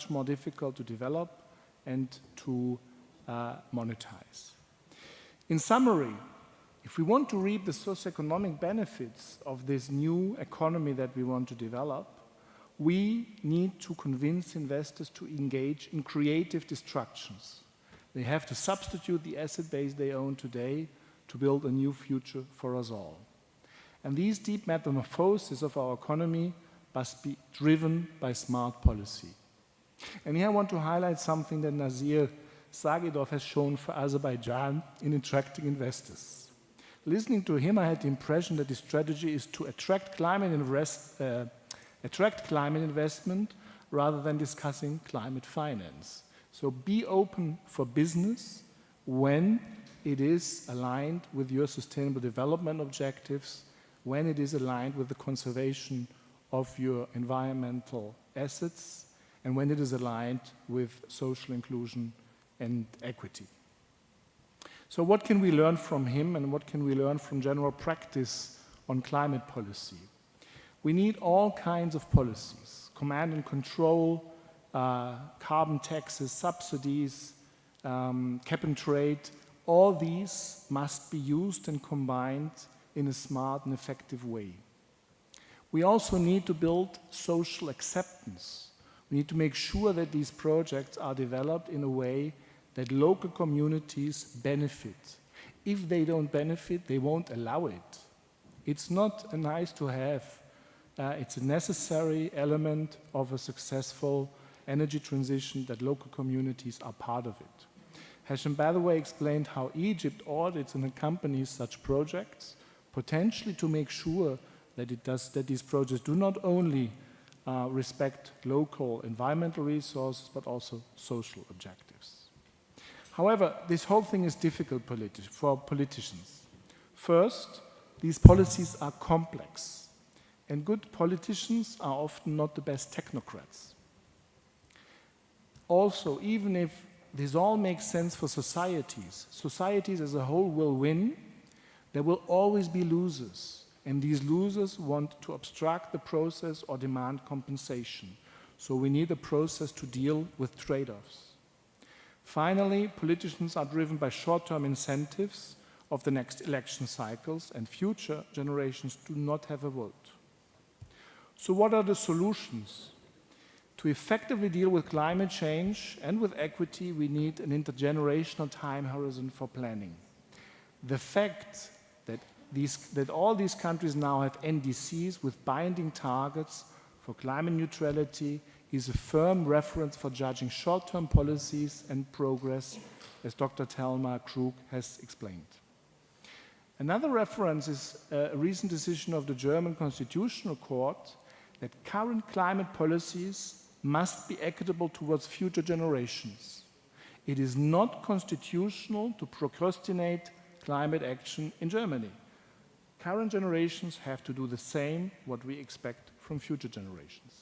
more difficult to develop and to monetize. In summary, if we want to reap the socioeconomic benefits of this new economy that we want to develop, we need to convince investors to engage in creative destructions. They have to substitute the asset base they own today to build a new future for us all. And these deep metamorphoses of our economy must be driven by smart policy. And here I want to highlight something that Nazir Sagidov has shown for Azerbaijan in attracting investors. Listening to him, I had the impression that his strategy is to attract climate investment rather than discussing climate finance. So be open for business when it is aligned with your sustainable development objectives, when it is aligned with the conservation of your environmental assets, and when it is aligned with social inclusion and equity. So what can we learn from him, and what can we learn from general practice on climate policy? We need all kinds of policies: command and control, carbon taxes, subsidies, cap and trade. All these must be used and combined in a smart and effective way. We also need to build social acceptance. We need to make sure that these projects are developed in a way that local communities benefit. If they don't benefit, they won't allow it. It's not a nice to have. It's a necessary element of a successful energy transition that local communities are part of it. Hashem, by the way, explained how Egypt audits and accompanies such projects, potentially to make sure that these projects do not only respect local environmental resources, but also social objectives. However, this whole thing is difficult for politicians. First, these policies are complex, and good politicians are often not the best technocrats. Also, even if this all makes sense for societies as a whole will win, there will always be losers, and these losers want to obstruct the process or demand compensation. So we need a process to deal with trade-offs. Finally, politicians are driven by short-term incentives of the next election cycles, and future generations do not have a vote. So what are the solutions? To effectively deal with climate change and with equity, we need an intergenerational time horizon for planning. The fact that all these countries now have NDCs with binding targets for climate neutrality is a firm reference for judging short-term policies and progress, as Dr. Thelma Krug has explained. Another reference is a recent decision of the German Constitutional Court that current climate policies must be equitable towards future generations. It is not constitutional to procrastinate climate action in Germany. Current generations have to do the same what we expect from future generations.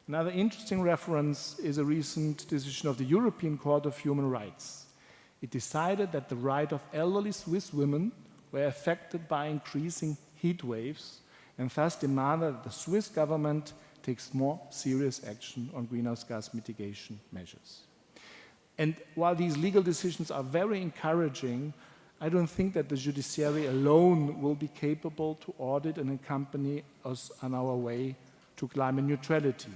Another interesting reference is a recent decision of the European Court of Human Rights. It decided that the right of elderly Swiss women were affected by increasing heat waves, and thus demanded that the Swiss government takes more serious action on greenhouse gas mitigation measures. And while these legal decisions are very encouraging, I don't think that the judiciary alone will be capable to audit and accompany us on our way to climate neutrality.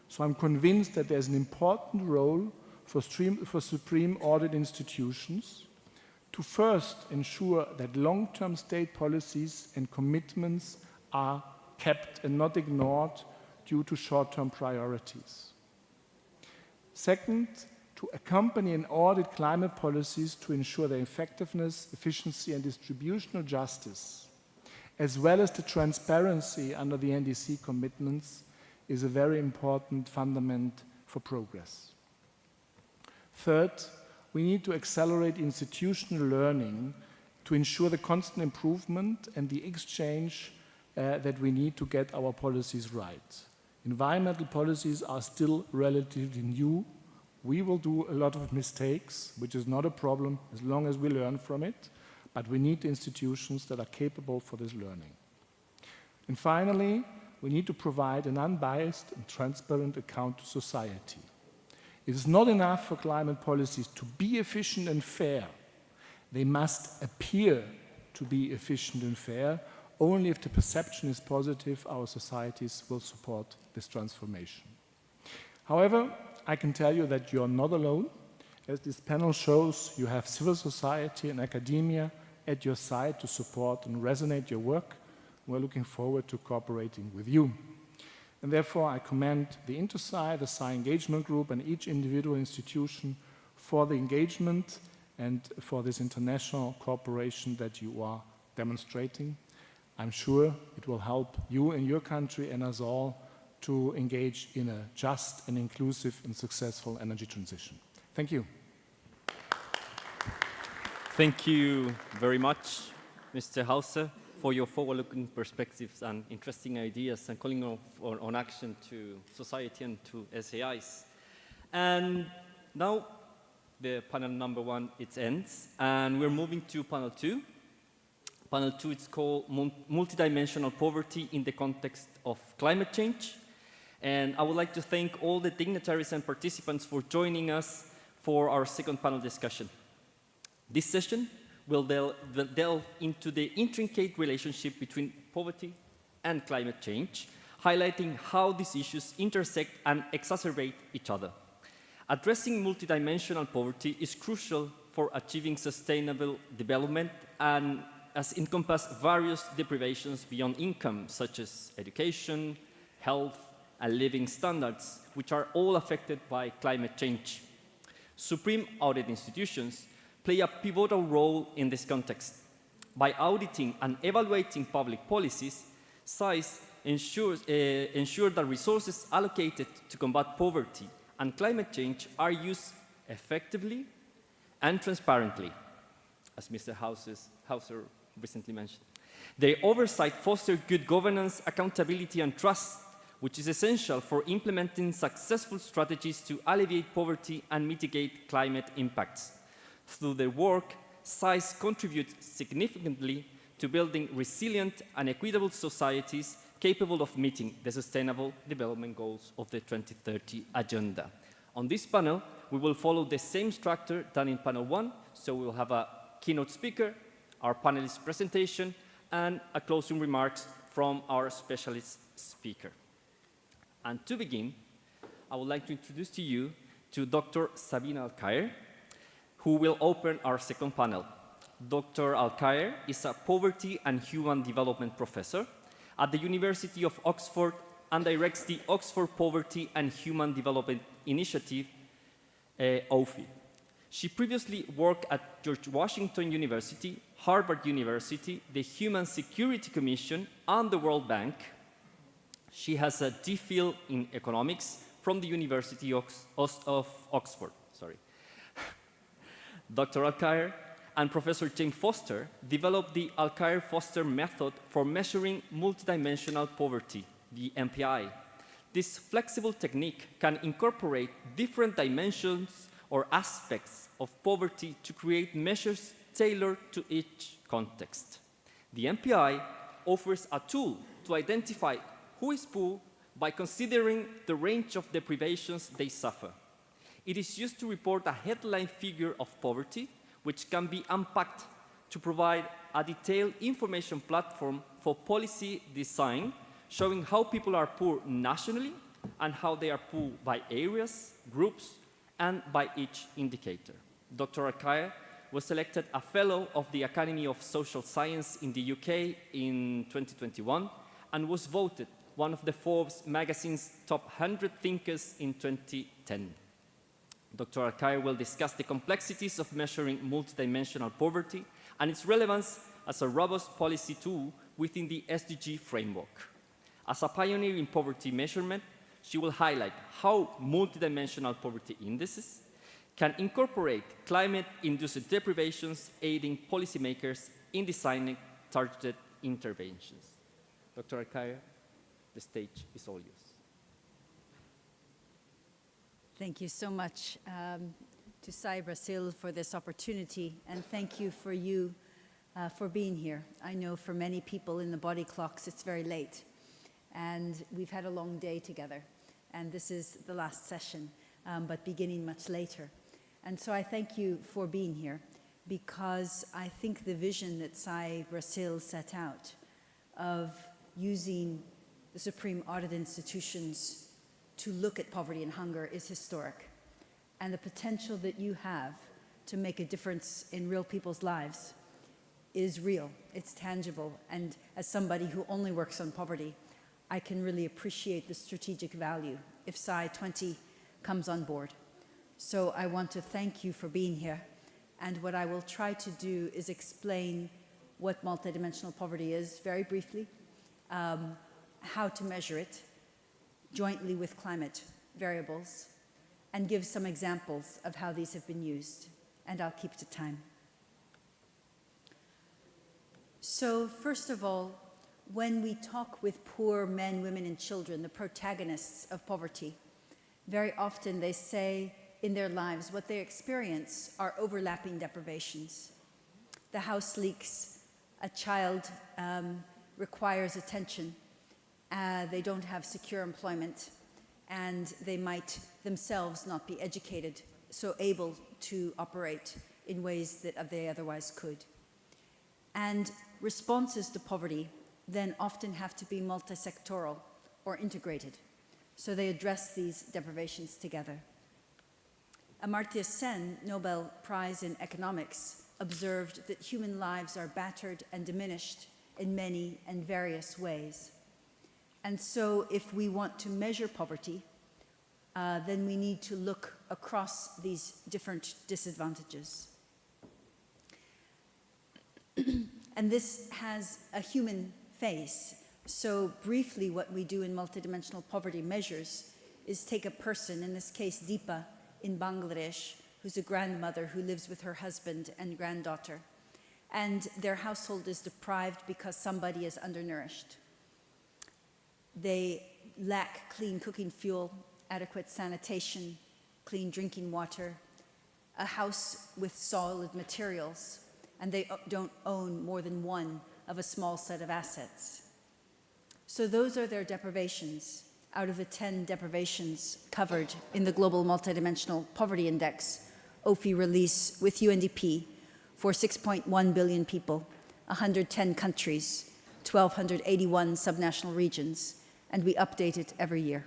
So I'm convinced that there's an important role for Supreme Audit Institutions to first ensure that long-term state policies and commitments are kept and not ignored due to short-term priorities. Second, to accompany and audit climate policies to ensure their effectiveness, efficiency, and distributional justice, as well as the transparency under the NDC commitments, is a very important fundament for progress. Third, we need to accelerate institutional learning to ensure the constant improvement and the exchange that we need to get our policies right. Environmental policies are still relatively new. We will do a lot of mistakes, which is not a problem as long as we learn from it, but we need institutions that are capable for this learning. And finally, we need to provide an unbiased and transparent account to society. It is not enough for climate policies to be efficient and fair. They must appear to be efficient and fair. Only if the perception is positive, our societies will support this transformation. However, I can tell you that you're not alone. As this panel shows, you have civil society and academia at your side to support and resonate your work. We're looking forward to cooperating with you. And therefore, I commend the InterSAI, the SAI engagement group, and each individual institution for the engagement and for this international cooperation that you are demonstrating. I'm sure it will help you and your country and us all to engage in a just and inclusive and successful energy transition. Thank you. Thank you very much, Mr. Hauser, for your forward-looking perspectives and interesting ideas and calling on action to society and to SAIs. And now the panel number 1, it ends, and we're moving to panel 2. Panel 2 is called Multidimensional Poverty in the Context of Climate Change. And I would like to thank all the dignitaries and participants for joining us for our second panel discussion. This session will delve into the intricate relationship between poverty and climate change, highlighting how these issues intersect and exacerbate each other. Addressing multidimensional poverty is crucial for achieving sustainable development and as encompass various deprivations beyond income, such as education, health, and living standards, which are all affected by climate change. Supreme Audit Institutions play a pivotal role in this context. By auditing and evaluating public policies, SAIs ensure that resources allocated to combat poverty and climate change are used effectively and transparently, as Mr. Hauser recently mentioned. Their oversight fosters good governance, accountability, and trust, which is essential for implementing successful strategies to alleviate poverty and mitigate climate impacts. Through their work, SAIs contribute significantly to building resilient and equitable societies capable of meeting the Sustainable Development Goals of the 2030 Agenda. On this panel, we will follow the same structure than in panel 1, so we will have a keynote speaker, our panelist presentation, and a closing remarks from our specialist speaker. And to begin, I would like to introduce to you to Dr. Sabina Al-Khair, who will open our second panel. Dr. Al-Khair is a poverty and human development professor at the University of Oxford and directs the Oxford Poverty and Human Development Initiative, OFI. She previously worked at George Washington University, Harvard University, the Human Security Commission, and the World Bank. She has a DPhil in economics from the University of Oxford. Dr. Al-Khair and Professor James Foster developed the Al-Khair-Foster method for measuring multidimensional poverty, the MPI. This flexible technique can incorporate different dimensions or aspects of poverty to create measures tailored to each context. The MPI offers a tool to identify who is poor by considering the range of deprivations they suffer. It is used to report a headline figure of poverty, which can be unpacked to provide a detailed information platform for policy design, showing how people are poor nationally and how they are poor by areas, groups, and by each indicator. Dr. Al-Khair was selected a Fellow of the Academy of Social Science in the UK in 2021 and was voted one of the Forbes magazine's top 100 thinkers in 2010. Dr. Al-Khair will discuss the complexities of measuring multidimensional poverty and its relevance as a robust policy tool within the SDG framework. As a pioneer in poverty measurement, she will highlight how multidimensional poverty indices can incorporate climate-induced deprivations, aiding policymakers in designing targeted interventions. Dr. Al-Khair, the stage is all yours. Thank you so much to SAI Brazil for this opportunity, and thank you for being here. I know for many people in the body clocks it's very late, and we've had a long day together, and this is the last session, but beginning much later. And so I thank you for being here, because I think the vision that SAI Brazil set out of using the Supreme Audit Institutions to look at poverty and hunger is historic. And the potential that you have to make a difference in real people's lives is real, it's tangible. And as somebody who only works on poverty, I can really appreciate the strategic value if SAI20 comes on board. So I want to thank you for being here. And what I will try to do is explain what multidimensional poverty is very briefly, how to measure it, jointly with climate variables, and give some examples of how these have been used, and I'll keep to time. So first of all, when we talk with poor men, women, and children, the protagonists of poverty, very often they say in their lives what they experience are overlapping deprivations. The house leaks, a child requires attention, they don't have secure employment, and they might themselves not be educated, so able to operate in ways that they otherwise could. And responses to poverty then often have to be multi-sectoral or integrated, so they address these deprivations together. Amartya Sen, Nobel Prize in Economics, observed that human lives are battered and diminished in many and various ways. And so if we want to measure poverty, then we need to look across these different disadvantages. And this has a human face, So briefly, what we do in multidimensional poverty measures is take a person, in this case Deepa in Bangladesh, who's a grandmother who lives with her husband and granddaughter, and their household is deprived because somebody is undernourished. They lack clean cooking fuel, adequate sanitation, clean drinking water, a house with solid materials, and they don't own more than one of a small set of assets. So those are their deprivations out of the 10 deprivations covered in the Global Multidimensional Poverty Index, OFI release with UNDP for 6.1 billion people, 110 countries, 1,281 subnational regions, and we update it every year.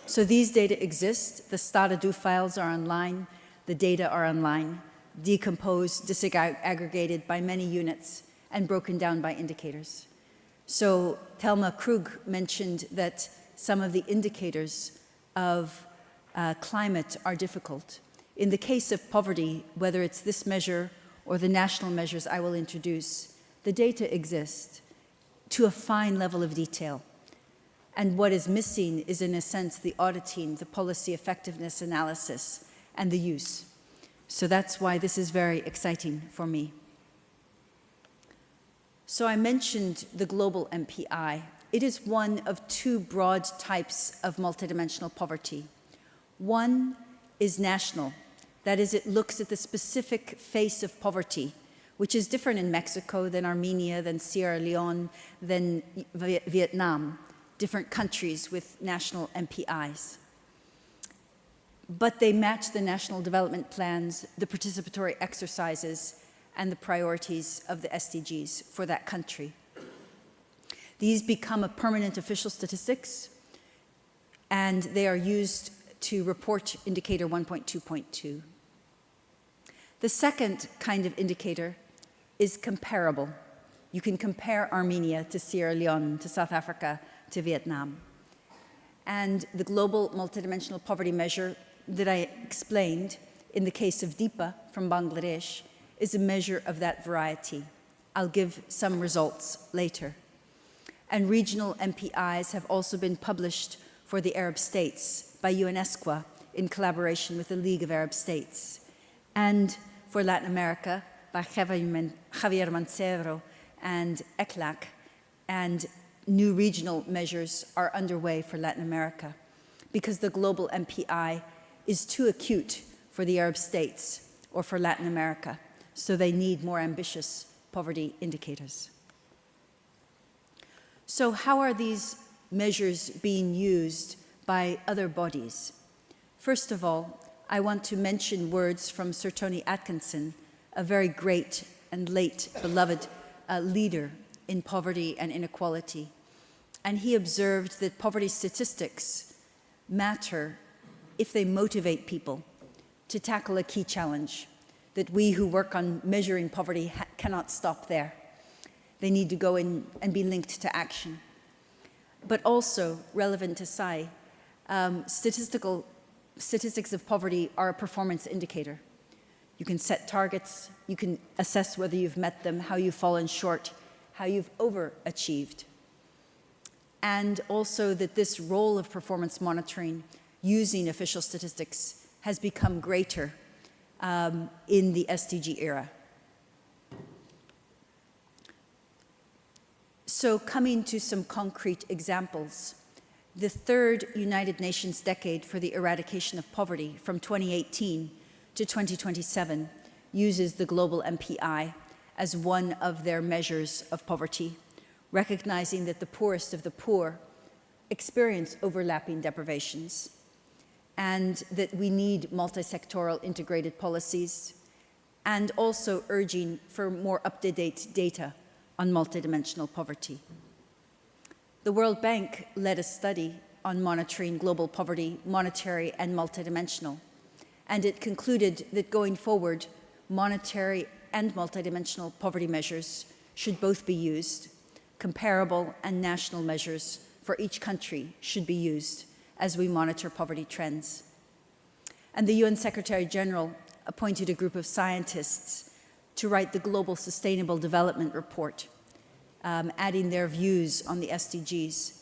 So these data exist, the STATA-DO files are online, the data are online, decomposed, disaggregated by many units, and broken down by indicators. So Thelma Krug mentioned that some of the indicators of climate are difficult. In the case of poverty, whether it's this measure or the national measures I will introduce, the data exist to a fine level of detail. And what is missing is, in a sense, the auditing, the policy effectiveness analysis, and the use. So that's why this is very exciting for me. So I mentioned the global MPI. It is one of two broad types of multidimensional poverty. One is national. That is, it looks at the specific face of poverty, which is different in Mexico than Armenia, than Sierra Leone, than Vietnam, different countries with national MPIs. But they match the national development plans, the participatory exercises, and the priorities of the SDGs for that country. These become a permanent official statistics, and they are used to report indicator 1.2.2. The second kind of indicator is comparable. You can compare Armenia to Sierra Leone, to South Africa, to Vietnam. And the global multidimensional poverty measure that I explained in the case of Deepa from Bangladesh is a measure of that variety. I'll give some results later. And regional MPIs have also been published for the Arab states by UNESCO in collaboration with the League of Arab States, and for Latin America by Javier Mancero and ECLAC, and new regional measures are underway for Latin America because the global MPI is too acute for the Arab states or for Latin America, so they need more ambitious poverty indicators. So how are these measures being used by other bodies? First of all, I want to mention words from Sir Tony Atkinson, a very great and late beloved leader in poverty and inequality. And he observed that poverty statistics matter if they motivate people to tackle a key challenge, that we who work on measuring poverty cannot stop there. They need to go in and be linked to action. But also, relevant to SAI, statistics of poverty are a performance indicator. You can set targets, you can assess whether you've met them, how you've fallen short, how you've overachieved. And also that this role of performance monitoring using official statistics has become greater in the SDG era. So coming to some concrete examples, the third United Nations decade for the eradication of poverty from 2018 to 2027 uses the global MPI as one of their measures of poverty, recognizing that the poorest of the poor experience overlapping deprivations, and that we need multi-sectoral integrated policies, and also urging for more up-to-date data on multidimensional poverty. The World Bank led a study on monitoring global poverty, monetary and multidimensional, and it concluded that going forward, monetary and multidimensional poverty measures should both be used. Comparable and national measures for each country should be used as we monitor poverty trends. And the UN Secretary General appointed a group of scientists to write the Global Sustainable Development Report. adding their views on the SDGs.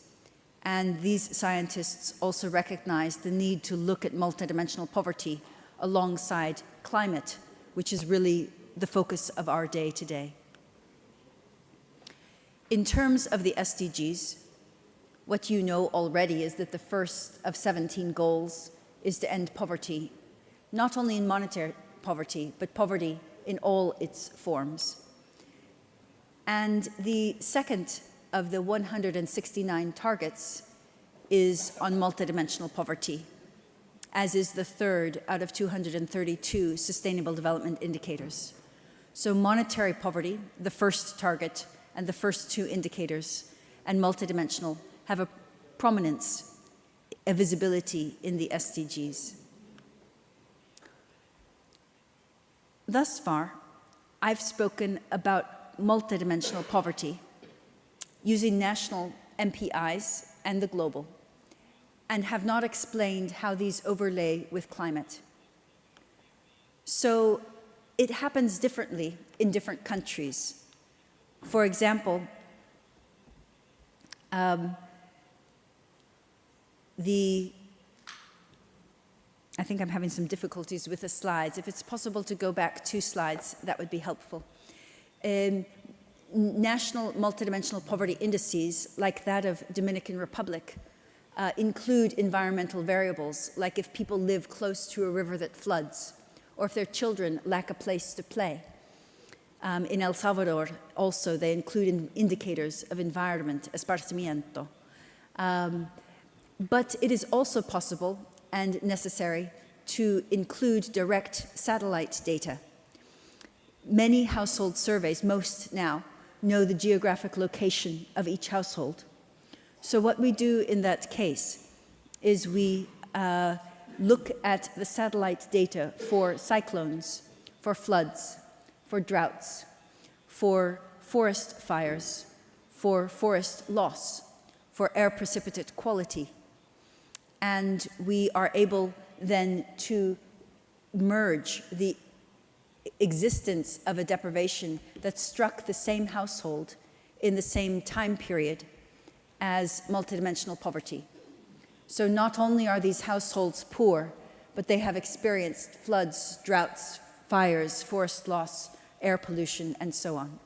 And these scientists also recognize the need to look at multidimensional poverty alongside climate, which is really the focus of our day today. In terms of the SDGs, what you know already is that the first of 17 goals is to end poverty, not only in monetary poverty, but poverty in all its forms. And the second of the 169 targets is on multidimensional poverty, as is the third out of 232 Sustainable Development Indicators. So monetary poverty, the first target, and the first two indicators, and multidimensional have a prominence, a visibility in the SDGs. Thus far, I've spoken about multidimensional poverty using national MPIs and the global, and have not explained how these overlay with climate. So it happens differently in different countries. For example, I think I'm having some difficulties with the slides. If it's possible to go back 2 slides, that would be helpful. National multidimensional poverty indices, like that of Dominican Republic, include environmental variables, like if people live close to a river that floods, or if their children lack a place to play. In El Salvador, also, they include indicators of environment, esparcimiento. But it is also possible and necessary to include direct satellite data. Many household surveys, most now, know the geographic location of each household. So what we do in that case is we look at the satellite data for cyclones, for floods, for droughts, for forest fires, for forest loss, for air precipitate quality. And we are able then to merge the existence of a deprivation that struck the same household in the same time period as multidimensional poverty. So not only are these households poor, but they have experienced floods, droughts, fires, forest loss, air pollution, and so on.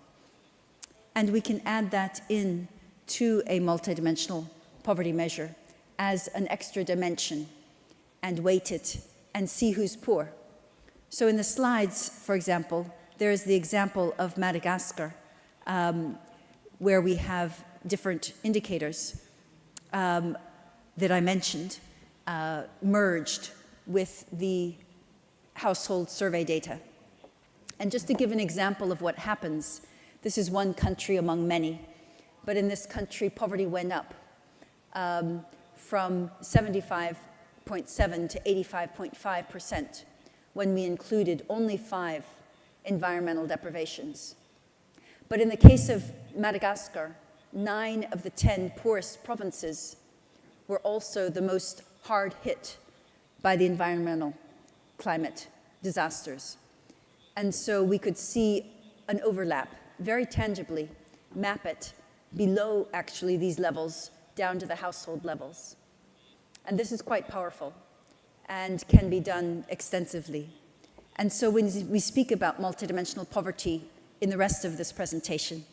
And we can add that in to a multidimensional poverty measure as an extra dimension and weight it and see who's poor. So in the slides, for example, there is the example of Madagascar, where we have different indicators that I mentioned merged with the household survey data. And just to give an example of what happens, this is one country among many, but in this country, poverty went up from 75.7 to 85.5% when we included only 5 environmental deprivations. But in the case of Madagascar, 9 of the 10 poorest provinces were also the most hard hit by the environmental climate disasters. And so we could see an overlap, very tangibly, map it below actually these levels down to the household levels. And this is quite powerful and can be done extensively. And so when we speak about multidimensional poverty in the rest of this presentation,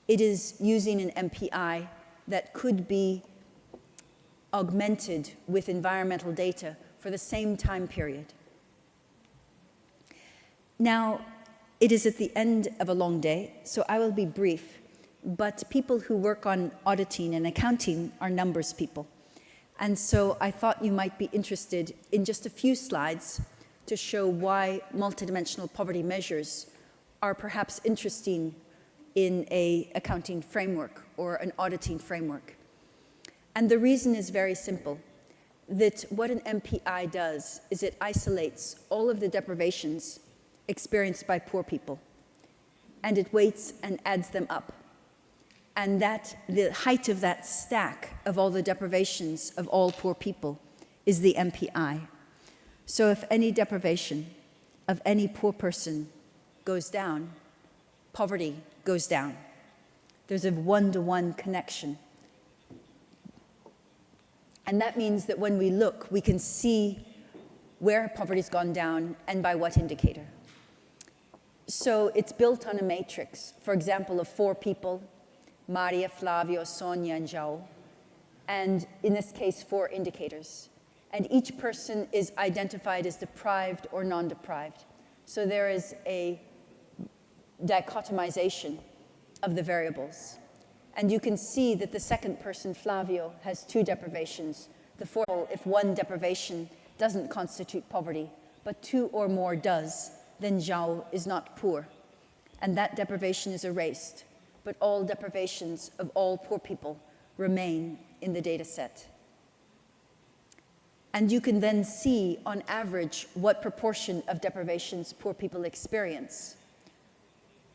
it is using an MPI that could be augmented with environmental data for the same time period. Now, it is at the end of a long day, so I will be brief, but people who work on auditing and accounting are numbers people. And so I thought you might be interested in just a few slides to show why multidimensional poverty measures are perhaps interesting in an accounting framework or an auditing framework. And the reason is very simple, that what an MPI does is it isolates all of the deprivations experienced by poor people, and it weights and adds them up. And that the height of that stack of all the deprivations of all poor people is the MPI. So if any deprivation of any poor person goes down, poverty goes down. There's a one-to-one connection. And that means that when we look, we can see where poverty's gone down and by what indicator. So it's built on a matrix, for example, of 4 people, Maria, Flavio, Sonia, and João, and in this case, 4 indicators. And each person is identified as deprived or non-deprived. So there is a dichotomization of the variables. And you can see that the second person, Flavio, has 2 deprivations. The 4, if 1 deprivation doesn't constitute poverty, but 2 or more does, then João is not poor. And that deprivation is erased. But all deprivations of all poor people remain in the data set. And you can then see, on average, what proportion of deprivations poor people experience.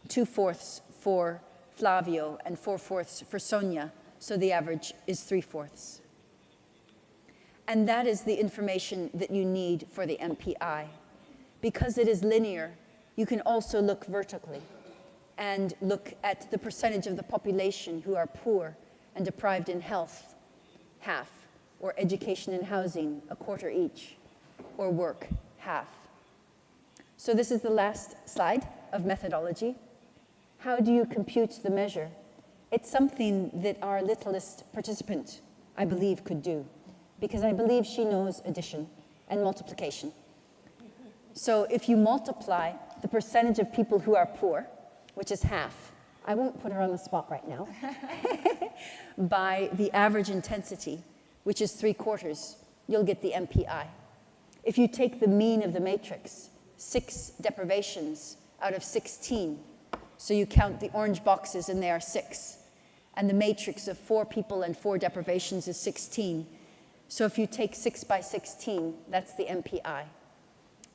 2/4 for Flavio and 4/4 for Sonia, so the average is 3/4. And that is the information that you need for the MPI. Because it is linear, you can also look vertically and look at the percentage of the population who are poor and deprived in health, half, or education and housing, 1/4 each, or work, half. So this is the last slide of methodology. How do you compute the measure? It's something that our littlest participant, I believe, could do, because I believe she knows addition and multiplication. So if you multiply the percentage of people who are poor, which is half, I won't put her on the spot right now, by the average intensity, which is 3/4, you'll get the MPI. If you take the mean of the matrix, 6 deprivations out of 16, so you count the orange boxes and they are 6, and the matrix of 4 people and 4 deprivations is 16. So if you take 6 by 16, that's the MPI.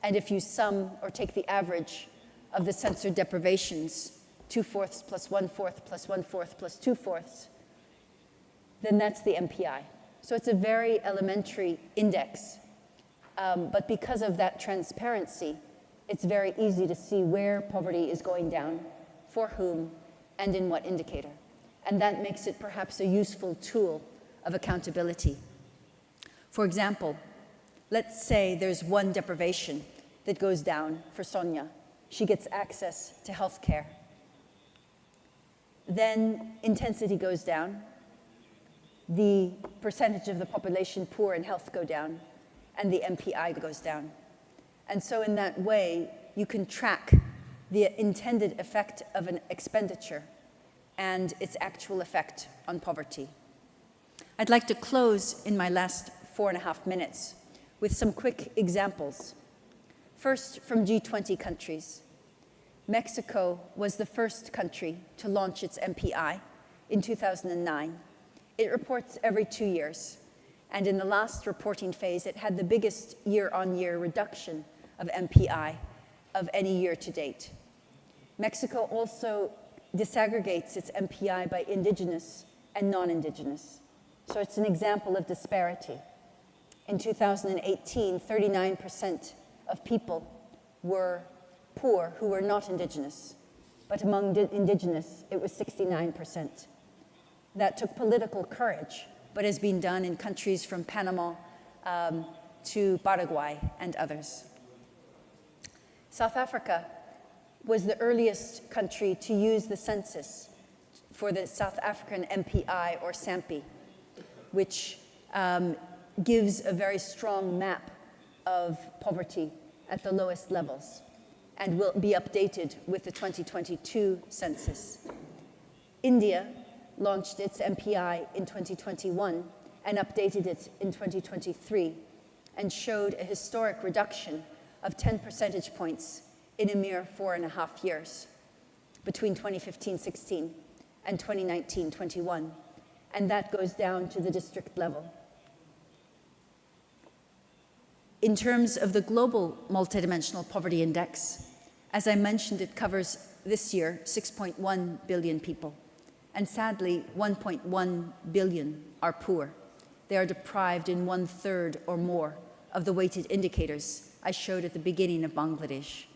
And if you sum or take the average of the censored deprivations, 2/4 plus 1/4 plus 1/4 plus 2/4, then that's the MPI. So it's a very elementary index. But because of that transparency, it's very easy to see where poverty is going down, for whom, and in what indicator. And that makes it perhaps a useful tool of accountability. For example, let's say there's 1 deprivation that goes down for Sonia. She gets access to health care. Then intensity goes down. The percentage of the population poor in health go down, and the MPI goes down. And so in that way, you can track the intended effect of an expenditure and its actual effect on poverty. I'd like to close in my last 4.5 minutes with some quick examples. First, from G20 countries. Mexico was the first country to launch its MPI in 2009. It reports every 2 years, and in the last reporting phase, it had the biggest year-on-year reduction of MPI of any year to date. Mexico also disaggregates its MPI by indigenous and non-indigenous. So it's an example of disparity. In 2018, 39% of people were poor who were not indigenous, but among indigenous, it was 69%. That took political courage, but has been done in countries from Panama to Paraguay and others. South Africa was the earliest country to use the census for the South African MPI or SAMPI, which gives a very strong map of poverty at the lowest levels and will be updated with the 2022 census. India launched its MPI in 2021 and updated it in 2023 and showed a historic reduction of 10 percentage points in a mere 4.5 years between 2015-16 and 2019-21, and that goes down to the district level. In terms of the global multidimensional poverty index, as I mentioned, it covers this year 6.1 billion people, and sadly 1.1 billion are poor. They are deprived in 1/3 or more of the weighted indicators I showed at the beginning of Bangladesh.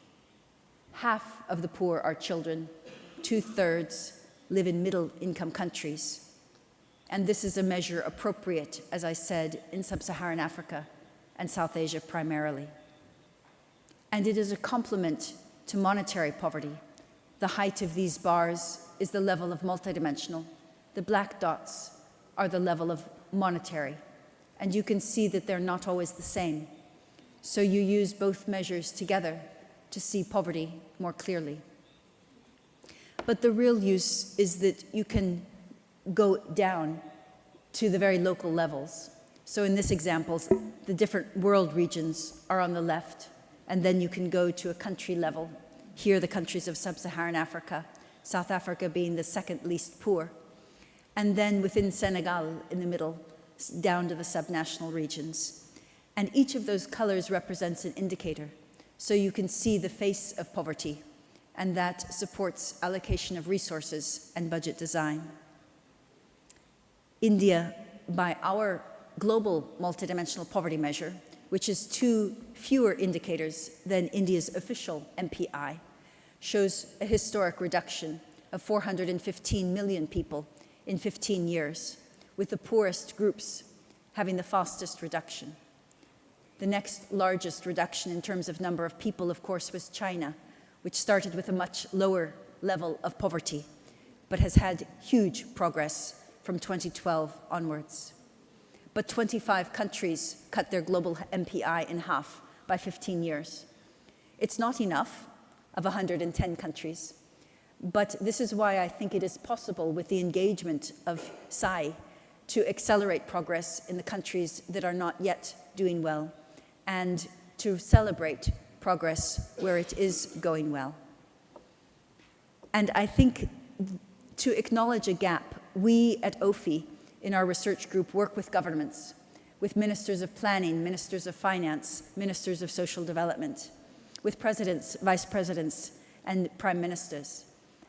Half of the poor are children, 2/3 live in middle-income countries. And this is a measure appropriate, as I said, in sub-Saharan Africa and South Asia primarily. And it is a complement to monetary poverty. The height of these bars is the level of multidimensional. The black dots are the level of monetary. And you can see that they're not always the same. So you use both measures together to see poverty more clearly. But the real use is that you can go down to the very local levels. So in this example, the different world regions are on the left, and then you can go to a country level. Here, the countries of sub-Saharan Africa, South Africa being the second least poor. And then within Senegal, in the middle, down to the subnational regions. And each of those colors represents an indicator. So you can see the face of poverty, and that supports allocation of resources and budget design. India, by our global multidimensional poverty measure, which is 2 fewer indicators than India's official MPI, shows a historic reduction of 415 million people in 15 years, with the poorest groups having the fastest reduction. The next largest reduction in terms of number of people, of course, was China, which started with a much lower level of poverty, but has had huge progress from 2012 onwards. But 25 countries cut their global MPI in half by 15 years. It's not enough of 110 countries, but this is why I think it is possible with the engagement of SAI to accelerate progress in the countries that are not yet doing well and to celebrate progress where it is going well. And I think to acknowledge a gap, we at OFI in our research group work with governments, with ministers of planning, ministers of finance, ministers of social development, with presidents, vice presidents, and prime ministers.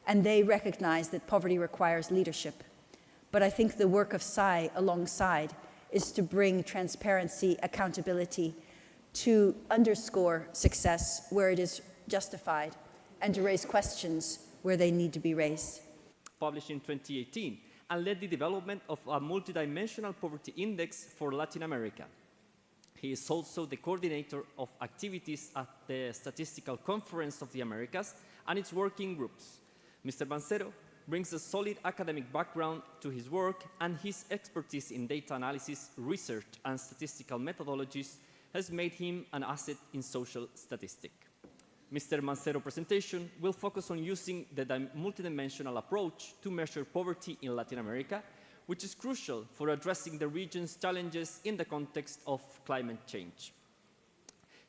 And they recognize that poverty requires leadership. But I think the work of SAI alongside is to bring transparency, accountability, to underscore success where it is justified, and to raise questions where they need to be raised. Published in 2018, and led the development of a multidimensional poverty index for Latin America. He is also the coordinator of activities at the Statistical Conference of the Americas and its working groups. Mr. Mancero brings a solid academic background to his work, and his expertise in data analysis, research, and statistical methodologies has made him an asset in social statistics. Mr. Mancero's presentation will focus on using the multidimensional approach to measure poverty in Latin America, which is crucial for addressing the region's challenges in the context of climate change.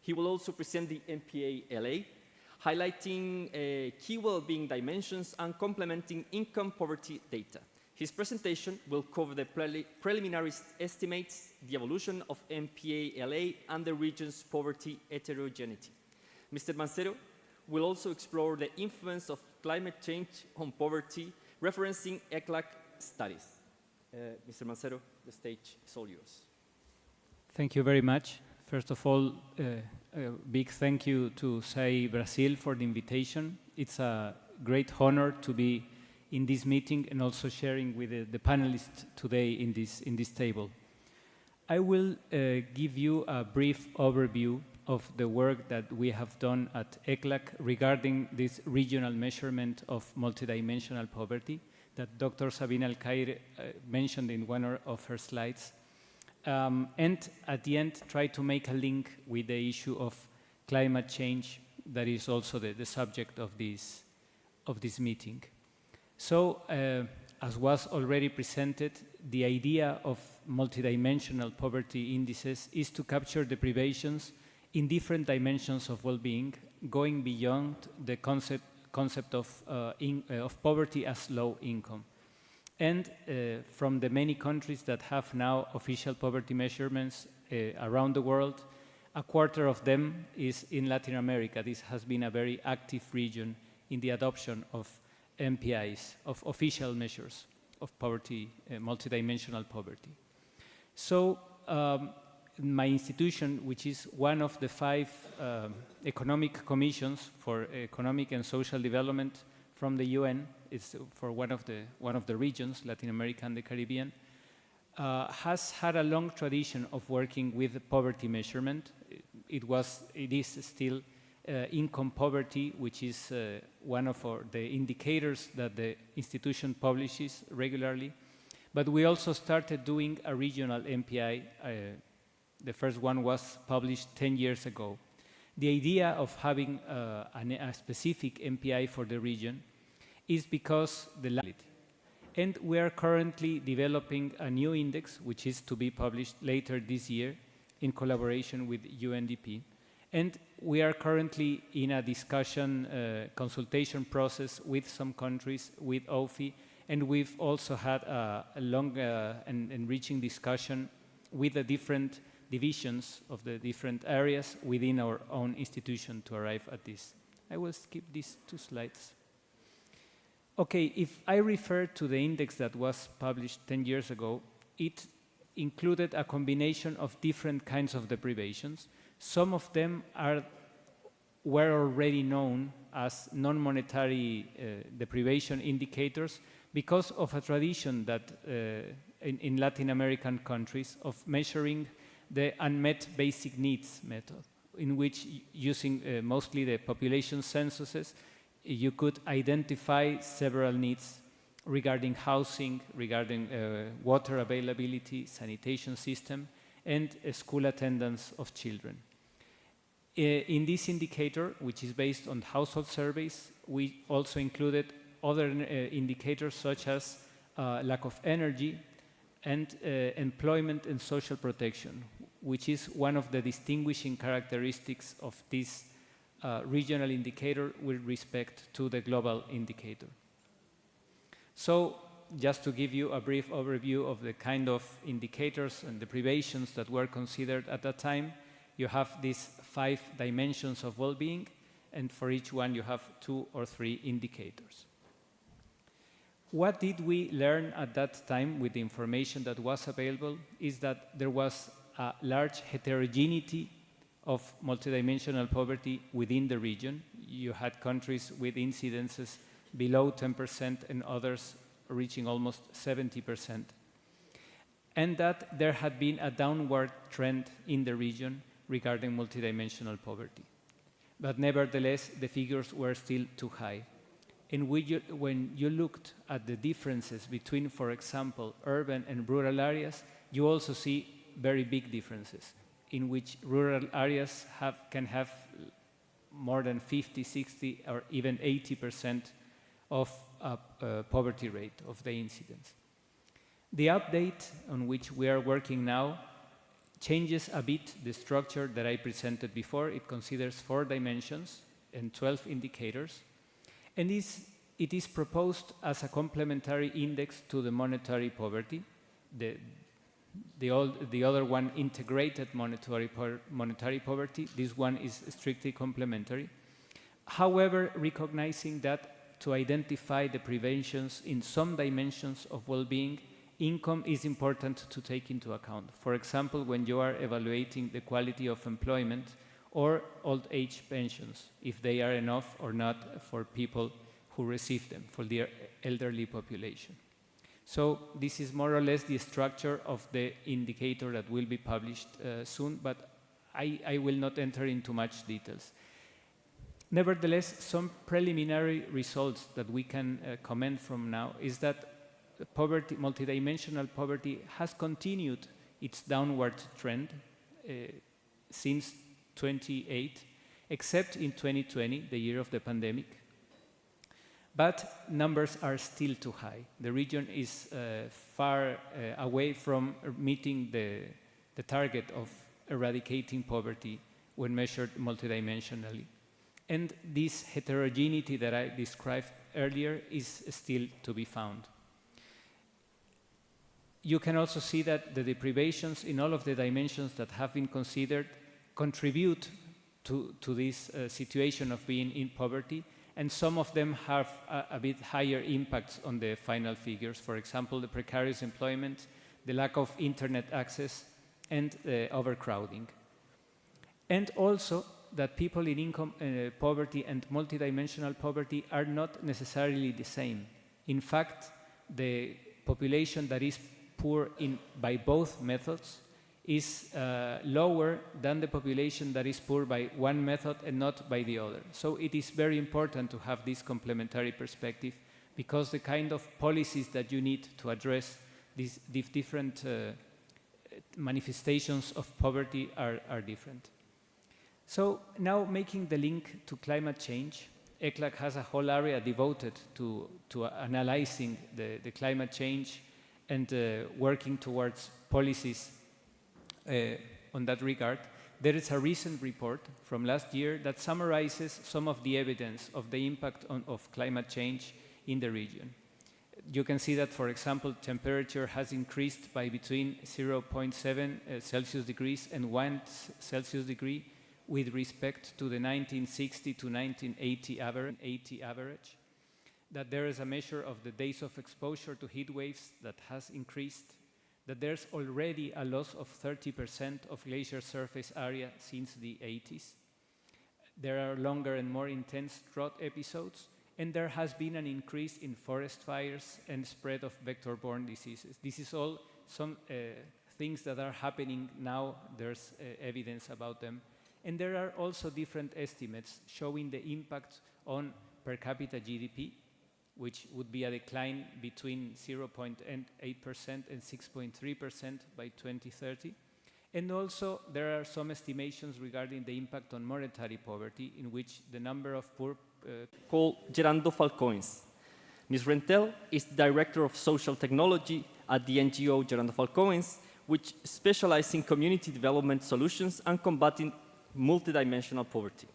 He will also present the MPA-LA, highlighting key well-being dimensions and complementing income poverty data. His presentation will cover the preliminary estimates, the evolution of MPA-LA, and the region's poverty heterogeneity. Mr. Mancero will also explore the influence of climate change on poverty, referencing ECLAC studies. Mr. Mancero, the stage is all yours. Thank you very much. First of all, a big thank you to SAI Brazil for the invitation. It's a great honor to be in this meeting and also sharing with the panelists today in this table. I will give you a brief overview of the work that we have done at ECLAC regarding this regional measurement of multidimensional poverty that Dr. Sabine Al-Khair mentioned in one of her slides. And at the end, try to make a link with the issue of climate change that is also the subject of this meeting. So, as was already presented, the idea of multidimensional poverty indices is to capture deprivations in different dimensions of well-being, going beyond the concept of poverty as low income. And from the many countries that have now official poverty measurements around the world, a quarter of them is in Latin America. This has been a very active region in the adoption of MPIs, of official measures of poverty, multidimensional poverty. So my institution, which is one of the 5 economic commissions for economic and social development from the UN, it's for one of the regions, Latin America and the Caribbean, has had a long tradition of working with poverty measurement. It is still income poverty, which is one of the indicators that the institution publishes regularly. But we also started doing a regional MPI. The first one was published 10 years ago. The idea of having a specific MPI for the region is because and we are currently developing a new index, which is to be published later this year in collaboration with UNDP. And we are currently in a discussion, consultation process with some countries, with OFI, and we've also had a long and enriching discussion with the different divisions of the different areas within our own institution to arrive at this. I will skip these 2 slides. Okay, if I refer to the index that was published 10 years ago, it included a combination of different kinds of deprivations. Some of them were already known as non-monetary deprivation indicators because of a tradition that in Latin American countries of measuring the unmet basic needs method, in which using mostly the population censuses, you could identify several needs regarding housing, regarding water availability, sanitation system, and school attendance of children. In this indicator, which is based on household surveys, we also included other indicators such as lack of energy and employment and social protection, which is one of the distinguishing characteristics of this regional indicator with respect to the global indicator. So, just to give you a brief overview of the kind of indicators and deprivations that were considered at that time, you have these 5 dimensions of well-being, and for each one you have 2 or 3 indicators. What did we learn at that time with the information that was available is that there was a large heterogeneity of multidimensional poverty within the region. You had countries with incidences below 10% and others reaching almost 70%. And that there had been a downward trend in the region regarding multidimensional poverty. But nevertheless, the figures were still too high. And when you looked at the differences between, for example, urban and rural areas, you also see very big differences, in which rural areas can have more than 50, 60, or even 80% of poverty rate of the incidence. The update on which we are working now changes a bit the structure that I presented before. It considers 4 dimensions and 12 indicators, and it is proposed as a complementary index to the monetary poverty. The other one, integrated monetary poverty, this one is strictly complementary. However, recognizing that to identify the preventions in some dimensions of well-being, income is important to take into account. For example, when you are evaluating the quality of employment or old age pensions, if they are enough or not for people who receive them, for the elderly population. So this is more or less the structure of the indicator that will be published soon, but I will not enter into much details. Nevertheless, some preliminary results that we can comment from now is that poverty, multidimensional poverty, has continued its downward trend since 2008, except in 2020, the year of the pandemic. But numbers are still too high. The region is far away from meeting the target of eradicating poverty when measured multidimensionally. And this heterogeneity that I described earlier is still to be found. You can also see that the deprivations in all of the dimensions that have been considered contribute to this situation of being in poverty, and some of them have a bit higher impacts on the final figures. For example, the precarious employment, the lack of internet access, and overcrowding. And also that people in income poverty and multidimensional poverty are not necessarily the same. In fact, the population that is poor by both methods is lower than the population that is poor by one method and not by the other. So it is very important to have this complementary perspective, because the kind of policies that you need to address these different manifestations of poverty are different. So now, making the link to climate change, ECLAC has a whole area devoted to analyzing the climate change and working towards policies on that regard. There is a recent report from last year that summarizes some of the evidence of the impact of climate change in the region. You can see that, for example, temperature has increased by between 0.7 Celsius degrees and 1 Celsius degree with respect to the 1960 to 1980 average. That there is a measure of the days of exposure to heat waves that has increased. That there's already a loss of 30% of glacier surface area since the 80s. There are longer and more intense drought episodes, and there has been an increase in forest fires and spread of vector-borne diseases. This is all some things that are happening now. There's evidence about them. And there are also different estimates showing the impact on per capita GDP, which would be a decline between 0.8% and 6.3% by 2030. And also there are some estimations regarding the impact on monetary poverty, in which the number of poor called Gerando Falcões. Ms. Rentel is Director of Social Technology at the NGO Gerando Falcões, which specializes in community development solutions and combating multidimensional poverty.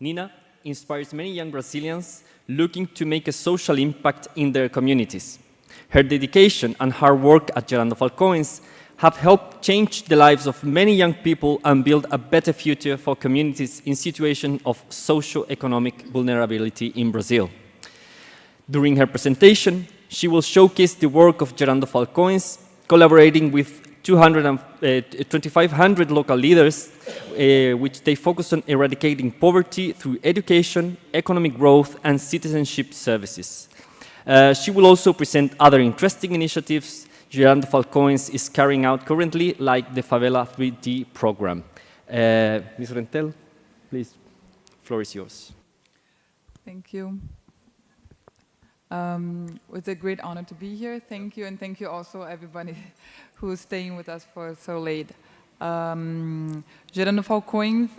Nina inspires many young Brazilians looking to make a social impact in their communities. Her dedication and hard work at Gerando Falcões have helped change the lives of many young people and build a better future for communities in situations of socio-economic vulnerability in Brazil. During her presentation, she will showcase the work of Gerando Falcões, collaborating with 2,500 local leaders, which they focus on eradicating poverty through education, economic growth, and citizenship services. She will also present other interesting initiatives Gerando Falcões is carrying out currently, like the Favela 3D program. Ms. Rentel, please, the floor is yours. Thank you. It's a great honor to be here. Thank you, and thank you also everybody who's staying with us for so late. Gerando Falcões,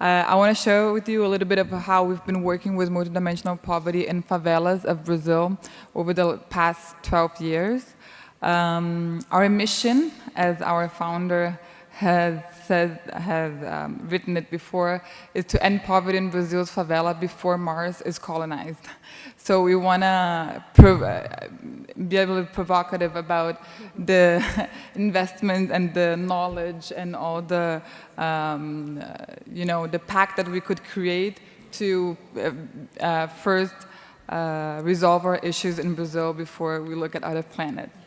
I want to share with you a little bit of how we've been working with multidimensional poverty in favelas of Brazil over the past 12 years. Our mission, as our founder has written it before, is to end poverty in Brazil's favela before Mars is colonized. So we want to be a little provocative about the investment and the knowledge and all the, the pact that we could create to first resolve our issues in Brazil before we look at other planets.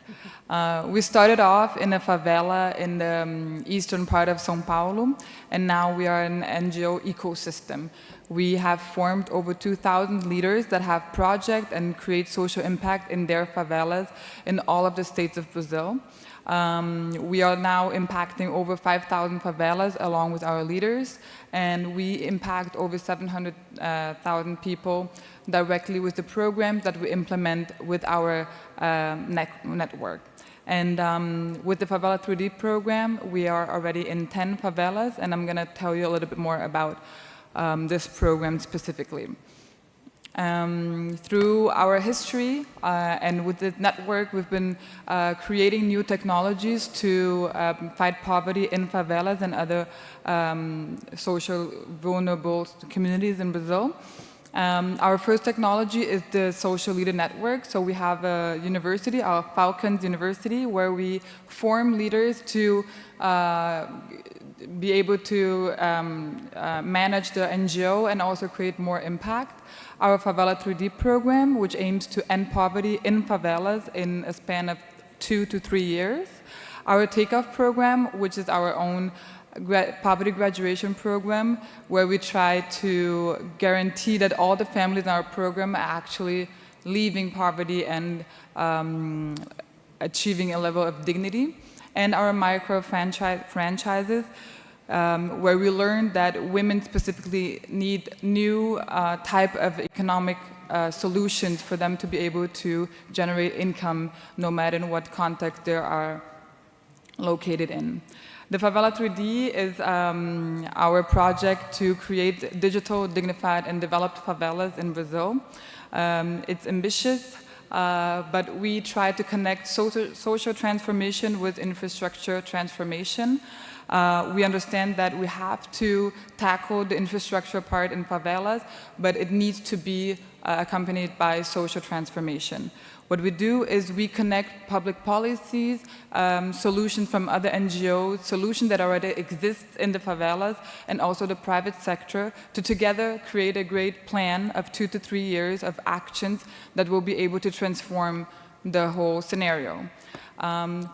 We started off in a favela in the eastern part of São Paulo, and now we are an NGO ecosystem. We have formed over 2,000 leaders that have projects and create social impact in their favelas in all of the states of Brazil. We are now impacting over 5,000 favelas along with our leaders, and we impact over 700,000 people directly with the programs that we implement with our network. And with the Favela 3D program, we are already in 10 favelas, and I'm going to tell you a little bit more about this program specifically. Through our history and with the network, we've been creating new technologies to fight poverty in favelas and other social vulnerable communities in Brazil. Our first technology is the social leader network. So we have a university, our Falcons University, where we form leaders to be able to manage the NGO and also create more impact. Our Favela 3D program, which aims to end poverty in favelas in a span of 2 to 3 years. Our Takeoff program, which is our own poverty graduation program, where we try to guarantee that all the families in our program are actually leaving poverty and achieving a level of dignity. And our micro franchises, where we learned that women specifically need new type of economic solutions for them to be able to generate income no matter in what context they are located in. The Favela 3D is our project to create digital, dignified, and developed favelas in Brazil. It's ambitious, but we try to connect social transformation with infrastructure transformation. We understand that we have to tackle the infrastructure part in favelas, but it needs to be accompanied by social transformation. What we do is we connect public policies, solutions from other NGOs, solutions that already exist in the favelas, and also the private sector, to together create a great plan of 2 to 3 years of actions that will be able to transform the whole scenario.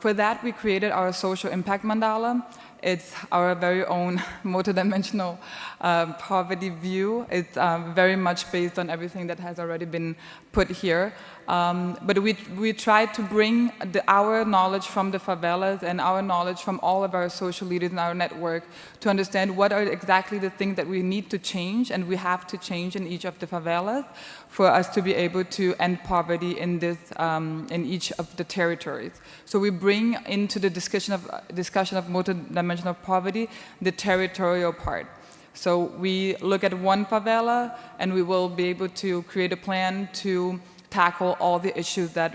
For that, we created our social impact mandala. It's our very own multidimensional poverty view. It's very much based on everything that has already been put here. But we try to bring our knowledge from the favelas and our knowledge from all of our social leaders in our network to understand what are exactly the things that we need to change and we have to change in each of the favelas for us to be able to end poverty in in each of the territories. So we bring into the discussion of multidimensional poverty the territorial part. So we look at one favela and we will be able to create a plan to tackle all the issues that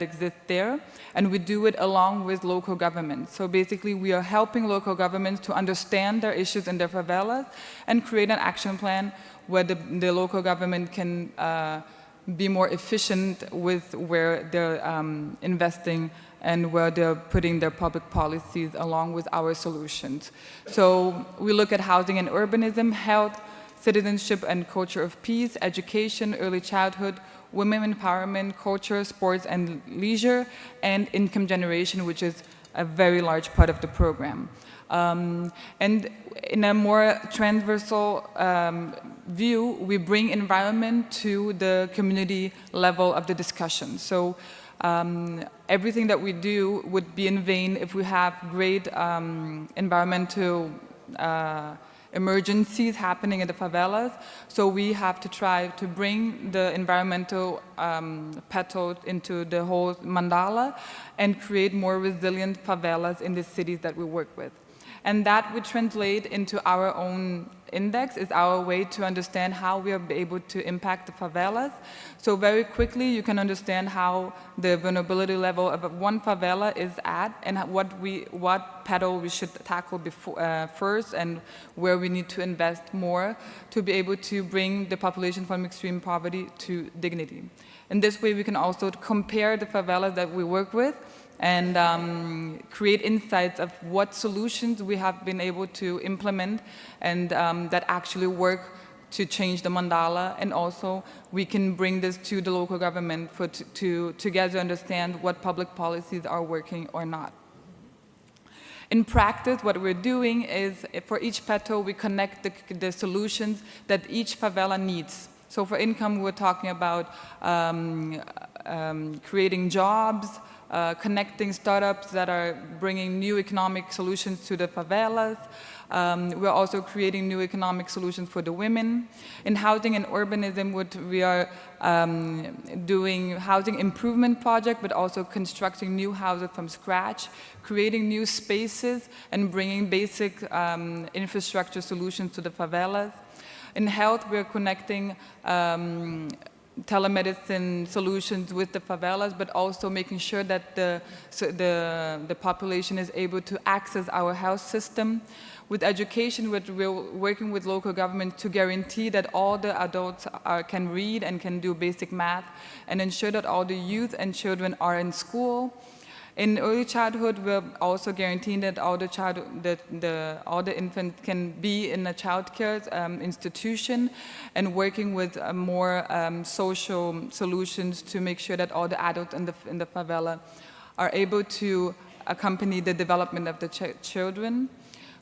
exist there, and we do it along with local governments. So basically we are helping local governments to understand their issues in their favelas and create an action plan where the local government can be more efficient with where they're investing and where they're putting their public policies along with our solutions. So we look at housing and urbanism, health, citizenship and culture of peace, education, early childhood, women empowerment, culture, sports and leisure, and income generation, which is a very large part of the program. And in a more transversal view, we bring environment to the community level of the discussion. So everything that we do would be in vain if we have great environmental emergencies happening in the favelas. So we have to try to bring the environmental petal into the whole mandala and create more resilient favelas in the cities that we work with. And that we translate into our own index, is our way to understand how we are able to impact the favelas. So very quickly you can understand how the vulnerability level of one favela is at and what petal we should tackle first and where we need to invest more to be able to bring the population from extreme poverty to dignity. In this way we can also compare the favelas that we work with and create insights of what solutions we have been able to implement and that actually work to change the mandala, and also we can bring this to the local government to together understand what public policies are working or not. In practice, what we're doing is for each petal we connect the solutions that each favela needs. So for income we're talking about creating jobs, connecting startups that are bringing new economic solutions to the favelas. We're also creating new economic solutions for the women. In housing and urbanism, we are doing housing improvement project, but also constructing new houses from scratch, creating new spaces, and bringing basic infrastructure solutions to the favelas. In health, we're connecting telemedicine solutions with the favelas, but also making sure that the population is able to access our health system. With education, we're working with local government to guarantee that all the adults can read and can do basic math, and ensure that all the youth and children are in school. In early childhood, we're also guaranteeing that all the infants can be in a child care institution, and working with more social solutions to make sure that all the adults in the favela are able to accompany the development of the children.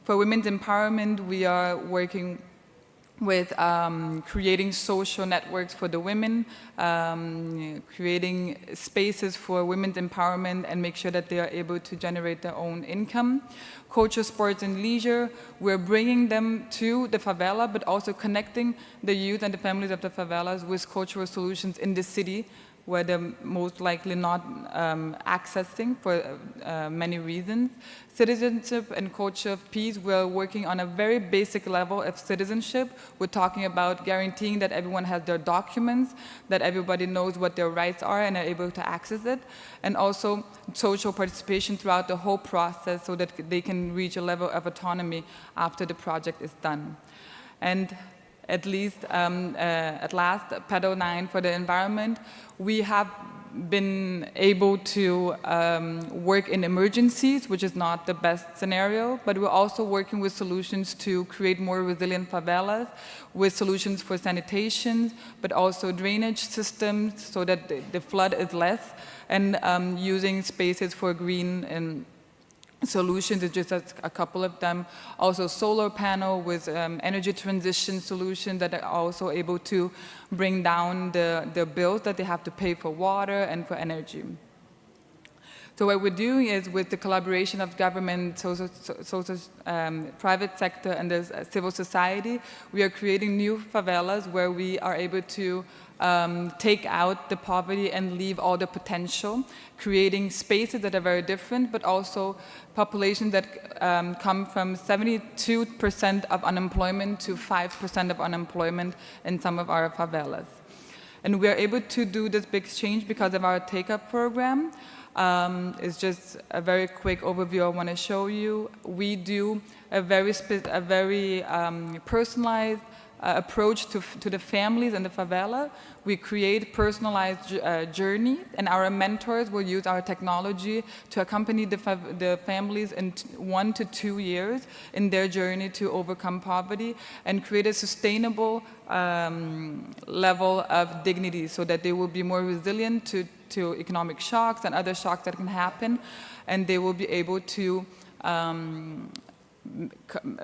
For women's empowerment, we are working with creating social networks for the women, creating spaces for women's empowerment and make sure that they are able to generate their own income. Culture, sports, and leisure, we're bringing them to the favela, but also connecting the youth and the families of the favelas with cultural solutions in the city, where they're most likely not accessing for many reasons. Citizenship and culture of peace, we're working on a very basic level of citizenship. We're talking about guaranteeing that everyone has their documents, that everybody knows what their rights are and are able to access it, and also social participation throughout the whole process so that they can reach a level of autonomy after the project is done. And at last, Pedal 9 for the environment, we have been able to work in emergencies, which is not the best scenario, but we're also working with solutions to create more resilient favelas, with solutions for sanitation, but also drainage systems so that the flood is less, and using spaces for green and solutions is just a couple of them. Also solar panel with energy transition solutions that are also able to bring down the bills that they have to pay for water and for energy. So what we're doing is, with the collaboration of government, private sector, and the civil society, we are creating new favelas where we are able to take out the poverty and leave all the potential, creating spaces that are very different, but also populations that come from 72% of unemployment to 5% of unemployment in some of our favelas. And we are able to do this big change because of our take-up program. It's just a very quick overview I want to show you. We do a very personalized approach to the families in the favela. We create personalized journey, and our mentors will use our technology to accompany the families in 1 to 2 years in their journey to overcome poverty and create a sustainable level of dignity so that they will be more resilient to economic shocks and other shocks that can happen, and they will be able to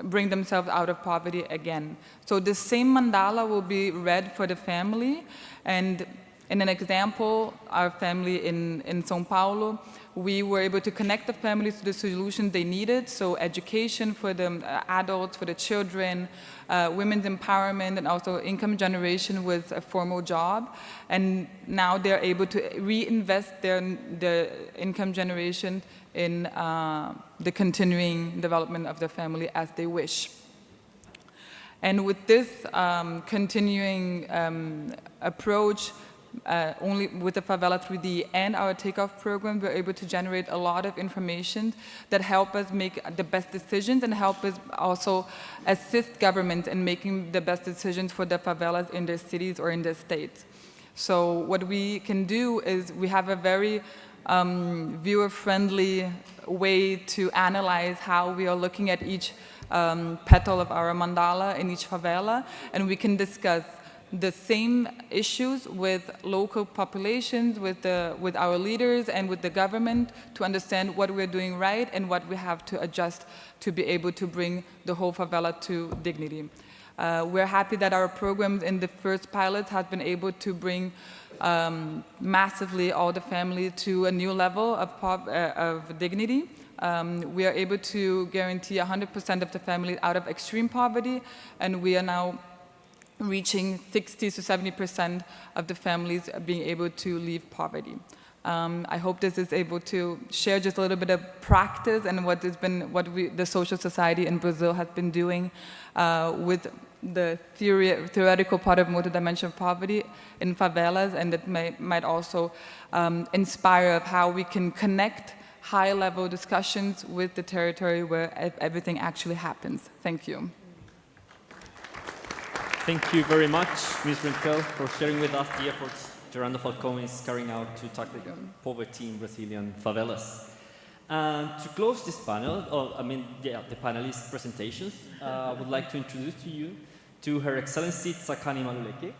bring themselves out of poverty again. So the same mandala will be read for the family, and in an example, our family in São Paulo, we were able to connect the families to the solutions they needed, so education for the adults, for the children, women's empowerment, and also income generation with a formal job. And now they're able to reinvest their income generation in the continuing development of their family as they wish. And with this continuing approach, only with the Favela 3D and our takeoff program, we're able to generate a lot of information that help us make the best decisions and help us also assist government in making the best decisions for the favelas in their cities or in their states. So what we can do is we have a very viewer-friendly way to analyze how we are looking at each petal of our mandala in each favela, and we can discuss the same issues with local populations, with our leaders and with the government to understand what we're doing right and what we have to adjust to be able to bring the whole favela to dignity. We're happy that our programs in the first pilot have been able to bring massively all the family to a new level of dignity. We are able to guarantee 100% of the family out of extreme poverty, and we are now reaching 60 to 70% of the families being able to leave poverty. I hope this is able to share just a little bit of practice and what the social society in Brazil has been doing with the theoretical part of multidimensional poverty in favelas, and that might also inspire of how we can connect high-level discussions with the territory where everything actually happens. Thank you. Thank you very much, Ms. Rinkel, for sharing with us the efforts Gerando Falcone is carrying out to tackle poverty in Brazilian favelas. And to close this panel, the panelists' presentations, I would like to introduce to you to Her Excellency Tsakani Maluleke.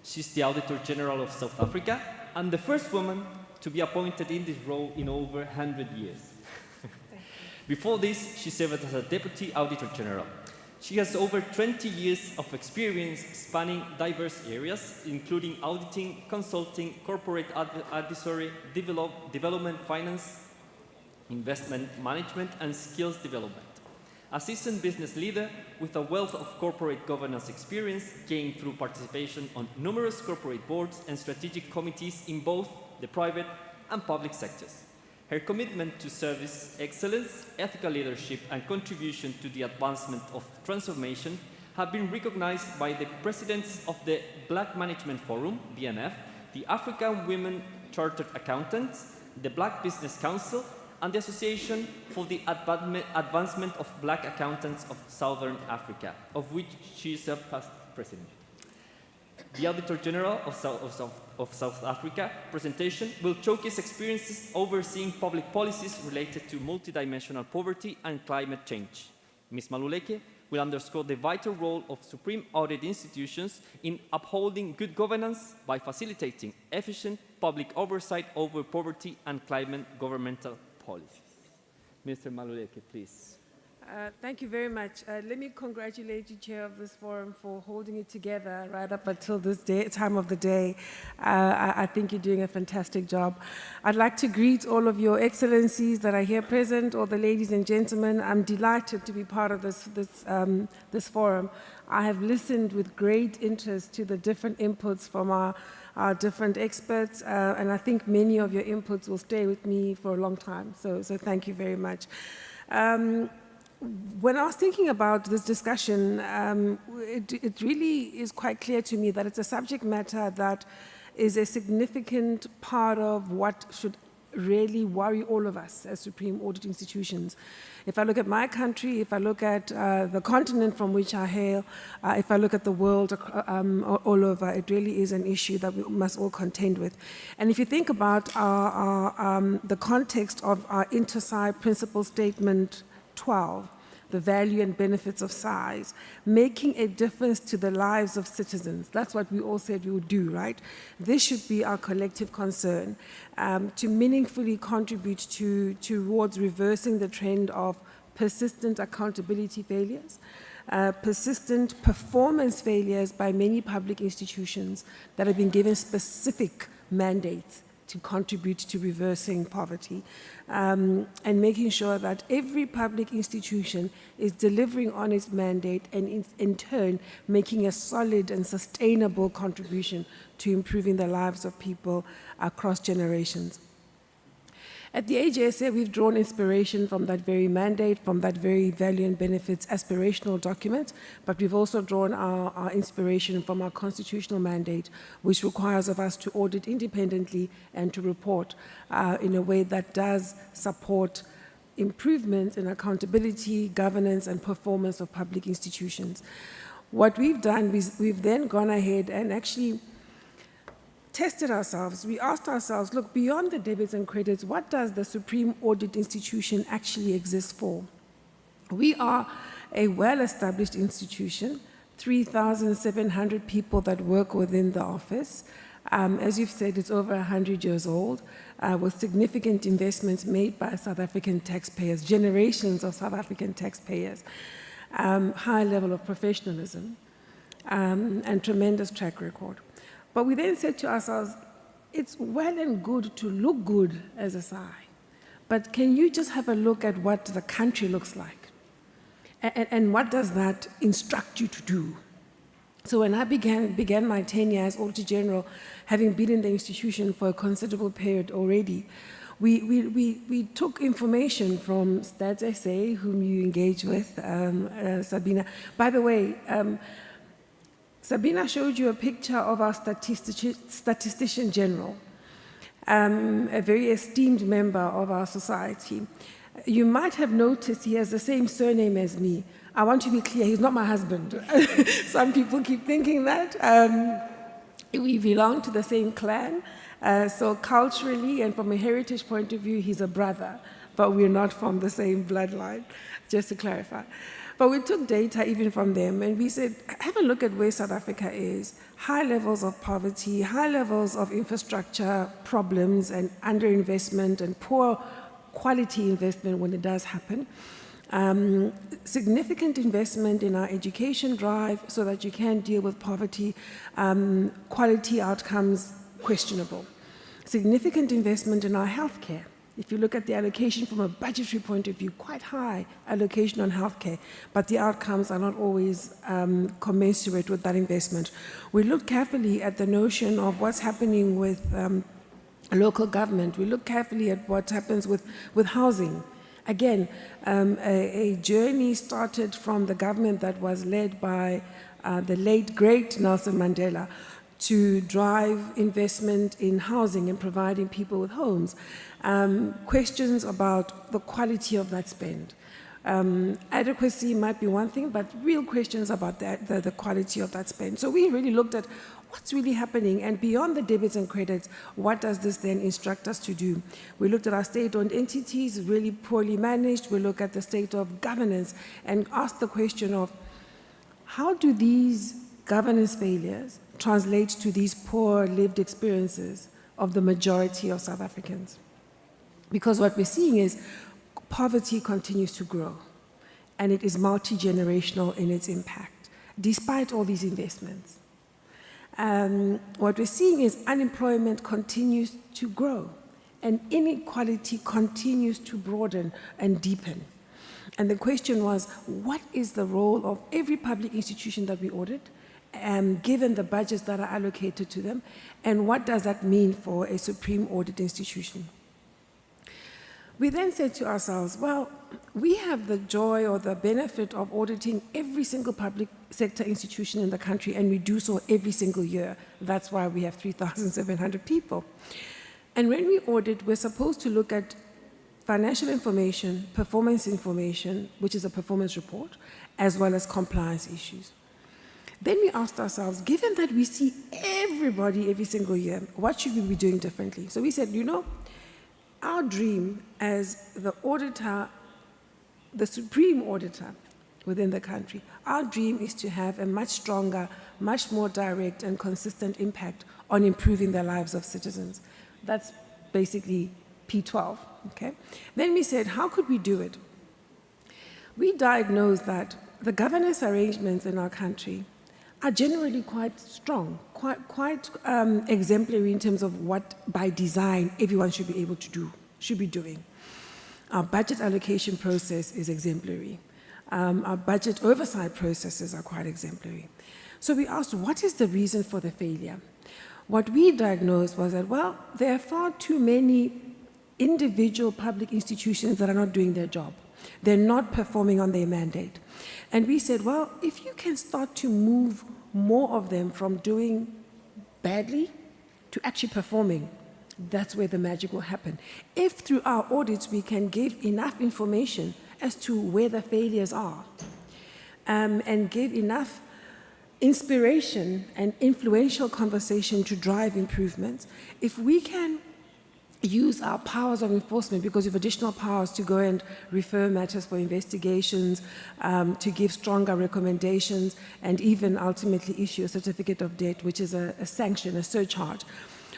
She's the Auditor General of South Africa and the first woman to be appointed in this role in over 100 years. Before this, she served as a Deputy Auditor General. She has over 20 years of experience spanning diverse areas, including auditing, consulting, corporate advisory, development finance, investment management, and skills development. A seasoned business leader with a wealth of corporate governance experience gained through participation on numerous corporate boards and strategic committees in both the private and public sectors. Her commitment to service excellence, ethical leadership, and contribution to the advancement of transformation have been recognized by the presidents of the Black Management Forum, BMF, the African Women Chartered Accountants, the Black Business Council, and the Association for the Advancement of Black Accountants of Southern Africa, of which she is a past president. The Auditor General of South Africa presentation will showcase experiences overseeing public policies related to multidimensional poverty and climate change. Ms. Maluleke will underscore the vital role of Supreme Audit Institutions in upholding good governance by facilitating efficient public oversight over poverty and climate governmental policies. Mr. Maluleke, please. Thank you very much. Let me congratulate you, Chair of this forum, for holding it together right up until this time of the day. I think you're doing a fantastic job. I'd like to greet all of your excellencies that are here present, all the ladies and gentlemen. I'm delighted to be part of this forum. I have listened with great interest to the different inputs from our different experts, and I think many of your inputs will stay with me for a long time. So thank you very much. When I was thinking about this discussion, it really is quite clear to me that it's a subject matter that is a significant part of what should really worry all of us as Supreme Audit Institutions. If I look at my country, if I look at the continent from which I hail, if I look at the world all over, it really is an issue that we must all contend with. And if you think about the context of our Inter-SAI Principle Statement 12, the value and benefits of SAIs, making a difference to the lives of citizens. That's what we all said we would do, right? This should be our collective concern, to meaningfully contribute towards reversing the trend of persistent accountability failures, persistent performance failures by many public institutions that have been given specific mandates to contribute to reversing poverty, and making sure that every public institution is delivering on its mandate and in turn making a solid and sustainable contribution to improving the lives of people across generations. At the AJSA, we've drawn inspiration from that very mandate, from that very value and benefits aspirational document, but we've also drawn our inspiration from our constitutional mandate, which requires of us to audit independently and to report in a way that does support improvements in accountability, governance, and performance of public institutions. What we've done is we've then gone ahead and actually tested ourselves. We asked ourselves, look, beyond the debits and credits, what does the Supreme Audit Institution actually exist for? We are a well-established institution, 3,700 people that work within the office. As you've said, it's over 100 years old, with significant investments made by South African taxpayers, generations of South African taxpayers, high level of professionalism, and tremendous track record. But we then said to ourselves, it's well and good to look good as a SAI, but can you just have a look at what the country looks like? And what does that instruct you to do? So when I began my tenure as Auditor General, having been in the institution for a considerable period already, we took information from Stats SA, whom you engage with, Sabina. By the way, Sabina showed you a picture of our Statistician General, a very esteemed member of our society. You might have noticed he has the same surname as me. I want to be clear, he's not my husband. Some people keep thinking that. We belong to the same clan, so culturally and from a heritage point of view, he's a brother, but we're not from the same bloodline, just to clarify. But we took data even from them, and we said, have a look at where South Africa is. High levels of poverty, high levels of infrastructure problems and underinvestment and poor quality investment when it does happen. Significant investment in our education drive so that you can deal with poverty, quality outcomes questionable. Significant investment in our healthcare. If you look at the allocation from a budgetary point of view, quite high allocation on healthcare, but the outcomes are not always commensurate with that investment. We look carefully at the notion of what's happening with local government. We look carefully at what happens with housing. Again, a journey started from the government that was led by the late, great Nelson Mandela to drive investment in housing and providing people with homes. Questions about the quality of that spend. Adequacy might be one thing, but real questions about the quality of that spend. So we really looked at what's really happening, and beyond the debits and credits, what does this then instruct us to do? We looked at our state-owned entities, really poorly managed. We look at the state of governance and asked the question of how do these governance failures translate to these poor lived experiences of the majority of South Africans? Because what we're seeing is poverty continues to grow, and it is multi-generational in its impact, despite all these investments. What we're seeing is unemployment continues to grow, and inequality continues to broaden and deepen. And the question was, what is the role of every public institution that we audit, given the budgets that are allocated to them, and what does that mean for a Supreme Audit Institution? We then said to ourselves, well, we have the joy or the benefit of auditing every single public sector institution in the country, and we do so every single year. That's why we have 3,700 people. And when we audit, we're supposed to look at financial information, performance information, which is a performance report, as well as compliance issues. Then we asked ourselves, given that we see everybody every single year, what should we be doing differently? So we said, you know, our dream as the auditor, the supreme auditor within the country, our dream is to have a much stronger, much more direct and consistent impact on improving the lives of citizens. That's basically P12, okay? Then we said, how could we do it? We diagnosed that the governance arrangements in our country are generally quite strong, quite exemplary in terms of what, by design, everyone should be able to do, should be doing. Our budget allocation process is exemplary. Our budget oversight processes are quite exemplary. So we asked, what is the reason for the failure? What we diagnosed was that, well, there are far too many individual public institutions that are not doing their job. They're not performing on their mandate. And we said, well, if you can start to move more of them from doing badly to actually performing, that's where the magic will happen. If through our audits we can give enough information as to where the failures are, and give enough inspiration and influential conversation to drive improvements, if we can use our powers of enforcement, because we have additional powers to go and refer matters for investigations, to give stronger recommendations, and even ultimately issue a certificate of debt, which is a sanction, a surcharge.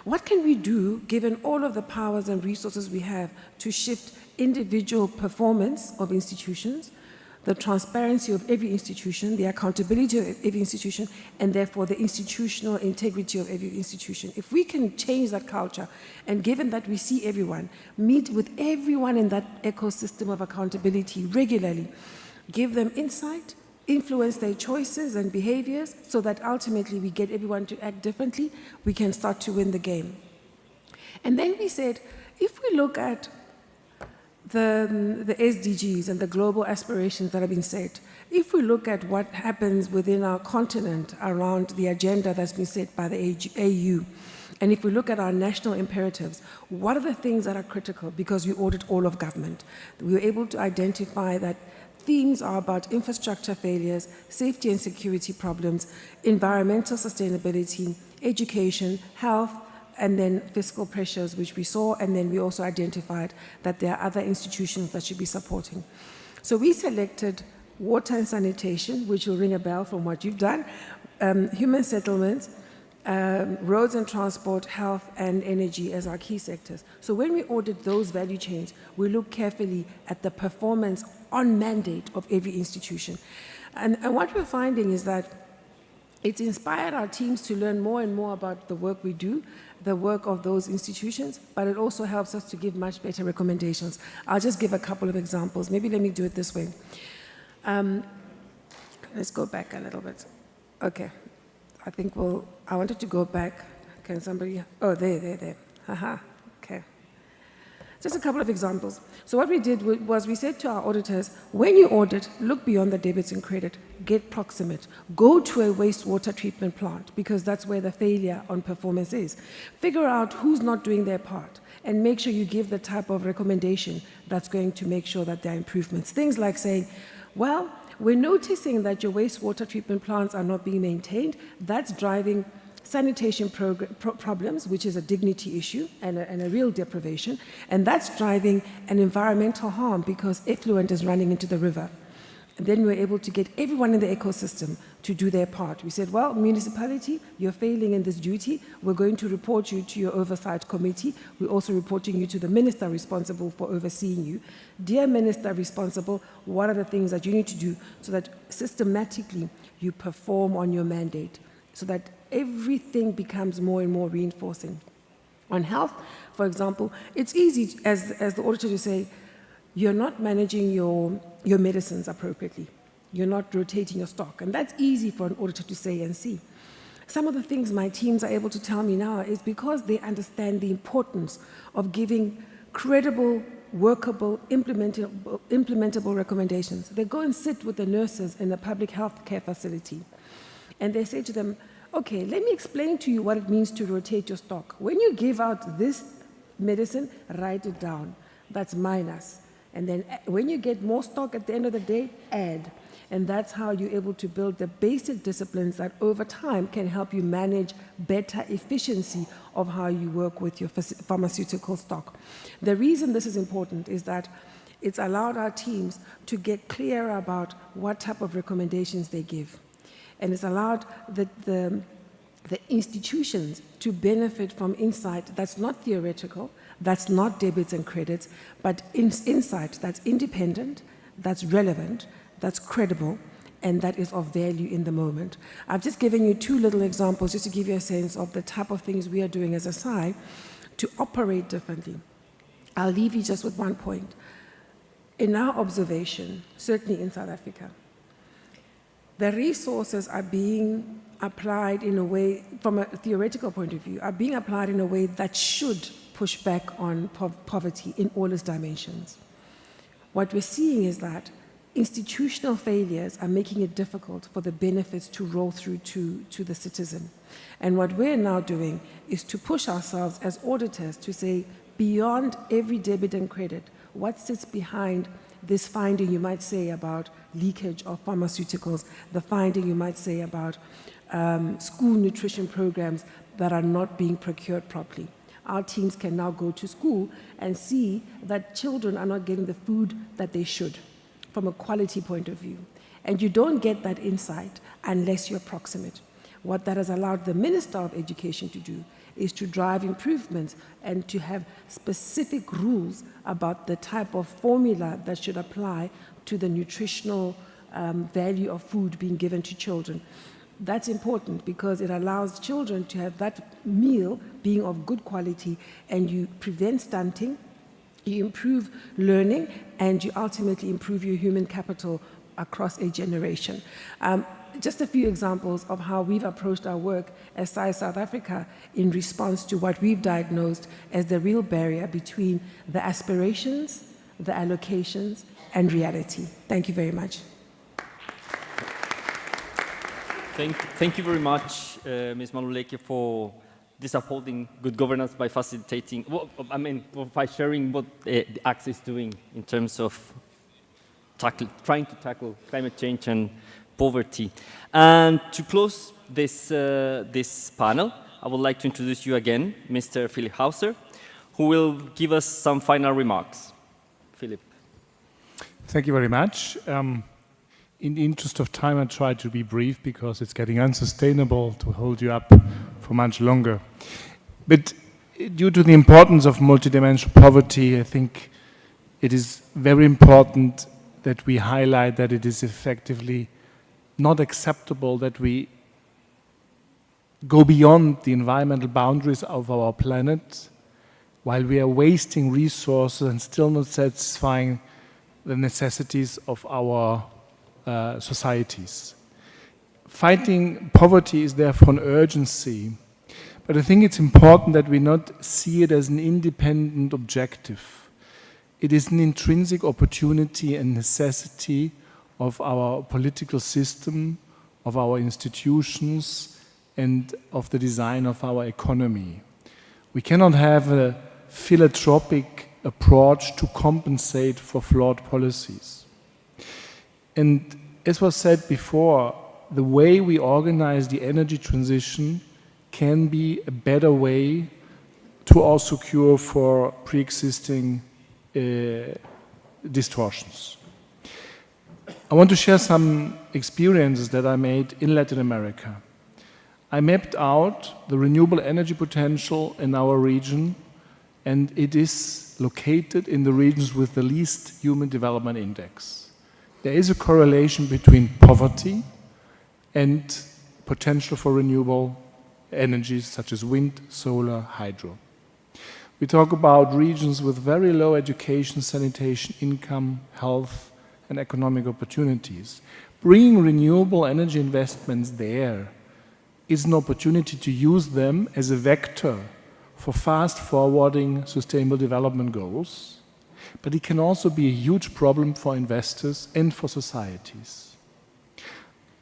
What can we do, given all of the powers and resources we have, to shift individual performance of institutions, the transparency of every institution, the accountability of every institution, and therefore the institutional integrity of every institution? If we can change that culture, and given that we see everyone, meet with everyone in that ecosystem of accountability regularly, give them insight, influence their choices and behaviors, so that ultimately we get everyone to act differently, we can start to win the game. And then we said, if we look at the SDGs and the global aspirations that have been set, if we look at what happens within our continent around the agenda that's been set by the AU, and if we look at our national imperatives, what are the things that are critical? Because we audit all of government. We were able to identify that themes are about infrastructure failures, safety and security problems, environmental sustainability, education, health, and then fiscal pressures, which we saw, and then we also identified that there are other institutions that should be supporting. So we selected water and sanitation, which will ring a bell from what you've done, human settlements, roads and transport, health and energy as our key sectors. So when we audit those value chains, we look carefully at the performance on mandate of every institution. And what we're finding is that it's inspired our teams to learn more and more about the work we do, the work of those institutions, but it also helps us to give much better recommendations. I'll just give a couple of examples. Maybe let me do it this way. Let's go back a little bit. Okay. I think I wanted to go back. Can somebody? Oh, there. Haha. Okay. Just a couple of examples. So what we did was we said to our auditors, when you audit, look beyond the debits and credit, get proximate, go to a wastewater treatment plant because that's where the failure on performance is. Figure out who's not doing their part and make sure you give the type of recommendation that's going to make sure that there are improvements. Things like saying, well, we're noticing that your wastewater treatment plants are not being maintained. That's driving sanitation problems, which is a dignity issue and a real deprivation, and that's driving an environmental harm because effluent is running into the river. And then we're able to get everyone in the ecosystem to do their part. We said, well, municipality, you're failing in this duty. We're going to report you to your oversight committee. We're also reporting you to the minister responsible for overseeing you. Dear minister responsible, what are the things that you need to do so that systematically you perform on your mandate, so that everything becomes more and more reinforcing. On health, for example, it's easy as the auditor to say, you're not managing your medicines appropriately. You're not rotating your stock. And that's easy for an auditor to say and see. Some of the things my teams are able to tell me now is because they understand the importance of giving credible, workable, implementable recommendations. They go and sit with the nurses in a public health care facility. And they say to them, okay, let me explain to you what it means to rotate your stock. When you give out this medicine, write it down. That's minus. And then when you get more stock at the end of the day, add. And that's how you're able to build the basic disciplines that over time can help you manage better efficiency of how you work with your pharmaceutical stock. The reason this is important is that it's allowed our teams to get clearer about what type of recommendations they give. And it's allowed the institutions to benefit from insight that's not theoretical, that's not debits and credits, but insight that's independent, that's relevant, that's credible, and that is of value in the moment. I've just given you two little examples just to give you a sense of the type of things we are doing as a SAI to operate differently. I'll leave you just with one point. In our observation, certainly in South Africa, the resources are being applied in a way, from a theoretical point of view, are being applied in a way that should push back on poverty in all its dimensions. What we're seeing is that institutional failures are making it difficult for the benefits to roll through to the citizen. And what we're now doing is to push ourselves as auditors to say, beyond every debit and credit, what sits behind this finding you might say about leakage of pharmaceuticals, the finding you might say about school nutrition programs that are not being procured properly. Our teams can now go to school and see that children are not getting the food that they should from a quality point of view. And you don't get that insight unless you're proximate. What that has allowed the Minister of Education to do is to drive improvements and to have specific rules about the type of formula that should apply to the nutritional value of food being given to children. That's important because it allows children to have that meal being of good quality, and you prevent stunting, you improve learning, and you ultimately improve your human capital across a generation. Just a few examples of how we've approached our work as SAI South Africa in response to what we've diagnosed as the real barrier between the aspirations, the allocations, and reality. Thank you very much. Thank you very much, Ms. Maluleke, for this upholding good governance by facilitating, by sharing what the AXA is doing in terms of trying to tackle climate change and poverty. And to close this panel, I would like to introduce you again, Mr. Philip Hauser, who will give us some final remarks. Philip. Thank you very much. in the interest of time, I try to be brief because it's getting unsustainable to hold you up for much longer. But due to the importance of multidimensional poverty, I think it is very important that we highlight that it is effectively not acceptable that we go beyond the environmental boundaries of our planet while we are wasting resources and still not satisfying the necessities of our societies. Fighting poverty is therefore an urgency, but I think it's important that we not see it as an independent objective. It is an intrinsic opportunity and necessity of our political system, of our institutions, and of the design of our economy. We cannot have a philanthropic approach to compensate for flawed policies. And as was said before, the way we organize the energy transition can be a better way to also cure for pre-existing distortions. I want to share some experiences that I made in Latin America. I mapped out the renewable energy potential in our region, and it is located in the regions with the least human development index. There is a correlation between poverty and potential for renewable energies such as wind, solar, hydro. We talk about regions with very low education, sanitation, income, health, and economic opportunities. Bringing renewable energy investments there is an opportunity to use them as a vector for fast-forwarding sustainable development goals, but it can also be a huge problem for investors and for societies.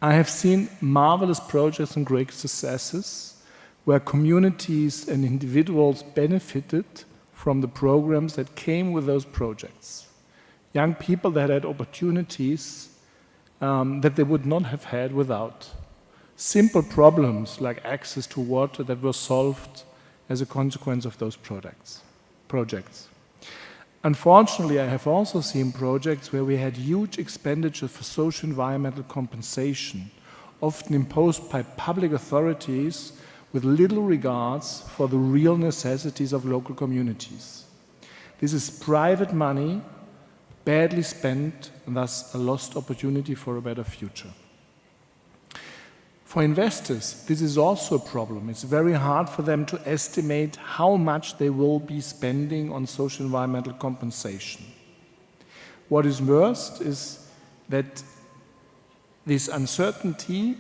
I have seen marvelous projects and great successes where communities and individuals benefited from the programs that came with those projects. Young people that had opportunities that they would not have had without. Simple problems like access to water that were solved as a consequence of those projects. Unfortunately, I have also seen projects where we had huge expenditure for social environmental compensation, often imposed by public authorities with little regards for the real necessities of local communities. This is private money, badly spent, and thus a lost opportunity for a better future. For investors, this is also a problem. It's very hard for them to estimate how much they will be spending on social environmental compensation. What is worst is that this uncertainty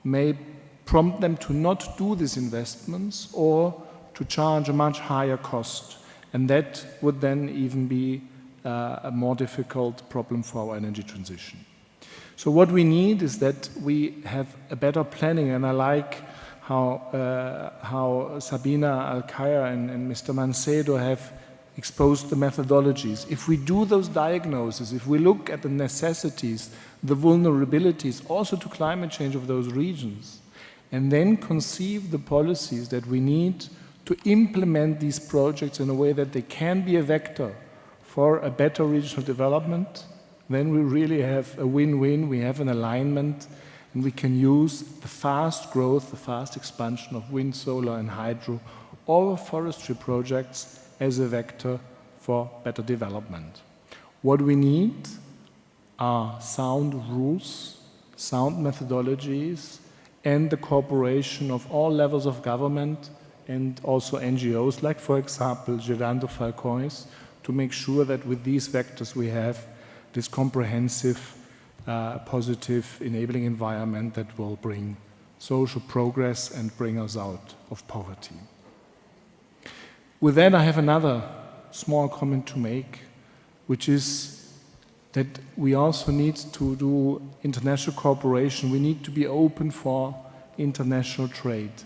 may prompt them to not do these investments or to charge a much higher cost. And that would then even be a more difficult problem for our energy transition. So what we need is that we have a better planning, and I like how Sabina Alkaya and Mr. Mancedo have exposed the methodologies. If we do those diagnoses, if we look at the necessities, the vulnerabilities, also to climate change of those regions, and then conceive the policies that we need to implement these projects in a way that they can be a vector for a better regional development, then we really have a win-win, we have an alignment, and we can use the fast growth, the fast expansion of wind, solar, and hydro over forestry projects as a vector for better development. What we need are sound rules, sound methodologies, and the cooperation of all levels of government and also NGOs, like, for example, Gerando Falcões, to make sure that with these vectors we have this comprehensive, positive, enabling environment that will bring social progress and bring us out of poverty. With that, I have another small comment to make, which is that we also need to do international cooperation. We need to be open for international trade.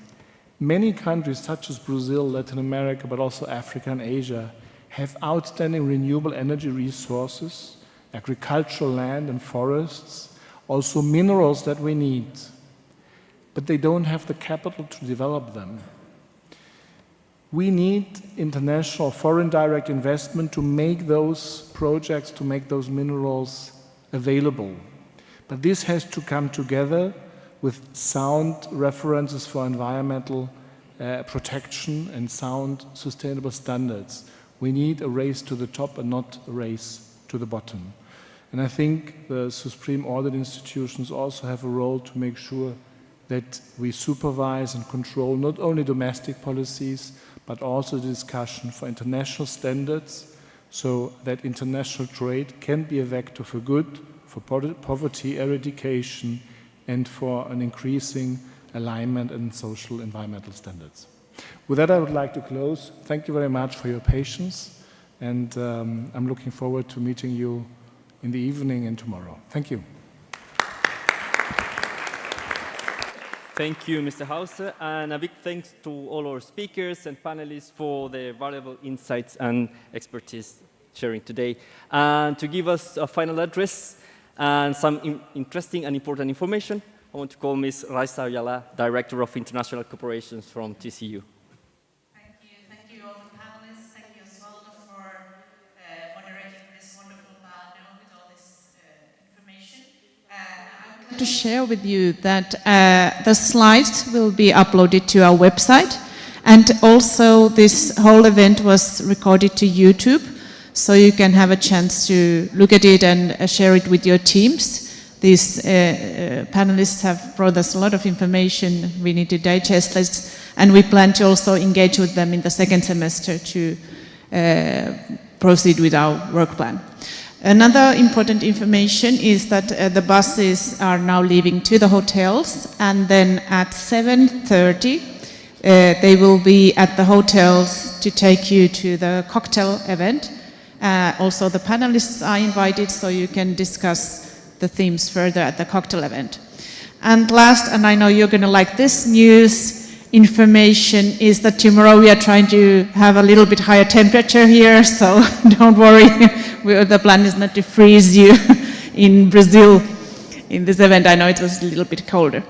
Many countries, such as Brazil, Latin America, but also Africa and Asia, have outstanding renewable energy resources, agricultural land and forests, also minerals that we need, but they don't have the capital to develop them. We need international foreign direct investment to make those projects, to make those minerals available. But this has to come together with sound references for environmental protection and sound sustainable standards. We need a race to the top and not a race to the bottom. And I think the Supreme Audit Institutions also have a role to make sure that we supervise and control not only domestic policies, but also the discussion for international standards, so that international trade can be a vector for good, for poverty eradication, and for an increasing alignment in social environmental standards. With that, I would like to close. Thank you very much for your patience, and I'm looking forward to meeting you in the evening and tomorrow. Thank you. Thank you, Mr. Hauser, and a big thanks to all our speakers and panelists for their valuable insights and expertise sharing today. And to give us a final address and some interesting and important information, I want to call Ms. Raisa Ayala, Director of International Cooperations from TCU. Thank you all the panelists. Thank you as well for moderating this wonderful panel with all this information. I would like to share with you that the slides will be uploaded to our website, and also this whole event was recorded to YouTube, so you can have a chance to look at it and share it with your teams. These panelists have brought us a lot of information. We need to digest this, and we plan to also engage with them in the second semester to proceed with our work plan. Another important information is that the buses are now leaving to the hotels, and then at 7:30 they will be at the hotels to take you to the cocktail event. Also the panelists are invited, so you can discuss the themes further at the cocktail event. And last, and I know you're going to like this news, information is that tomorrow we are trying to have a little bit higher temperature here, so don't worry, the plan is not to freeze you in Brazil in this event. I know it was a little bit colder.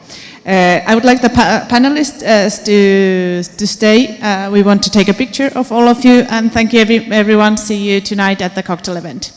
I would like the panelists to stay. We want to take a picture of all of you, and thank you everyone. See you tonight at the cocktail event.